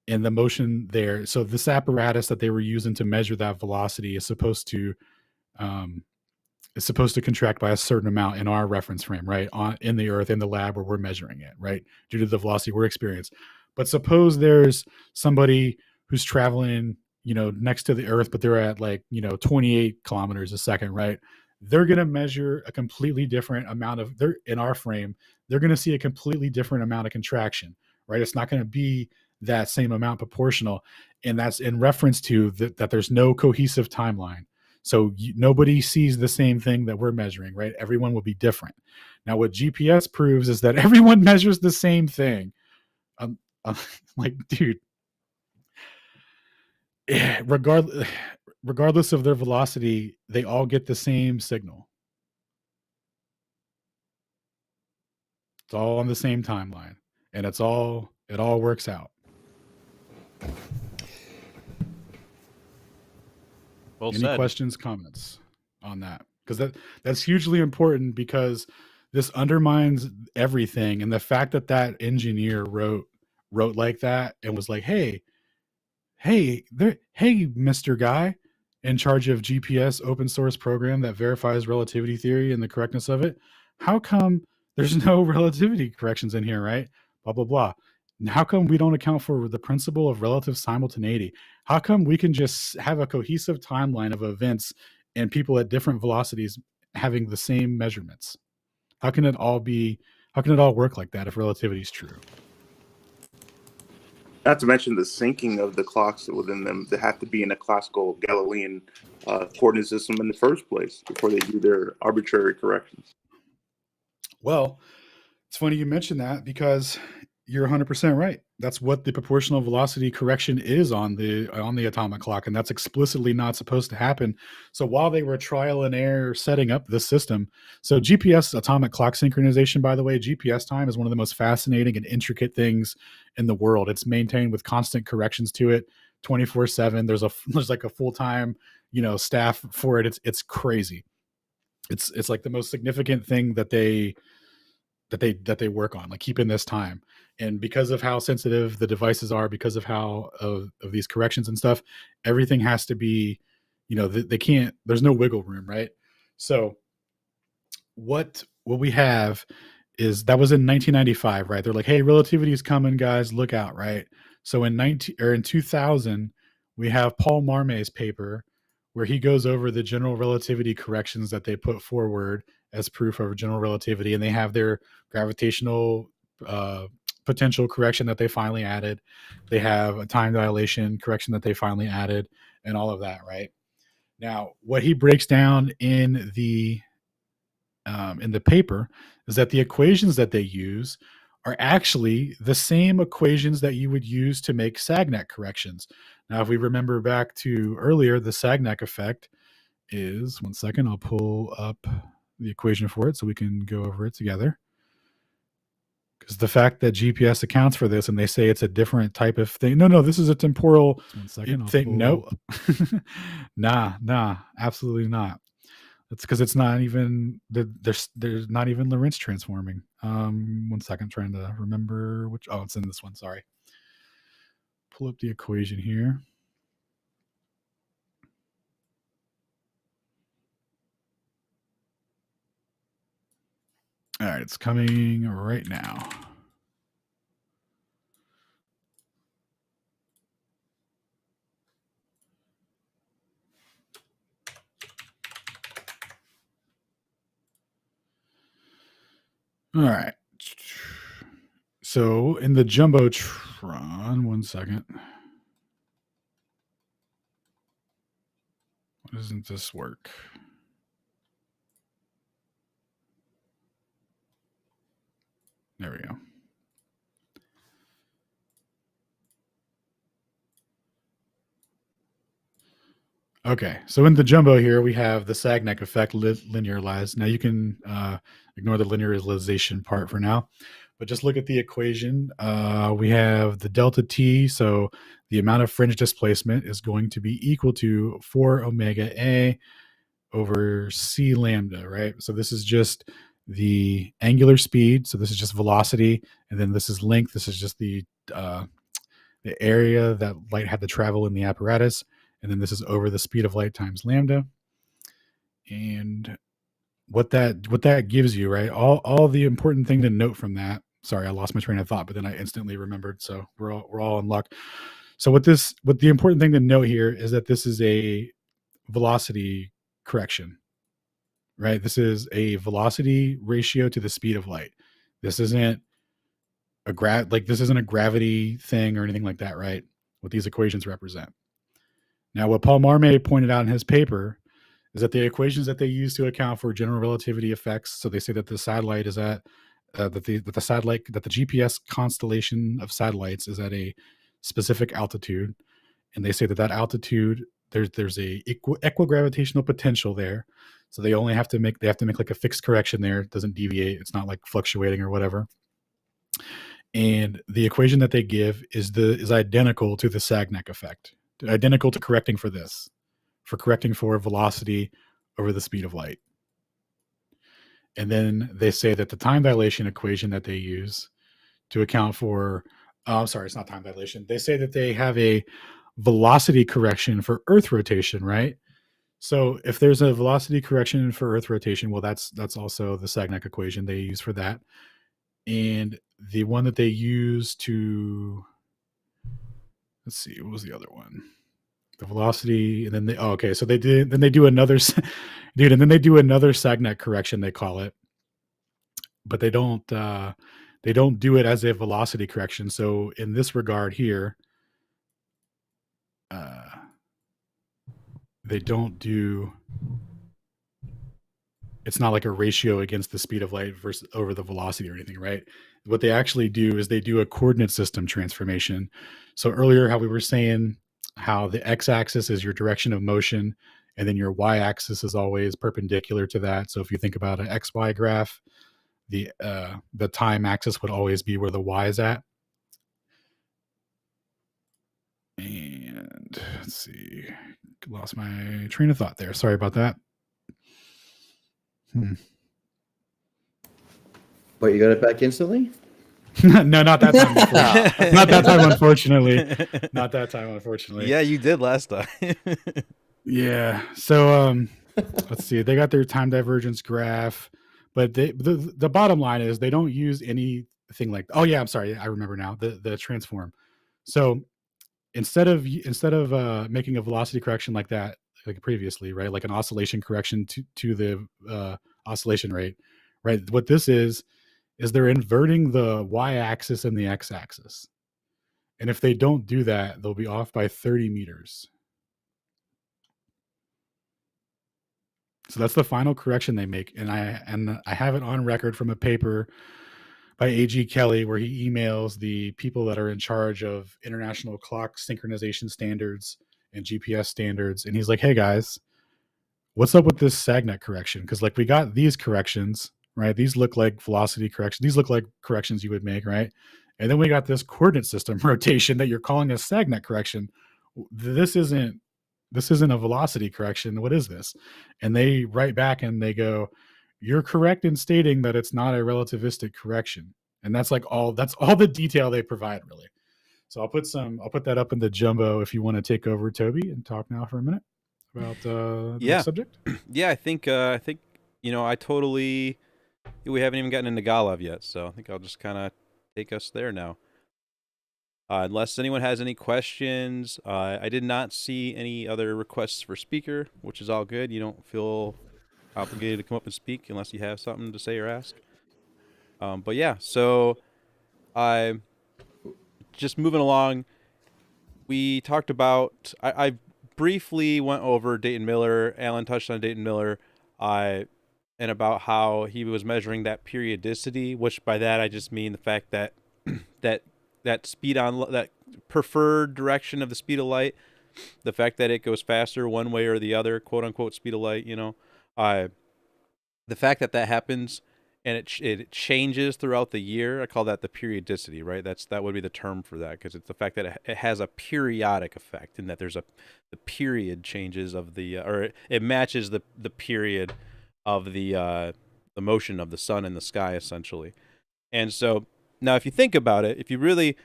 and the motion there. So this apparatus that they were using to measure that velocity is supposed to contract by a certain amount in our reference frame, right? In the earth, in the lab where we're measuring it, right? Due to the velocity we're experiencing. But suppose there's somebody who's traveling, next to the Earth, but they're at 28 kilometers a second, right? They're going to measure a completely different amount of, they're in our frame, they're going to see a completely different amount of contraction, right? It's not going to be that same amount proportional. And that's in reference to that there's no cohesive timeline. So nobody sees the same thing that we're measuring, right? Everyone will be different. Now, what GPS proves is that everyone measures the same thing. Dude, regardless of their velocity, they all get the same signal. It's all on the same timeline, and it all works out. Well Any said. questions, comments on that? Because that's hugely important, because this undermines everything. And the fact that engineer wrote like that and was like, hey, Mr. Guy in charge of GPS open source program that verifies relativity theory and the correctness of it, how come there's no relativity corrections in here, right? Blah, blah, blah. And how come we don't account for the principle of relative simultaneity? How come we can just have a cohesive timeline of events and people at different velocities having the same measurements? How can it all work like that if relativity is true? Not to mention the syncing of the clocks within them that have to be in a classical Galilean coordinate system in the first place before they do their arbitrary corrections. Well, it's funny you mention that, because you're 100% right. That's what the proportional velocity correction is on the atomic clock, and that's explicitly not supposed to happen. So while they were trial and error setting up this system, so GPS atomic clock synchronization, by the way, GPS time is one of the most fascinating and intricate things in the world. It's maintained with constant corrections to it 24/7. There's like a full-time, staff for it. It's crazy. It's like the most significant thing that they work on, like keeping this time. And because of how sensitive the devices are, because of how of these corrections and stuff, everything has to be, they can't, there's no wiggle room, right? So what we have is, that was in 1995, right? They're like, hey, relativity is coming, guys, look out, right? So in 2000, we have Paul Marmay's paper where he goes over the general relativity corrections that they put forward as proof of general relativity, and they have their gravitational potential correction that they finally added. They have a time dilation correction that they finally added, and all of that, right? Now, what he breaks down in the paper is that the equations that they use are actually the same equations that you would use to make Sagnac corrections. Now, if we remember back to earlier, the Sagnac effect is, one second, I'll pull up the equation for it so we can go over it together. Because the fact that GPS accounts for this and they say it's a different type of thing. No, this is a temporal thing. Nope. Nah, absolutely not. That's because it's not even, there's not even Lorentz transforming. 1 second, trying to remember which, it's in this one, sorry. Pull up the equation here. All right, it's coming right now. All right. So in the Jumbotron, 1 second. Why doesn't this work? There we go. Okay, so in the Jumbo here, we have the Sagnac effect linearized. Now you can ignore the linearization part for now, but just look at the equation. We have the delta t, so the amount of fringe displacement is going to be equal to 4 omega a over c lambda, right? So this is just the angular speed, so this is just velocity, and then this is length. This is just the area that light had to travel in the apparatus. And then this is over the speed of light times lambda. And what that gives you, right? All the important thing to note from that. Sorry, I lost my train of thought, but then I instantly remembered. So we're all in luck. So what the important thing to note here is that this is a velocity correction, right? This is a velocity ratio to the speed of light. This isn't this isn't a gravity thing or anything like that, right? What these equations represent. Now, what Paul Marmé pointed out in his paper is that the equations that they use to account for general relativity effects. So they say that the satellite is at that the GPS constellation of satellites is at a specific altitude, and they say that altitude there's a equigravitational potential there. So they have to make like a fixed correction there. It doesn't deviate. It's not like fluctuating or whatever. And the equation that they give is identical to the Sagnac effect, identical to correcting for this, for correcting for velocity over the speed of light. And then they say that the time dilation equation that they use to account for, it's not time dilation. They say that they have a velocity correction for Earth rotation, right? So if there's a velocity correction for Earth rotation, well, that's also the Sagnac equation they use for that. And the one that they use to, let's see, what was the other one? The velocity, and then so they do another, and then they do another Sagnac correction, they call it, but they don't do it as a velocity correction. So in this regard here, they don't do. It's not like a ratio against the speed of light versus over the velocity or anything, right? What they actually do is they do a coordinate system transformation. So earlier, how we were saying how the x-axis is your direction of motion, and then your y-axis is always perpendicular to that. So if you think about an xy graph, the time axis would always be where the y is at. And let's see, lost my train of thought there. Sorry about that. But you got it back instantly? No, not that time. Not that time, unfortunately. Not that time, unfortunately. Yeah, you did last time. Yeah. So let's see. They got their time divergence graph, but the bottom line is they don't use anything like. Oh yeah, I'm sorry. I remember now. The transform. So instead of making a velocity correction like that, like previously, right? Like an oscillation correction to the oscillation rate, right? What this is they're inverting the y-axis and the x-axis. And if they don't do that, they'll be off by 30 meters. So that's the final correction they make. And I have it on record from a paper by A.G. Kelly where he emails the people that are in charge of international clock synchronization standards and GPS standards. And he's like, hey guys, what's up with this Sagnac correction? Because like we got these corrections, right? These look like velocity corrections. These look like corrections you would make, right? And then we got this coordinate system rotation that you're calling a Sagnac correction. This isn't a velocity correction. What is this? And they write back and they go, you're correct in stating that it's not a relativistic correction. And that's all the detail they provide, really. So I'll put that up in the jumbo if you want to take over, Toby, and talk now for a minute about the subject. Yeah, I think we haven't even gotten into Golov yet, so I think I'll just kind of take us there now. Unless anyone has any questions, I did not see any other requests for speaker, which is all good. You don't feel obligated to come up and speak unless you have something to say or ask. But yeah, so I just moving along. We talked about I briefly went over Dayton Miller. Alan touched on Dayton Miller, and about how he was measuring that periodicity, which by that I just mean the fact that that speed on that preferred direction of the speed of light, the fact that it goes faster one way or the other, quote unquote speed of light, the fact that happens and it changes throughout the year. I call that the periodicity, right? That would be the term for that, because it's the fact that it has a periodic effect, in that there's the period changes of or it matches the period of the motion of the sun in the sky, essentially. And so now, if you think about it, if you really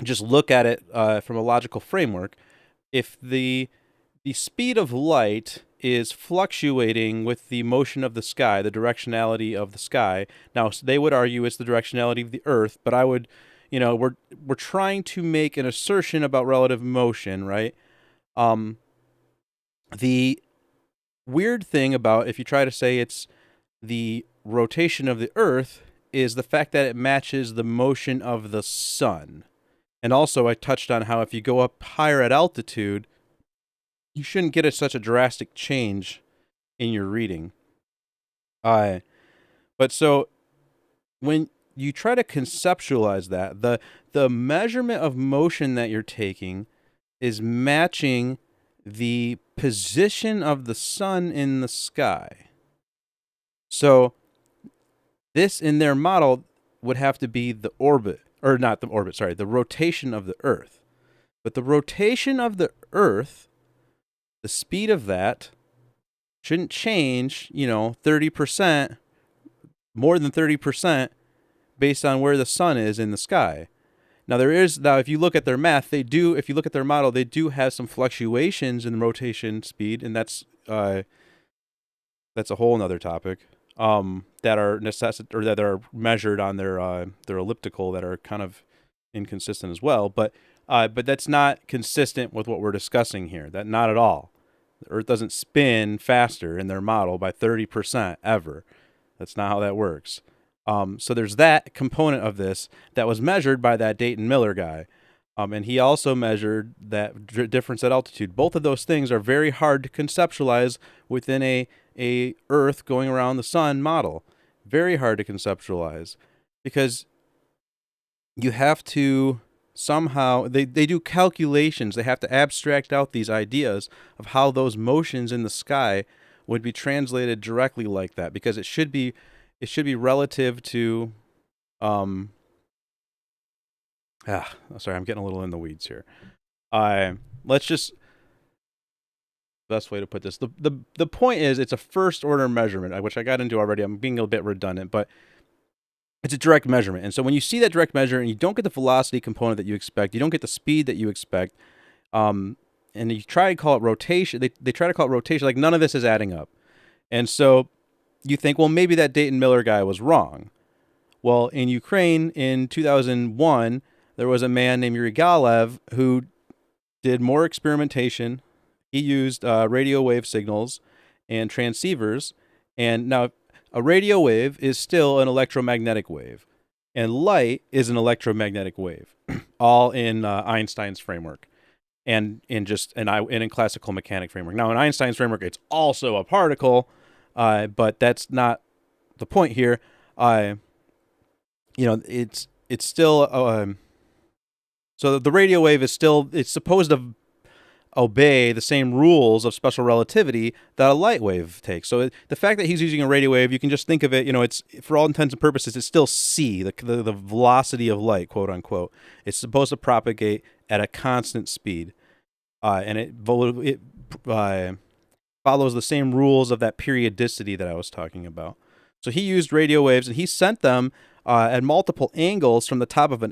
just look at it from a logical framework, if the speed of light is fluctuating with the motion of the sky, the directionality of the sky. Now, they would argue it's the directionality of the Earth, but I would we're trying to make an assertion about relative motion, right? The weird thing about if you try to say it's the rotation of the Earth is the fact that it matches the motion of the sun. And also I touched on how if you go up higher at altitude, you shouldn't get such a drastic change in your reading. But so when you try to conceptualize that, the measurement of motion that you're taking is matching the position of the sun in the sky. So this in their model would have to be the orbit, or not the orbit, sorry, the rotation of the Earth. But the rotation of the Earth, the speed of that shouldn't change, 30%, more than 30% based on where the sun is in the sky. Now if you look at their math, if you look at their model, they do have some fluctuations in the rotation speed, and that's a whole nother topic, that are that are measured on their elliptical that are kind of inconsistent as well. But that's not consistent with what we're discussing here. That not at all. The Earth doesn't spin faster in their model by 30% ever. That's not how that works. So there's that component of this that was measured by that Dayton Miller guy. And he also measured that difference at altitude. Both of those things are very hard to conceptualize within a Earth going around the sun model. Very hard to conceptualize because you have to somehow, they do calculations. They have to abstract out these ideas of how those motions in the sky would be translated directly like that, because it should be relative to sorry, I'm getting a little in the weeds here. Let's just, best way to put this, the point is it's a first order measurement, which I got into already. I'm being a bit redundant, but it's a direct measurement. And so when you see that direct measurement, you don't get the velocity component that you expect, you don't get the speed that you expect, and you try to call it rotation. They try to call it rotation, like none of this is adding up. And so you think, well, maybe that Dayton Miller guy was wrong. Well, in Ukraine in 2001, there was a man named Yuri Galev who did more experimentation. He used radio wave signals and transceivers. And now a radio wave is still an electromagnetic wave, and light is an electromagnetic wave, all in Einstein's framework, and in classical mechanics framework. Now in Einstein's framework, it's also a particle, but that's not the point here. It's still so the radio wave is still, it's supposed to obey the same rules of special relativity that a light wave takes. So the fact that he's using a radio wave, you can just think of it, it's, for all intents and purposes, it's still c, the velocity of light, quote unquote. It's supposed to propagate at a constant speed, and it follows the same rules of that periodicity that I was talking about. So he used radio waves, and he sent them at multiple angles from the top of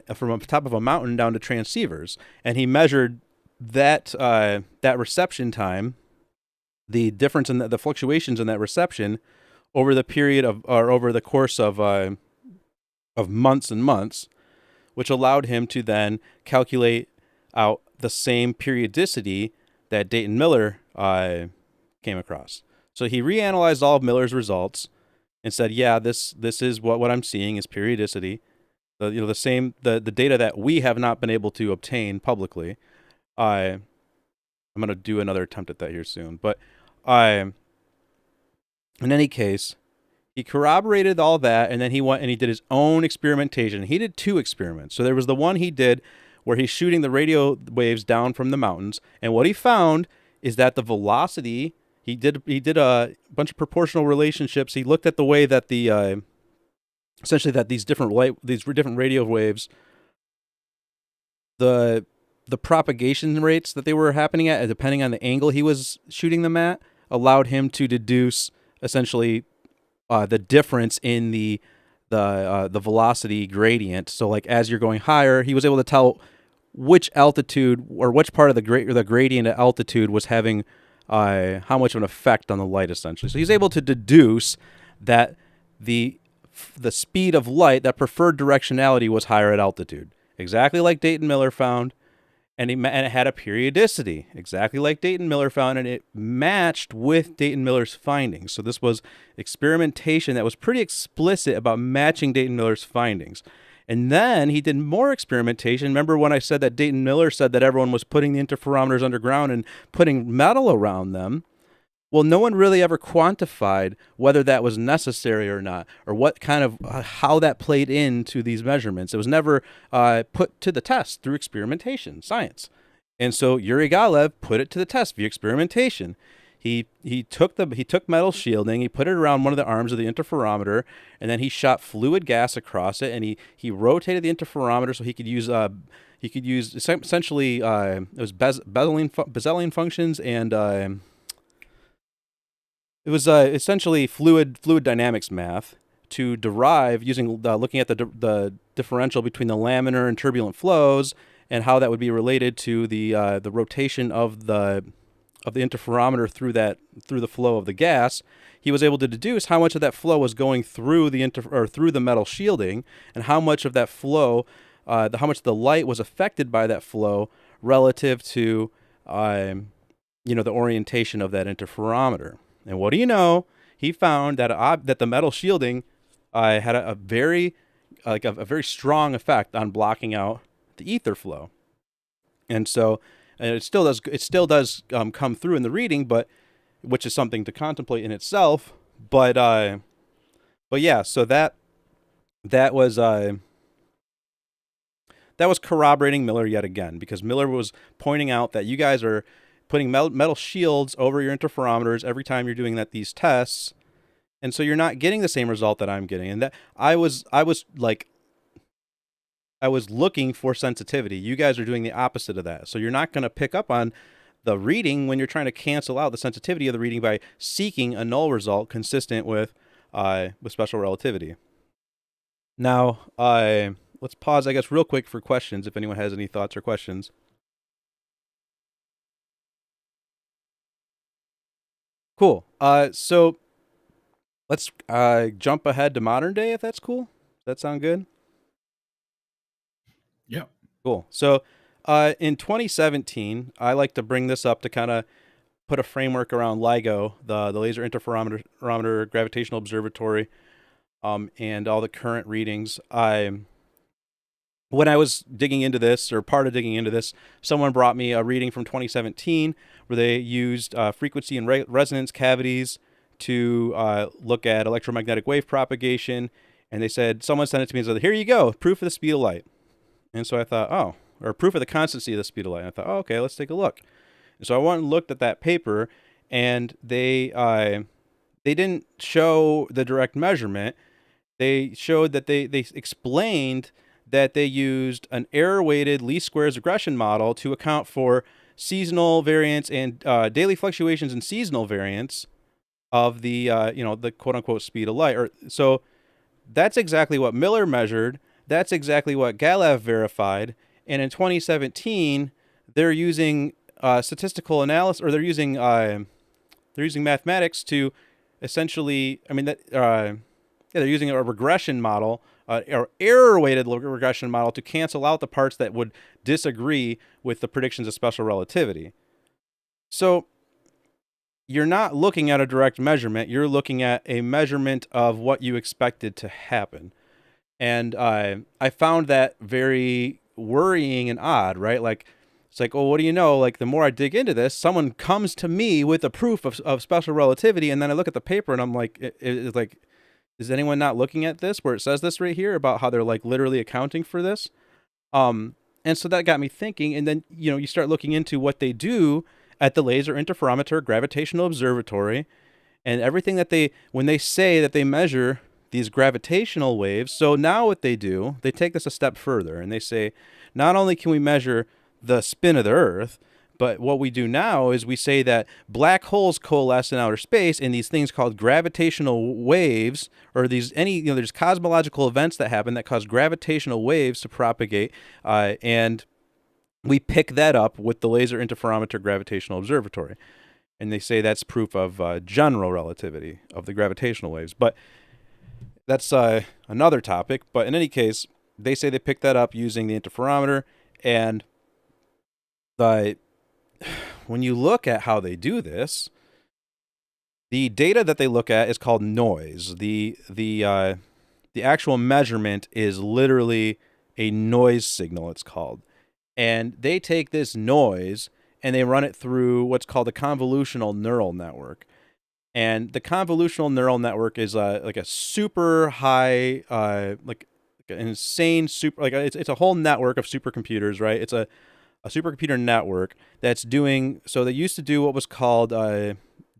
a mountain down to transceivers, and he measured that reception time, the difference in the fluctuations in that reception over the period of, or over the course of months and months, which allowed him to then calculate out the same periodicity that Dayton Miller came across. So he reanalyzed all of Miller's results and said, yeah, this is what I'm seeing is periodicity. The data that we have not been able to obtain publicly. I'm going to do another attempt at that here soon. But in any case, he corroborated all that, and then he went and he did his own experimentation. He did 2 experiments. So there was the one he did where he's shooting the radio waves down from the mountains, and what he found is that the velocity, he did a bunch of proportional relationships. He looked at the way that essentially that these different radio waves, the propagation rates that they were happening at, depending on the angle he was shooting them at, allowed him to deduce essentially the difference in the velocity gradient. So like as you're going higher, he was able to tell which altitude or which part of the gradient at altitude was having how much of an effect on the light, essentially. So he's able to deduce that the speed of light, that preferred directionality, was higher at altitude. exactly like Dayton Miller found, and it had a periodicity, exactly like Dayton Miller found, and it matched with Dayton Miller's findings. So this was experimentation that was pretty explicit about matching Dayton Miller's findings. And then he did more experimentation. Remember when I said that Dayton Miller said that everyone was putting the interferometers underground and putting metal around them? Well, no one really ever quantified whether that was necessary or not, or what kind of how that played into these measurements. It was never put to the test through experimentation, science. And so Yuri Galev put it to the test via experimentation. He took metal shielding, he put it around one of the arms of the interferometer, and then he shot fluid gas across it, and he rotated the interferometer so he could use essentially it was Bezellian functions and it was essentially fluid dynamics math to derive using looking at the differential between the laminar and turbulent flows and how that would be related to the rotation of the interferometer through the flow of the gas. He was able to deduce how much of that flow was going through through the metal shielding, and how much of that flow, how much the light was affected by that flow relative to the orientation of that interferometer. And what do you know? He found that that the metal shielding had a very strong effect on blocking out the ether flow. And so it still does come through in the reading, but which is something to contemplate in itself. But yeah, so that was corroborating Miller yet again, because Miller was pointing out that you guys are putting metal shields over your interferometers every time you're doing these tests, and so you're not getting the same result that I'm getting. And that I was looking for sensitivity. You guys are doing the opposite of that. So you're not going to pick up on the reading when you're trying to cancel out the sensitivity of the reading by seeking a null result consistent with special relativity. Now, let's pause, I guess, real quick for questions, if anyone has any thoughts or questions. Cool. So let's jump ahead to modern day, if that's cool. Does that sound good? Yeah. Cool. So in 2017, I like to bring this up to kind of put a framework around LIGO, the Laser Interferometer Gravitational Observatory, and all the current readings. When I was digging into this, or part of digging into this, someone brought me a reading from 2017 where they used frequency and resonance cavities to look at electromagnetic wave propagation. And they said, someone sent it to me and said, here you go, proof of the speed of light. And so I thought, or proof of the constancy of the speed of light. And I thought, okay, let's take a look. And so I went and looked at that paper, and they didn't show the direct measurement. They showed that they explained that they used an error-weighted least squares regression model to account for seasonal variance and daily fluctuations in seasonal variance of the the quote-unquote speed of light. So that's exactly what Miller measured. That's exactly what Galev verified. And in 2017, they're using statistical analysis, or they're using mathematics to essentially, they're using a regression model, or error-weighted regression model, to cancel out the parts that would disagree with the predictions of special relativity. So you're not looking at a direct measurement. You're looking at a measurement of what you expected to happen. And I found that very worrying and odd, right? Like, it's like, oh, what do you know? Like, the more I dig into this, someone comes to me with a proof of special relativity, and then I look at the paper and I'm like, it's like, is anyone not looking at this where it says this right here about how they're like literally accounting for this? And so that got me thinking. And then, you start looking into what they do at the Laser Interferometer Gravitational Observatory, and everything that when they say that they measure these gravitational waves. So now what they do, they take this a step further, and they say, not only can we measure the spin of the Earth, but what we do now is we say that black holes coalesce in outer space in these things called gravitational waves, or there's cosmological events that happen that cause gravitational waves to propagate, and we pick that up with the Laser Interferometer Gravitational Observatory. And they say that's proof of general relativity of the gravitational waves. But that's another topic. But in any case, they say they picked that up using the interferometer, and when you look at how they do this, the data that they look at is called noise. The actual measurement is literally a noise signal, it's called. And they take this noise and they run it through what's called a convolutional neural network. And the convolutional neural network is like a super high, like an insane super, like it's a whole network of supercomputers, right? It's a supercomputer network that's doing, so they used to do what was called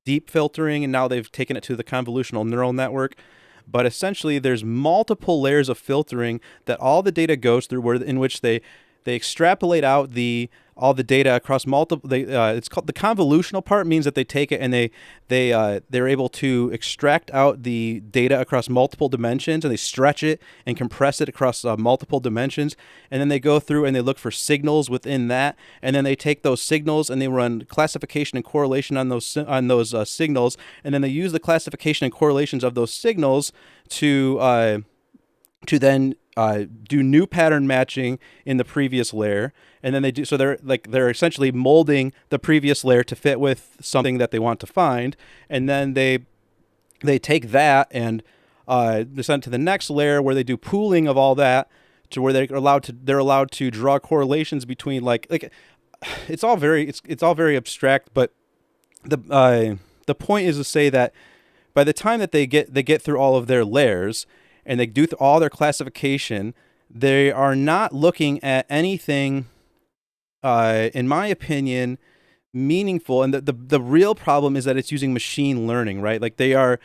deep filtering, and now they've taken it to the convolutional neural network. But essentially, there's multiple layers of filtering that all the data goes through, in which they extrapolate out all the data across multiple. It's called the convolutional part, means that they take it and they're able to extract out the data across multiple dimensions, and they stretch it and compress it across multiple dimensions, and then they go through and they look for signals within that, and then they take those signals and they run classification and correlation on those signals, and then they use the classification and correlations of those signals to then do new pattern matching in the previous layer, and then they're essentially molding the previous layer to fit with something that they want to find, and then they take that and they send it to the next layer where they do pooling of all that to where they're allowed to draw correlations between like it's all very abstract, but the point is to say that by the time that they get through all of their layers and they do all their classification, they are not looking at anything, in my opinion, meaningful. And the real problem is that it's using machine learning, right? Like they are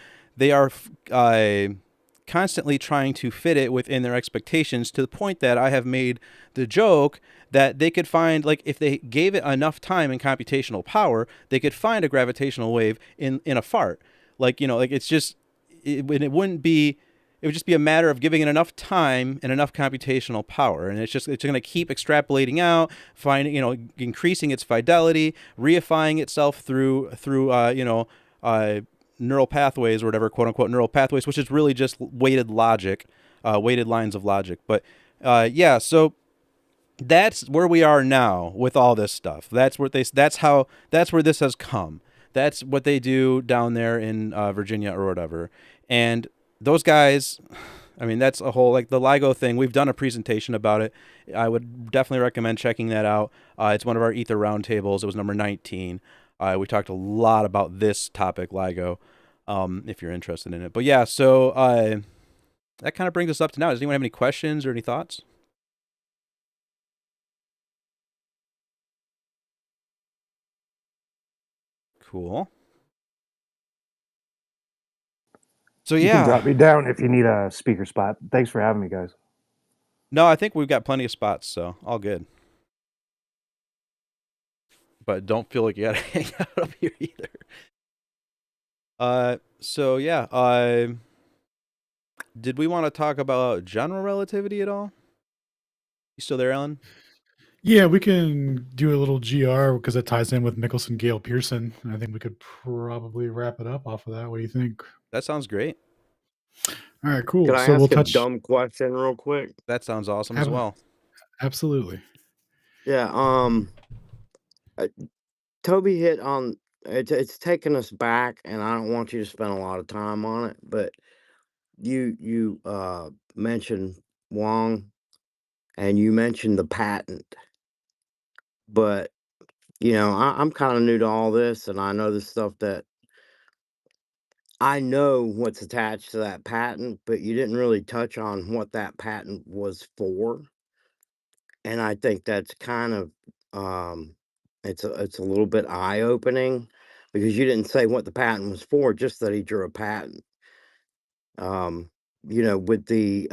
constantly trying to fit it within their expectations, to the point that I have made the joke that they could find, like, if they gave it enough time and computational power, they could find a gravitational wave in a fart. Like, like it's just, it would just be a matter of giving it enough time and enough computational power. And it's going to keep extrapolating out, finding, increasing its fidelity, reifying itself through neural pathways or whatever, quote unquote neural pathways, which is really just weighted logic, weighted lines of logic. But so that's where we are now with all this stuff. That's where this has come. That's what they do down there in Virginia or whatever. And those guys, I mean, that's a whole, like the LIGO thing. We've done a presentation about it. I would definitely recommend checking that out. It's one of our Aether roundtables. It was number 19. We talked a lot about this topic, LIGO, if you're interested in it. But yeah, so that kind of brings us up to now. Does anyone have any questions or any thoughts? Cool. So you can drop me down if you need a speaker spot. Thanks for having me, guys. No, I think we've got plenty of spots, so all good. But don't feel like you gotta hang out up here either. So yeah, did we want to talk about general relativity at all? You still there, Alan? Yeah, we can do a little GR because it ties in with Michelson-Gale-Pearson. And I think we could probably wrap it up off of that. What do you think? That sounds great. All right, cool. Can I ask a dumb question real quick? That sounds awesome as well. Absolutely. Yeah. Toby hit on it's taking us back, and I don't want you to spend a lot of time on it, but you mentioned Wong, and you mentioned the patent, but I'm kind of new to all this, and I know the stuff that I know what's attached to that patent, but you didn't really touch on what that patent was for. And I think that's kind of it's a little bit eye-opening, because you didn't say what the patent was for, just that he drew a patent. With the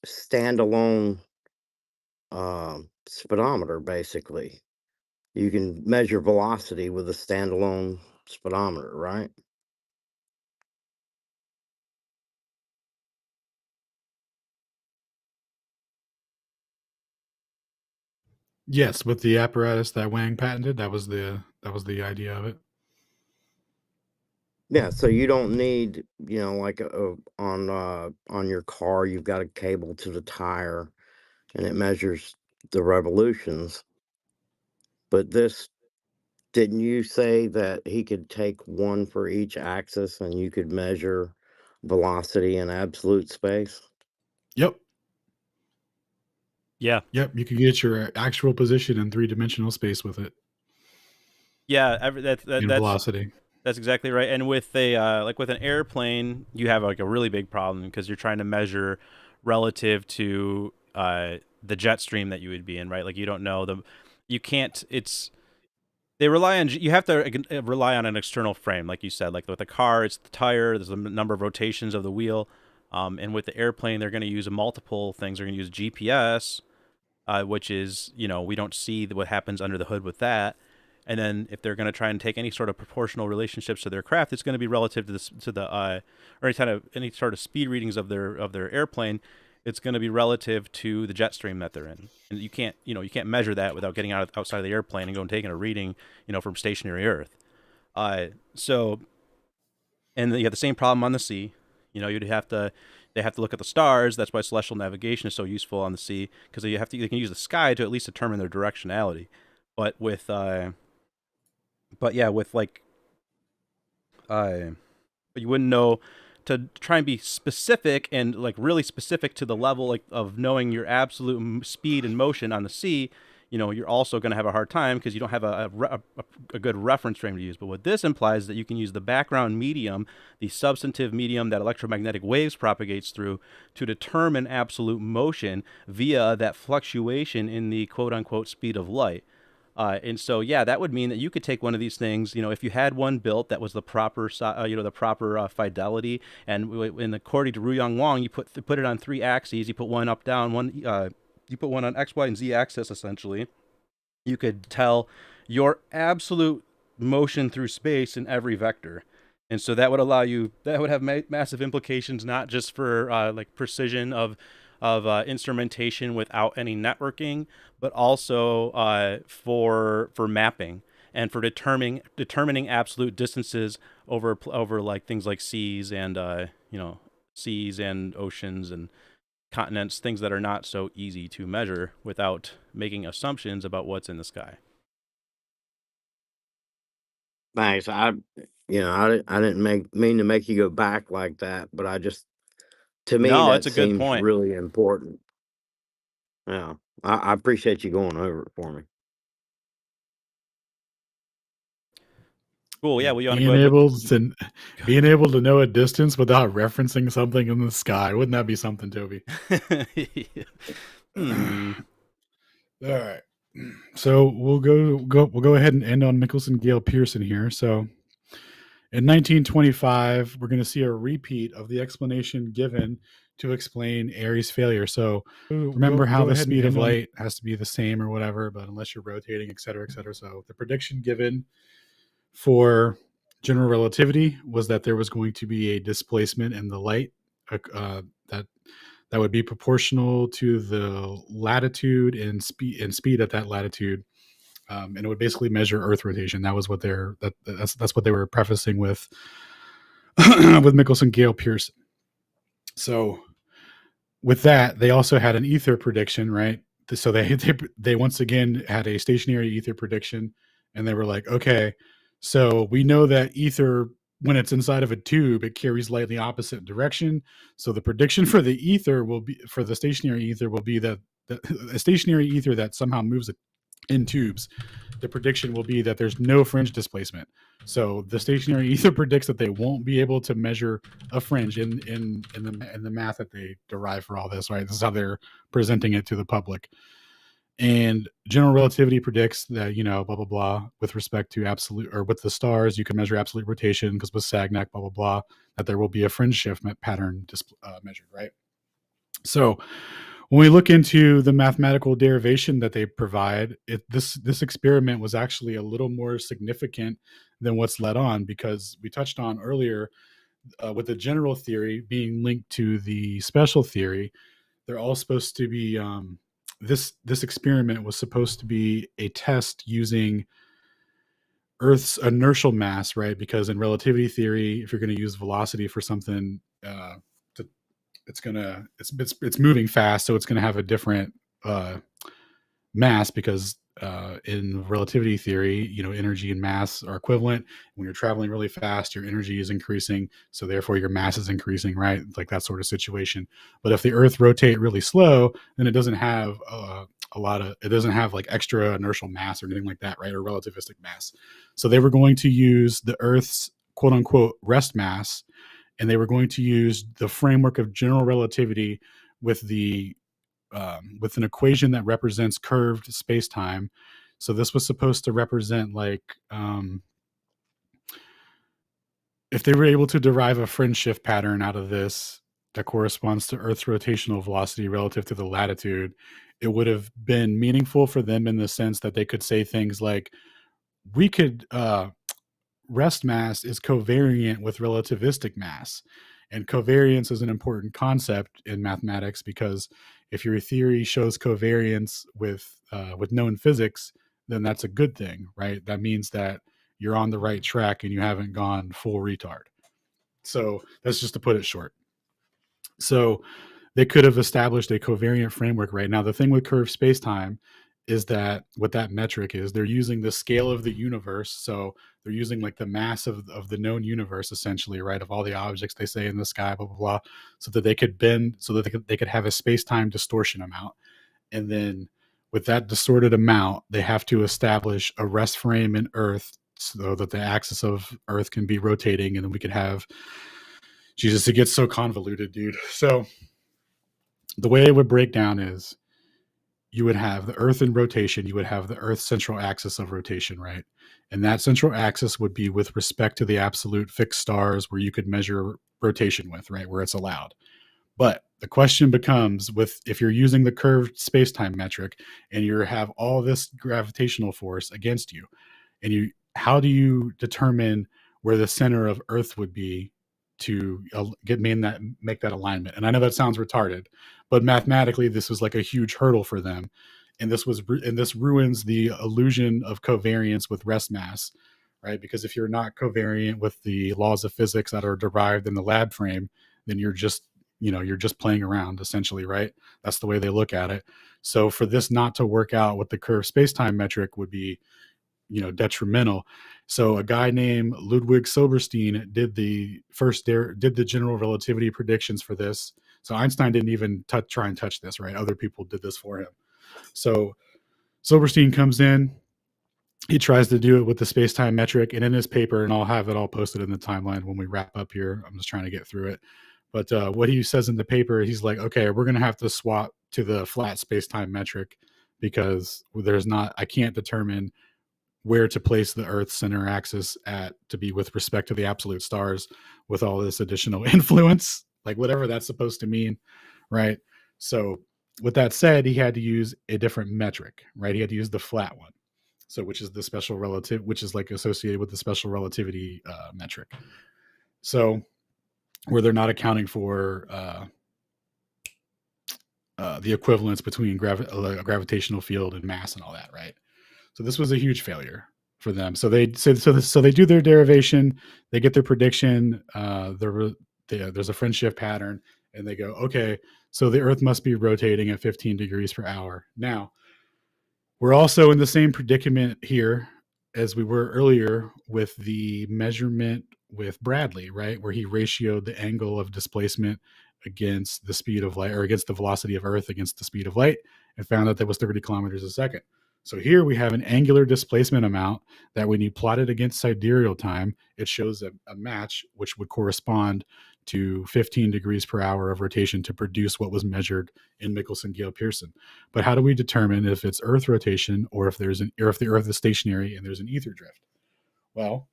standalone speedometer, basically. You can measure velocity with a standalone speedometer, right? Yes, with the apparatus that Wang patented, that was the idea of it. Yeah, so you don't need, like on your car, you've got a cable to the tire, and it measures the revolutions. But this, didn't you say that he could take one for each axis, and you could measure velocity in absolute space? Yep. Yeah. Yep. You can get your actual position in 3-dimensional space with it. Yeah, that's velocity. That's exactly right. And with a like with an airplane, you have like a really big problem because you're trying to measure relative to the jet stream that you would be in, right? Like you don't know you can't. They rely on, you have to rely on an external frame, like you said. Like with a car, it's the tire. There's a number of rotations of the wheel, and with the airplane, they're going to use multiple things. They're going to use GPS, which is, we don't see what happens under the hood with that. And then if they're going to try and take any sort of proportional relationships to their craft, it's going to be relative to the or any sort of speed readings of their airplane. It's going to be relative to the jet stream that they're in, and you can't measure that without getting outside of the airplane and going and taking a reading, from stationary Earth. So, and you have the same problem on the sea. They have to look at the stars. That's why celestial navigation is so useful on the sea, because they can use the sky to at least determine their directionality. But with but you wouldn't know to try and be specific and like really specific to the level like of knowing your absolute speed and motion on the sea. You're also going to have a hard time because you don't have a good reference frame to use. But what this implies is that you can use the background medium, the substantive medium that electromagnetic waves propagates through, to determine absolute motion via that fluctuation in the quote-unquote speed of light. And so, yeah, that would mean that you could take one of these things, if you had one built that was the proper, the proper fidelity, and according to Ruyang Wong, you put it on 3 axes. You put one up, down, you put one on X, Y, and Z axis, essentially. You could tell your absolute motion through space in every vector. And so that would have massive implications, not just for like precision of instrumentation without any networking, but also for mapping and for determining absolute distances over like things like seas and seas and oceans and continents, things that are not so easy to measure without making assumptions about what's in the sky. Thanks. I didn't mean to make you go back like that, but to me, No, that it's a good seems point. really important. Yeah, I appreciate you going over it for me. Cool. Yeah, we want to being able to know a distance without referencing something in the sky. Wouldn't that be something, Toby? All right. So we'll go ahead and end on Michelson-Gale Pearson here. So in 1925, we're going to see a repeat of the explanation given to explain Aries failure. So remember how the speed of light has to be the same or whatever, but unless you're rotating, et cetera, et cetera. So the prediction given for general relativity was that there was going to be a displacement in the light that would be proportional to the latitude and speed at that latitude, and it would basically measure Earth rotation. That was what that's what they were prefacing with with Michelson-Gale Pearson. So with that, they also had an ether prediction, right? So they once again had a stationary ether prediction, and they were like, okay, so we know that ether, when it's inside of a tube, it carries light in the opposite direction. So the prediction for the stationary ether will be that a stationary ether that somehow moves in tubes, the prediction will be that there's no fringe displacement. So the stationary ether predicts that they won't be able to measure a fringe in the math that they derive for all this, right? This is how they're presenting it to the public. And general relativity predicts that, blah, blah, blah, with respect to absolute, or with the stars, you can measure absolute rotation because with Sagnac, blah, blah, blah, that there will be a fringe shift pattern measured, right? So when we look into the mathematical derivation that they provide, this experiment was actually a little more significant than what's led on, because we touched on earlier with the general theory being linked to the special theory. They're all supposed to be this experiment was supposed to be a test using Earth's inertial mass, right? Because in relativity theory, if you're going to use velocity for something, it's moving fast, so it's going to have a different mass, because in relativity theory, energy and mass are equivalent. When you're traveling really fast, your energy is increasing, so therefore your mass is increasing, right? Like that sort of situation. But if the Earth rotate really slow, then it doesn't have it doesn't have like extra inertial mass or anything like that, right? Or relativistic mass. So they were going to use the Earth's quote unquote rest mass, and they were going to use the framework of general relativity with with an equation that represents curved space-time. So this was supposed to represent like if they were able to derive a fringe shift pattern out of this that corresponds to Earth's rotational velocity relative to the latitude, it would have been meaningful for them in the sense that they could say things like, we could rest mass is covariant with relativistic mass. And covariance is an important concept in mathematics, because if your theory shows covariance with known physics, then that's a good thing, right? That means that you're on the right track and you haven't gone full retard. So that's just to put it short. So they could have established a covariant framework right now. The thing with curved space-time is that what that metric is, they're using the scale of the universe. So they're using like the mass of the known universe, essentially, right? Of all the objects they say in the sky, blah, blah, blah, so that they could bend, so that they could have a space-time distortion amount. And then with that distorted amount, they have to establish a rest frame in Earth so that the axis of Earth can be rotating. And then we could have, Jesus, it gets so convoluted, dude. So the way it would break down is, you would have the Earth in rotation, you would have the Earth's central axis of rotation, right? And that central axis would be with respect to the absolute fixed stars where you could measure rotation with, right? Where it's allowed. But the question becomes, if you're using the curved space-time metric and you have all this gravitational force against you, and how do you determine where the center of Earth would be to make that alignment? And I know that sounds retarded, but mathematically this was like a huge hurdle for them, and this ruins the illusion of covariance with rest mass, right? Because if you're not covariant with the laws of physics that are derived in the lab frame, then you're just playing around, essentially, right? That's the way they look at it. So for this not to work out with the curved space-time metric would be detrimental. So a guy named Ludwig Silberstein did the general relativity predictions for this. So Einstein didn't even try and touch this, right? Other people did this for him. So Silberstein comes in, he tries to do it with the space-time metric, and in his paper, and I'll have it all posted in the timeline when we wrap up here, I'm just trying to get through it. But what he says in the paper, he's like, okay, we're going to have to swap to the flat space-time metric, because I can't determine where to place the Earth's center axis to be with respect to the absolute stars with all this additional influence, like whatever that's supposed to mean, right? So with that said, he had to use a different metric, right? He had to use the flat one. So which is like associated with the special relativity metric. So where they're not accounting for the equivalence between gravitational field and mass and all that, right? So this was a huge failure for them. So they do their derivation, they get their prediction. There's a fringe shift pattern, and they go, okay, so the Earth must be rotating at 15 degrees per hour. Now, we're also in the same predicament here as we were earlier with the measurement with Bradley, right? Where he ratioed the angle of displacement against the speed of light, or against the velocity of Earth against the speed of light, and found that was 30 kilometers a second. So here we have an angular displacement amount that when you plot it against sidereal time, it shows a match which would correspond to 15 degrees per hour of rotation to produce what was measured in Michelson-Gale-Pearson. But how do we determine if it's Earth rotation or if the Earth is stationary and there's an ether drift? Well,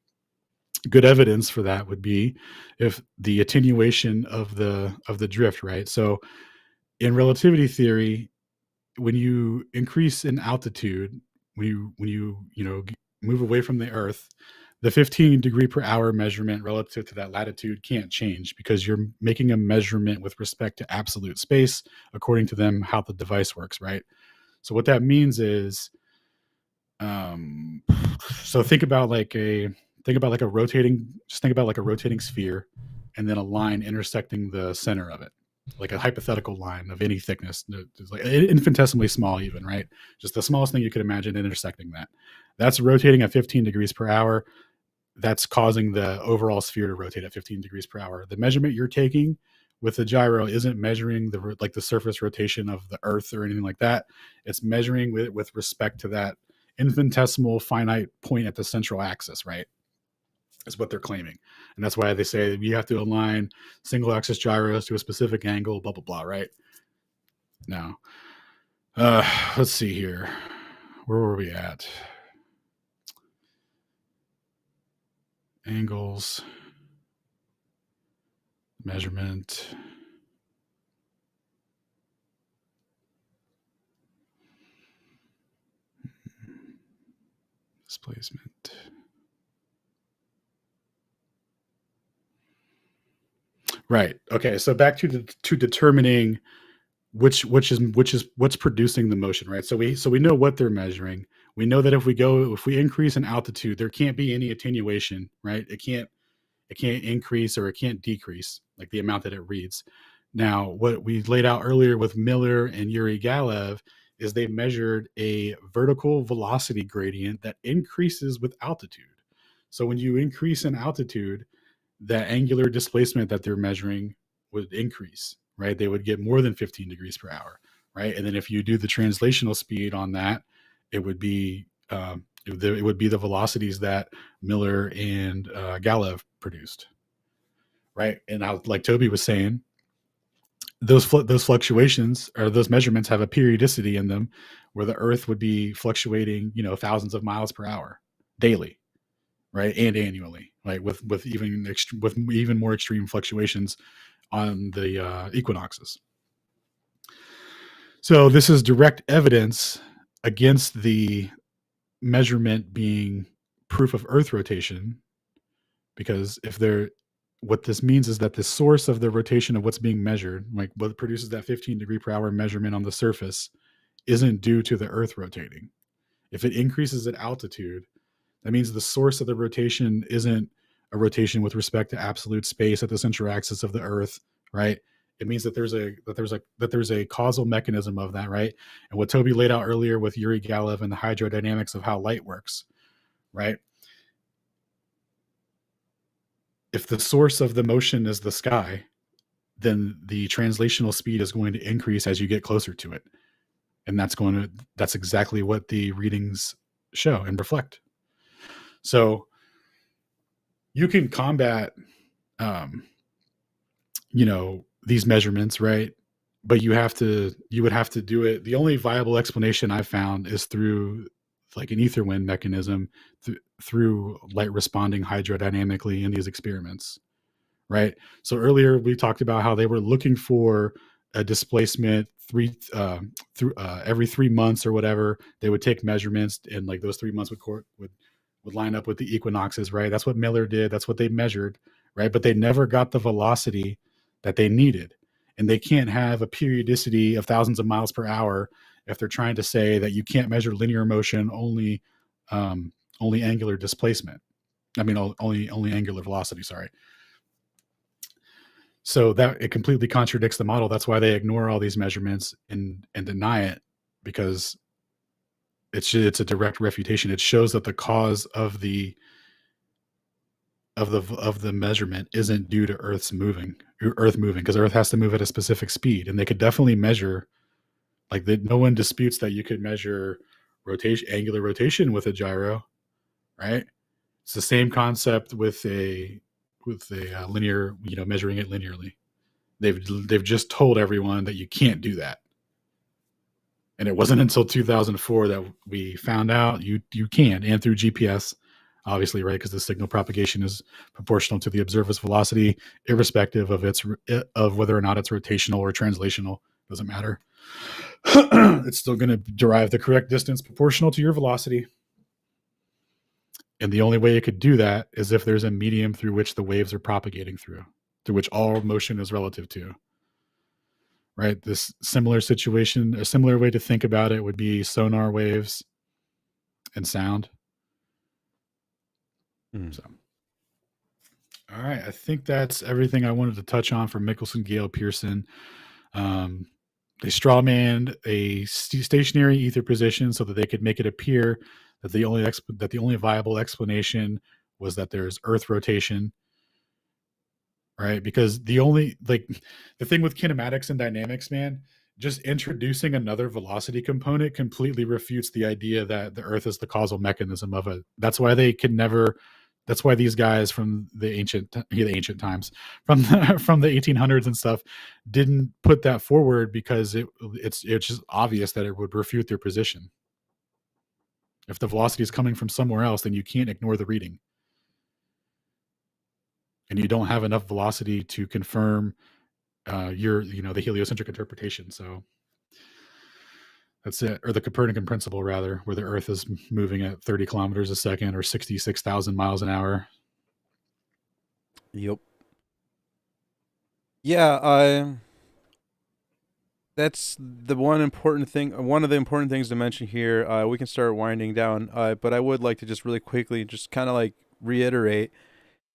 good evidence for that would be if the attenuation of the drift, right? So in relativity theory, when you increase in altitude, when you move away from the Earth, the 15 degree per hour measurement relative to that latitude can't change, because you're making a measurement with respect to absolute space, according to them, how the device works, right? So what that means is So think about like a rotating sphere, and then a line intersecting the center of it, like a hypothetical line of any thickness, like infinitesimally small, even, right? Just the smallest thing you could imagine intersecting that. That's rotating at 15 degrees per hour. That's causing the overall sphere to rotate at 15 degrees per hour. The measurement you're taking with the gyro isn't measuring the surface rotation of the Earth or anything like that. It's measuring with respect to that infinitesimal finite point at the central axis, right? Is what they're claiming. And that's why they say you have to align single axis gyros to a specific angle, blah, blah, blah, right? Now, let's see here. Where were we at? Angles, measurement. Displacement. Right. Okay. So back to determining which is what's producing the motion, right? So we know what they're measuring. We know that if we increase in altitude, there can't be any attenuation, right? It can't increase or it can't decrease, like the amount that it reads. Now, what we laid out earlier with Miller and Uri Galev is they measured a vertical velocity gradient that increases with altitude. So when you increase in altitude, the angular displacement that they're measuring would increase, right? They would get more than 15 degrees per hour, right? And then if you do the translational speed on that, it would be the velocities that Miller and Galev produced, right? And like Toby was saying, those fluctuations or those measurements have a periodicity in them, where the Earth would be fluctuating, thousands of miles per hour daily, right, and annually, right, with even more extreme fluctuations on the equinoxes. So this is direct evidence against the measurement being proof of Earth rotation, because what this means is that the source of the rotation of what's being measured, like what produces that 15 degree per hour measurement on the surface, isn't due to the Earth rotating. If it increases at altitude, that means the source of the rotation isn't a rotation with respect to absolute space at the central axis of the Earth, right? It means that there's a causal mechanism of that, right? And what Toby laid out earlier with Uri Galev and the hydrodynamics of how light works, right? If the source of the motion is the sky, then the translational speed is going to increase as you get closer to it. And that's exactly what the readings show and reflect. So you can combat, these measurements, right? But you would have to do it. The only viable explanation I've found is through like an ether wind mechanism, through light responding hydrodynamically in these experiments, right? So earlier we talked about how they were looking for a displacement every 3 months or whatever. They would take measurements, and like those 3 months would line up with the equinoxes, right? That's what Miller did. That's what they measured, right? But they never got the velocity that they needed. And they can't have a periodicity of thousands of miles per hour if they're trying to say that you can't measure linear motion, only angular displacement. I mean, only angular velocity, sorry. So that it completely contradicts the model. That's why they ignore all these measurements and deny it, because it's a direct refutation. It shows that the cause of the measurement isn't due to Earth moving, because Earth has to move at a specific speed. And they could definitely measure, like no one disputes that you could measure angular rotation with a gyro, right? It's the same concept with a linear, measuring it linearly. They've just told everyone that you can't do that. And it wasn't until 2004 that we found out you can, and through GPS, obviously, right? Because the signal propagation is proportional to the observer's velocity, irrespective of whether or not it's rotational or translational. Doesn't matter. It's still going to derive the correct distance proportional to your velocity. And the only way it could do that is if there's a medium through which the waves are propagating through which all motion is relative to. Right? This similar situation, a similar way to think about it would be sonar waves and sound. So, all right, I think that's everything I wanted to touch on for Michelson, Gale, Pearson. They strawmanned a stationary ether position so that they could make it appear that the only viable explanation was that there's Earth rotation, right? Because the thing with kinematics and dynamics, man, just introducing another velocity component completely refutes the idea that the Earth is the causal mechanism of it. That's why they can never. That's why these guys from the ancient times, from the 1800s and stuff, didn't put that forward, because it's just obvious that it would refute their position. If the velocity is coming from somewhere else, then you can't ignore the reading, and you don't have enough velocity to confirm the heliocentric interpretation. So that's it, or the Copernican principle, rather, where the Earth is moving at 30 kilometers a second or 66,000 miles an hour. Yep. Yeah, that's the one important thing. One of the important things to mention here. We can start winding down, but I would like to just really quickly just kind of like reiterate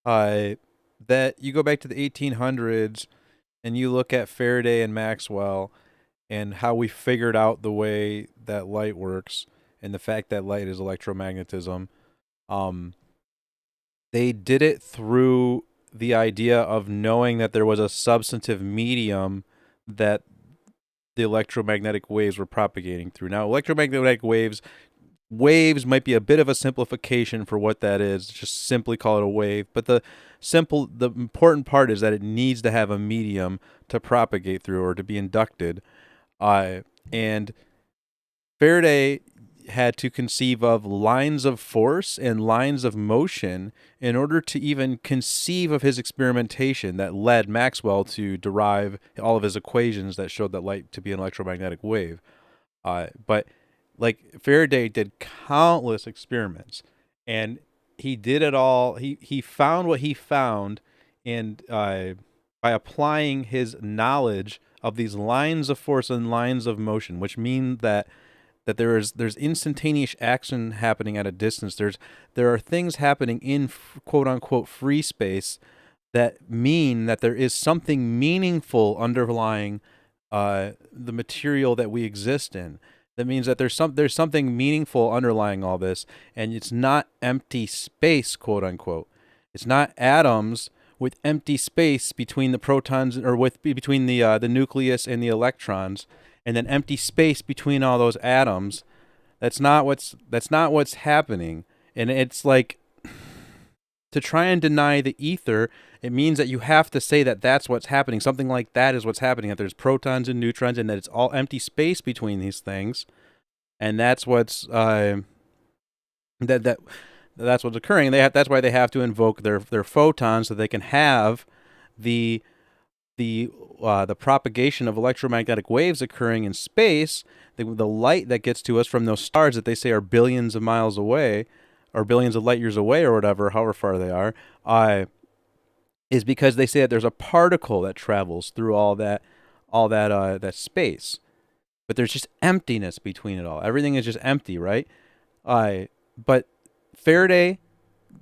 that you go back to the 1800s and you look at Faraday and Maxwell and how we figured out the way that light works and the fact that light is electromagnetism. They did it through the idea of knowing that there was a substantive medium that the electromagnetic waves were propagating through. Now, electromagnetic waves might be a bit of a simplification for what that is. Just simply call it a wave. But the important part is that it needs to have a medium to propagate through or to be inducted. And Faraday had to conceive of lines of force and lines of motion in order to even conceive of his experimentation that led Maxwell to derive all of his equations that showed that light to be an electromagnetic wave. But like Faraday did countless experiments, and he did it all. He found what he found, and by applying his knowledge of these lines of force and lines of motion, which mean that there's instantaneous action happening at a distance. There are things happening in quote unquote free space that mean that there is something meaningful underlying the material that we exist in. That means that there's something meaningful underlying all this, and it's not empty space, quote unquote. It's not atoms with empty space between the protons, or between the nucleus and the electrons, and then empty space between all those atoms. That's not what's happening. And it's like, to try and deny the ether, it means that you have to say that that's what's happening. Something like that is what's happening, that there's protons and neutrons, and that it's all empty space between these things. And that's what's that's what's occurring. That's why they have to invoke their photons, so they can have the propagation of electromagnetic waves occurring in space. The light that gets to us from those stars that they say are billions of miles away, or billions of light years away, or whatever, however far they are, is because they say that there's a particle that travels through all that space, but there's just emptiness between it all. Everything is just empty, right? But Faraday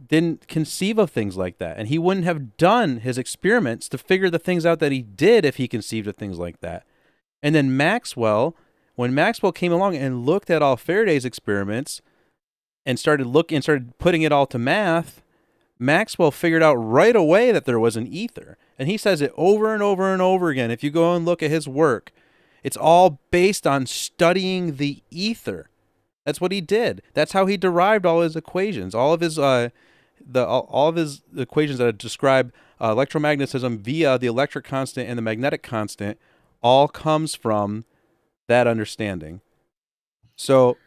didn't conceive of things like that, and he wouldn't have done his experiments to figure the things out that he did if he conceived of things like that. And then Maxwell, when Maxwell came along and looked at all Faraday's experiments and started putting it all to math, Maxwell figured out right away that there was an ether. And he says it over and over and over again. If you go and look at his work, it's all based on studying the ether. That's what he did. That's how he derived all his equations. All of his equations that describe electromagnetism via the electric constant and the magnetic constant all comes from that understanding. So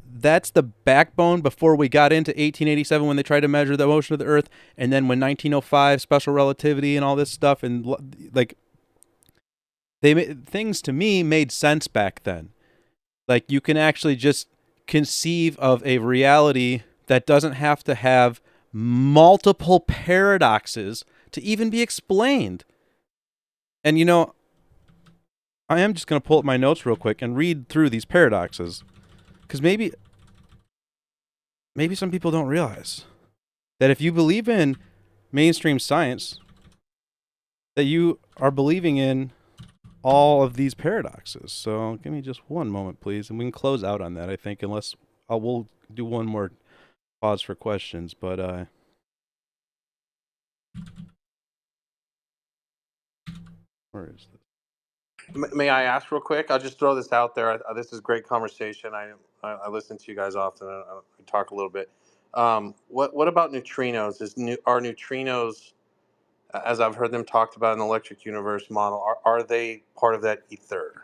that's the backbone before we got into 1887 when they tried to measure the motion of the Earth, and then when 1905 special relativity and all this stuff, and like things to me made sense back then. Like, you can actually just conceive of a reality that doesn't have to have multiple paradoxes to even be explained. And I am just going to pull up my notes real quick and read through these paradoxes, because maybe maybe some people don't realize that if you believe in mainstream science, that you are believing in all of these paradoxes. So give me just one moment, please, and we can close out on that, I think, unless we'll do one more pause for questions. But where is this? May I ask real quick? I'll just throw this out there. This is great conversation. I listen to you guys often. I talk a little bit. What about neutrinos? Are neutrinos, as I've heard them talked about in the electric universe model, are they part of that ether?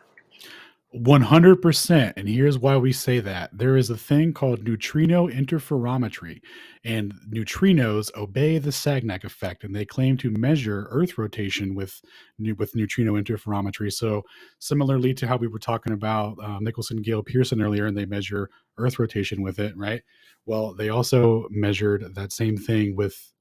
100%. And here's why we say that. There is a thing called neutrino interferometry, and neutrinos obey the Sagnac effect, and they claim to measure Earth rotation with neutrino interferometry. So similarly to how we were talking about Michelson-Gale-Pearson earlier, and they measure Earth rotation with it, right? Well, they also measured that same thing with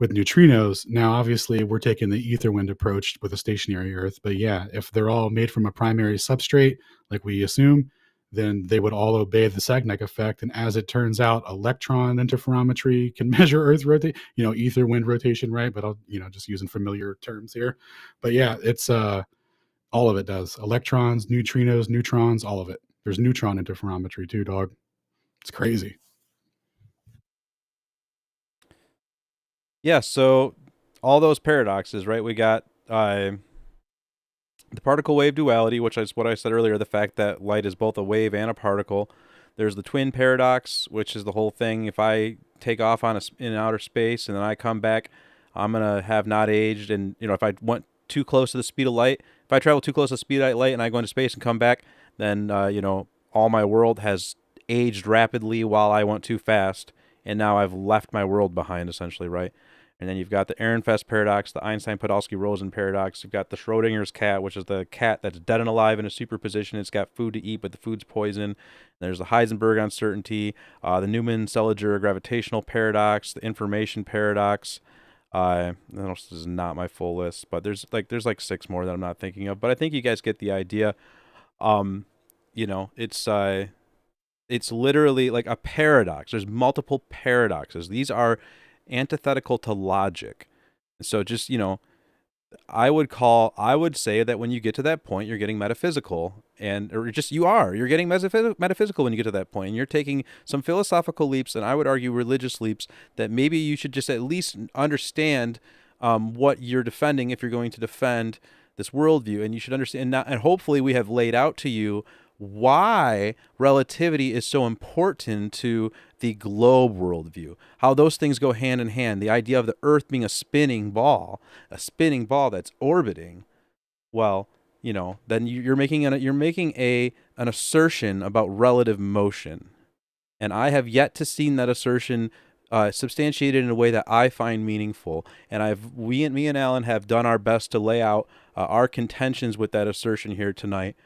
neutrinos. Now, obviously, we're taking the ether wind approach with a stationary Earth, but yeah, if they're all made from a primary substrate, like we assume, then they would all obey the Sagnac effect. And as it turns out, electron interferometry can measure Earth rotation, ether wind rotation, right? But I'll, just using familiar terms here. But yeah, it's all of it does. Electrons, neutrinos, neutrons, all of it. There's neutron interferometry too, dog. It's crazy. Yeah, so all those paradoxes, right? We got the particle wave duality, which is what I said earlier, the fact that light is both a wave and a particle. There's the twin paradox, which is the whole thing. If I take off in outer space and then I come back, I'm going to have not aged. And, if I went too close to the speed of light, if I travel too close to the speed of light and I go into space and come back, then, all my world has aged rapidly while I went too fast. And now I've left my world behind, essentially, right? And then you've got the Ehrenfest paradox, the Einstein-Podolsky-Rosen paradox. You've got the Schrodinger's cat, which is the cat that's dead and alive in a superposition. It's got food to eat, but the food's poison. There's the Heisenberg uncertainty, the Newman-Seliger gravitational paradox, the information paradox. This is not my full list, but there's like 6 more that I'm not thinking of. But I think you guys get the idea. It's literally like a paradox. There's multiple paradoxes. These are antithetical to logic. So just, I would say that when you get to that point, you're getting metaphysical, you're getting metaphysical when you get to that point, and you're taking some philosophical leaps, and I would argue religious leaps, that maybe you should just at least understand what you're defending if you're going to defend this worldview, and you should understand, and hopefully we have laid out to you why relativity is so important to the globe worldview, how those things go hand in hand. The idea of the Earth being a spinning ball that's orbiting. Well, then you're making an assertion about relative motion, and I have yet to see that assertion substantiated in a way that I find meaningful. And me and Alan have done our best to lay out our contentions with that assertion here tonight.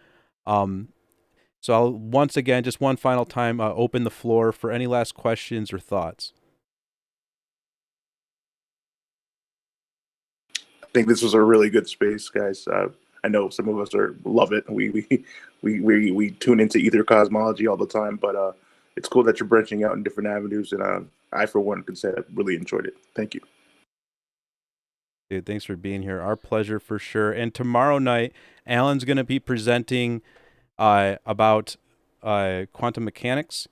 So I'll once again, just one final time, open the floor for any last questions or thoughts. I think this was a really good space, guys. I know some of us love it. We tune into Aether Cosmology all the time, but it's cool that you're branching out in different avenues, and I, for one, can say I really enjoyed it. Thank you. Dude, thanks for being here. Our pleasure for sure. And tomorrow night, Alan's going to be presenting about quantum mechanics,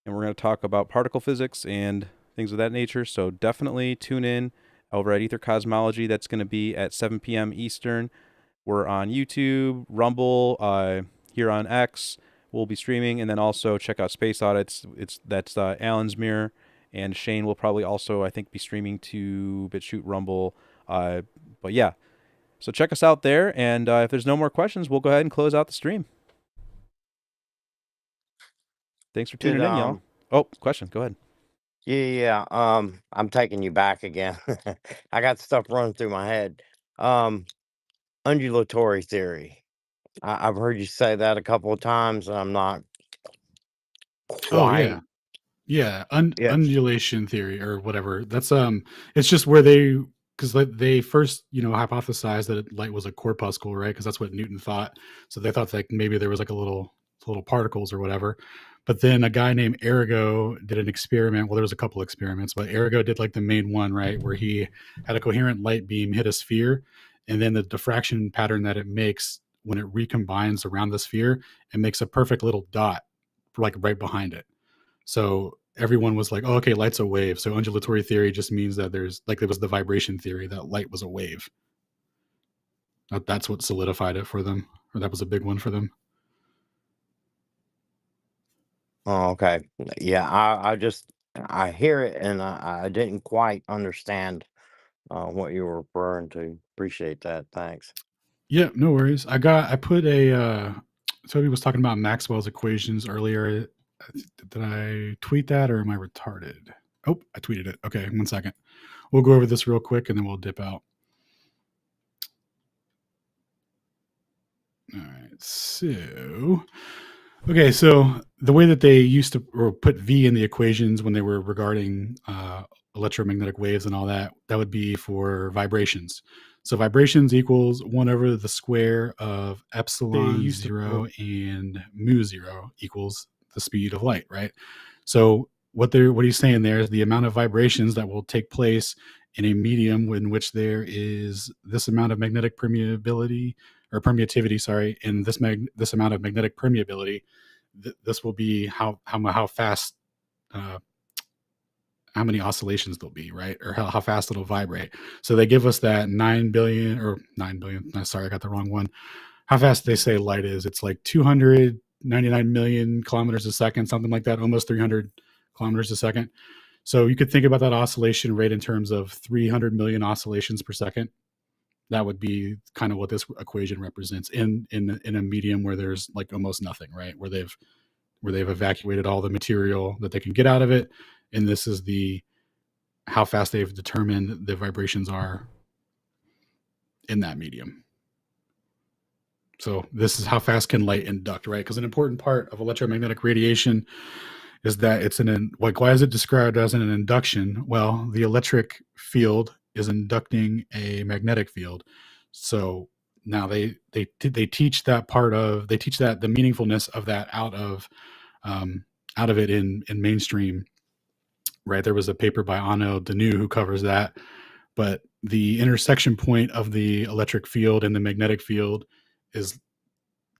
and we're going to talk about particle physics and things of that nature. So definitely tune in over at Aether Cosmology. That's going to be at 7 p.m. Eastern. We're on YouTube, Rumble, here on X. We'll be streaming, and then also check out Space Audits. That's Alan's mirror, and Shane will probably also, I think, be streaming to BitChute, Rumble. But yeah, so check us out there, and if there's no more questions, we'll go ahead and close out the stream. Thanks for tuning in, y'all. Oh, question. Go ahead. Yeah. I'm taking you back again. I got stuff running through my head. Undulatory theory. I've heard you say that a couple of times, and I'm not quite. Oh yeah. Undulation theory or whatever. That's it's just where they first hypothesized that light was a corpuscle, right? Because that's what Newton thought. So they thought like maybe there was like a little particles or whatever. But then a guy named Arago did an experiment. Well, there was a couple experiments, but Arago did like the main one, right, where he had a coherent light beam hit a sphere, and then the diffraction pattern that it makes when it recombines around the sphere, it makes a perfect little dot, like right behind it. So everyone was like, oh, okay, light's a wave. So undulatory theory just means that there's, like, it was the vibration theory that light was a wave. That's what solidified it for them, or that was a big one for them. Oh, okay. Yeah, I hear it, and I didn't quite understand what you were referring to. Appreciate that. Thanks. Yeah, no worries. I put a Toby was talking about Maxwell's equations earlier. Did I tweet that, or am I retarded? Oh, I tweeted it. Okay, 1 second. We'll go over this real quick and then we'll dip out. All right. So the way that they used to or put V in the equations when they were regarding electromagnetic waves and all that, that would be for vibrations. So vibrations equals 1 over the square of epsilon 0 and mu 0 equals the speed of light, right? So what he's saying there is the amount of vibrations that will take place in a medium in which there is this amount of magnetic permeability or permittivity, sorry, and this amount of magnetic permeability. This will be how fast, how many oscillations there'll be, right? Or how fast it'll vibrate. So they give us that 9 billion. Sorry, I got the wrong one. How fast they say light is? It's like 299 million kilometers a second, something like that, almost 300 kilometers a second. So you could think about that oscillation rate in terms of 300 million oscillations per second. That would be kind of what this equation represents in a medium where there's like almost nothing, right? Where they've evacuated all the material that they can get out of it. And this is how fast they've determined the vibrations are in that medium. So this is how fast can light induct, right? Because an important part of electromagnetic radiation is that it's why is it described as an induction? Well, the electric field is inducting a magnetic field. So now they teach that the meaningfulness of that out of it in mainstream, right? There was a paper by Arnaud Deneux who covers that, but the intersection point of the electric field and the magnetic field is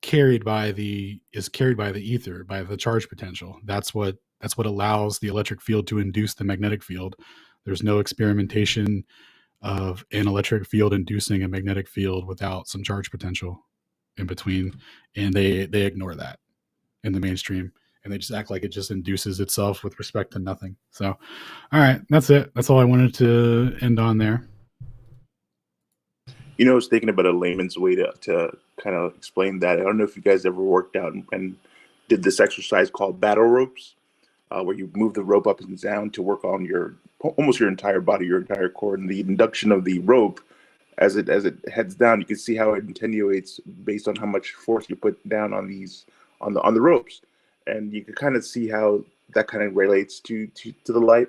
carried by the ether, by the charge potential. That's what allows the electric field to induce the magnetic field. There's no experimentation of an electric field inducing a magnetic field without some charge potential in between, and they ignore that in the mainstream, and they just act like it just induces itself with respect to nothing. So, all right, that's it. That's all I wanted to end on there. You know, I was thinking about a layman's way to kind of explain that. I don't know if you guys ever worked out and did this exercise called battle ropes, where you move the rope up and down to work on almost your entire body, your entire core, and the induction of the rope as it heads down. You can see how it attenuates based on how much force you put down on the ropes, and you can kind of see how that kind of relates to the light.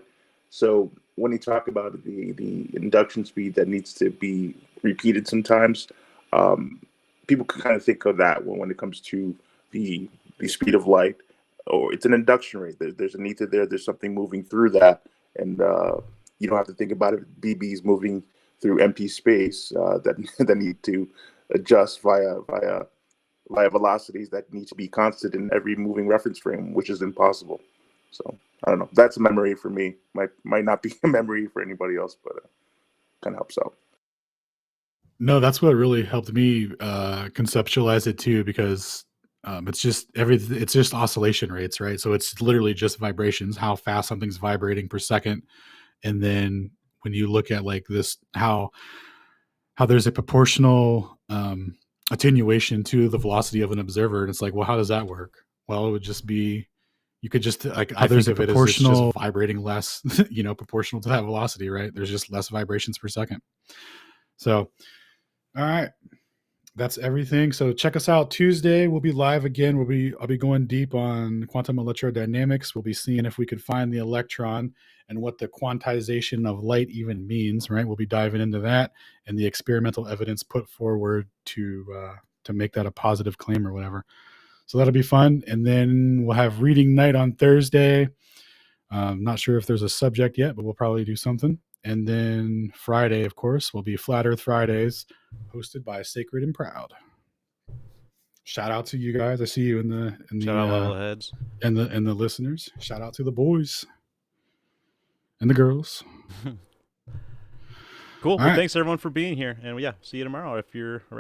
So when you talk about the induction speed that needs to be repeated sometimes, people can kind of think of that when it comes to the speed of light. Or it's an induction rate. There's an ether there. There's something moving through that, and you don't have to think about it. BBs moving through empty space that need to adjust via velocities that need to be constant in every moving reference frame, which is impossible. So I don't know. That's a memory for me. Might not be a memory for anybody else, but kind of helps out. No, that's what really helped me conceptualize it too, because it's just oscillation rates, right? So it's literally just vibrations, how fast something's vibrating per second. And then when you look at like this, how there's a proportional attenuation to the velocity of an observer, and it's like, well, how does that work? Well, it would just be, you could just like, I think of it as just vibrating less, proportional to that velocity, right? There's just less vibrations per second. So, all right. That's everything. So check us out Tuesday. We'll be live again. I'll be going deep on quantum electrodynamics. We'll be seeing if we could find the electron and what the quantization of light even means, right? We'll be diving into that and the experimental evidence put forward to make that a positive claim or whatever. So that'll be fun. And then we'll have reading night on Thursday. Not sure if there's a subject yet, but we'll probably do something. And then Friday, of course, will be Flat Earth Fridays, hosted by Sacred and Proud. Shout out to you guys. I see you in the Shout out level heads and the listeners. Shout out to the boys and the girls. Cool. All Well, right. thanks everyone for being here, and yeah, see you tomorrow if you're around.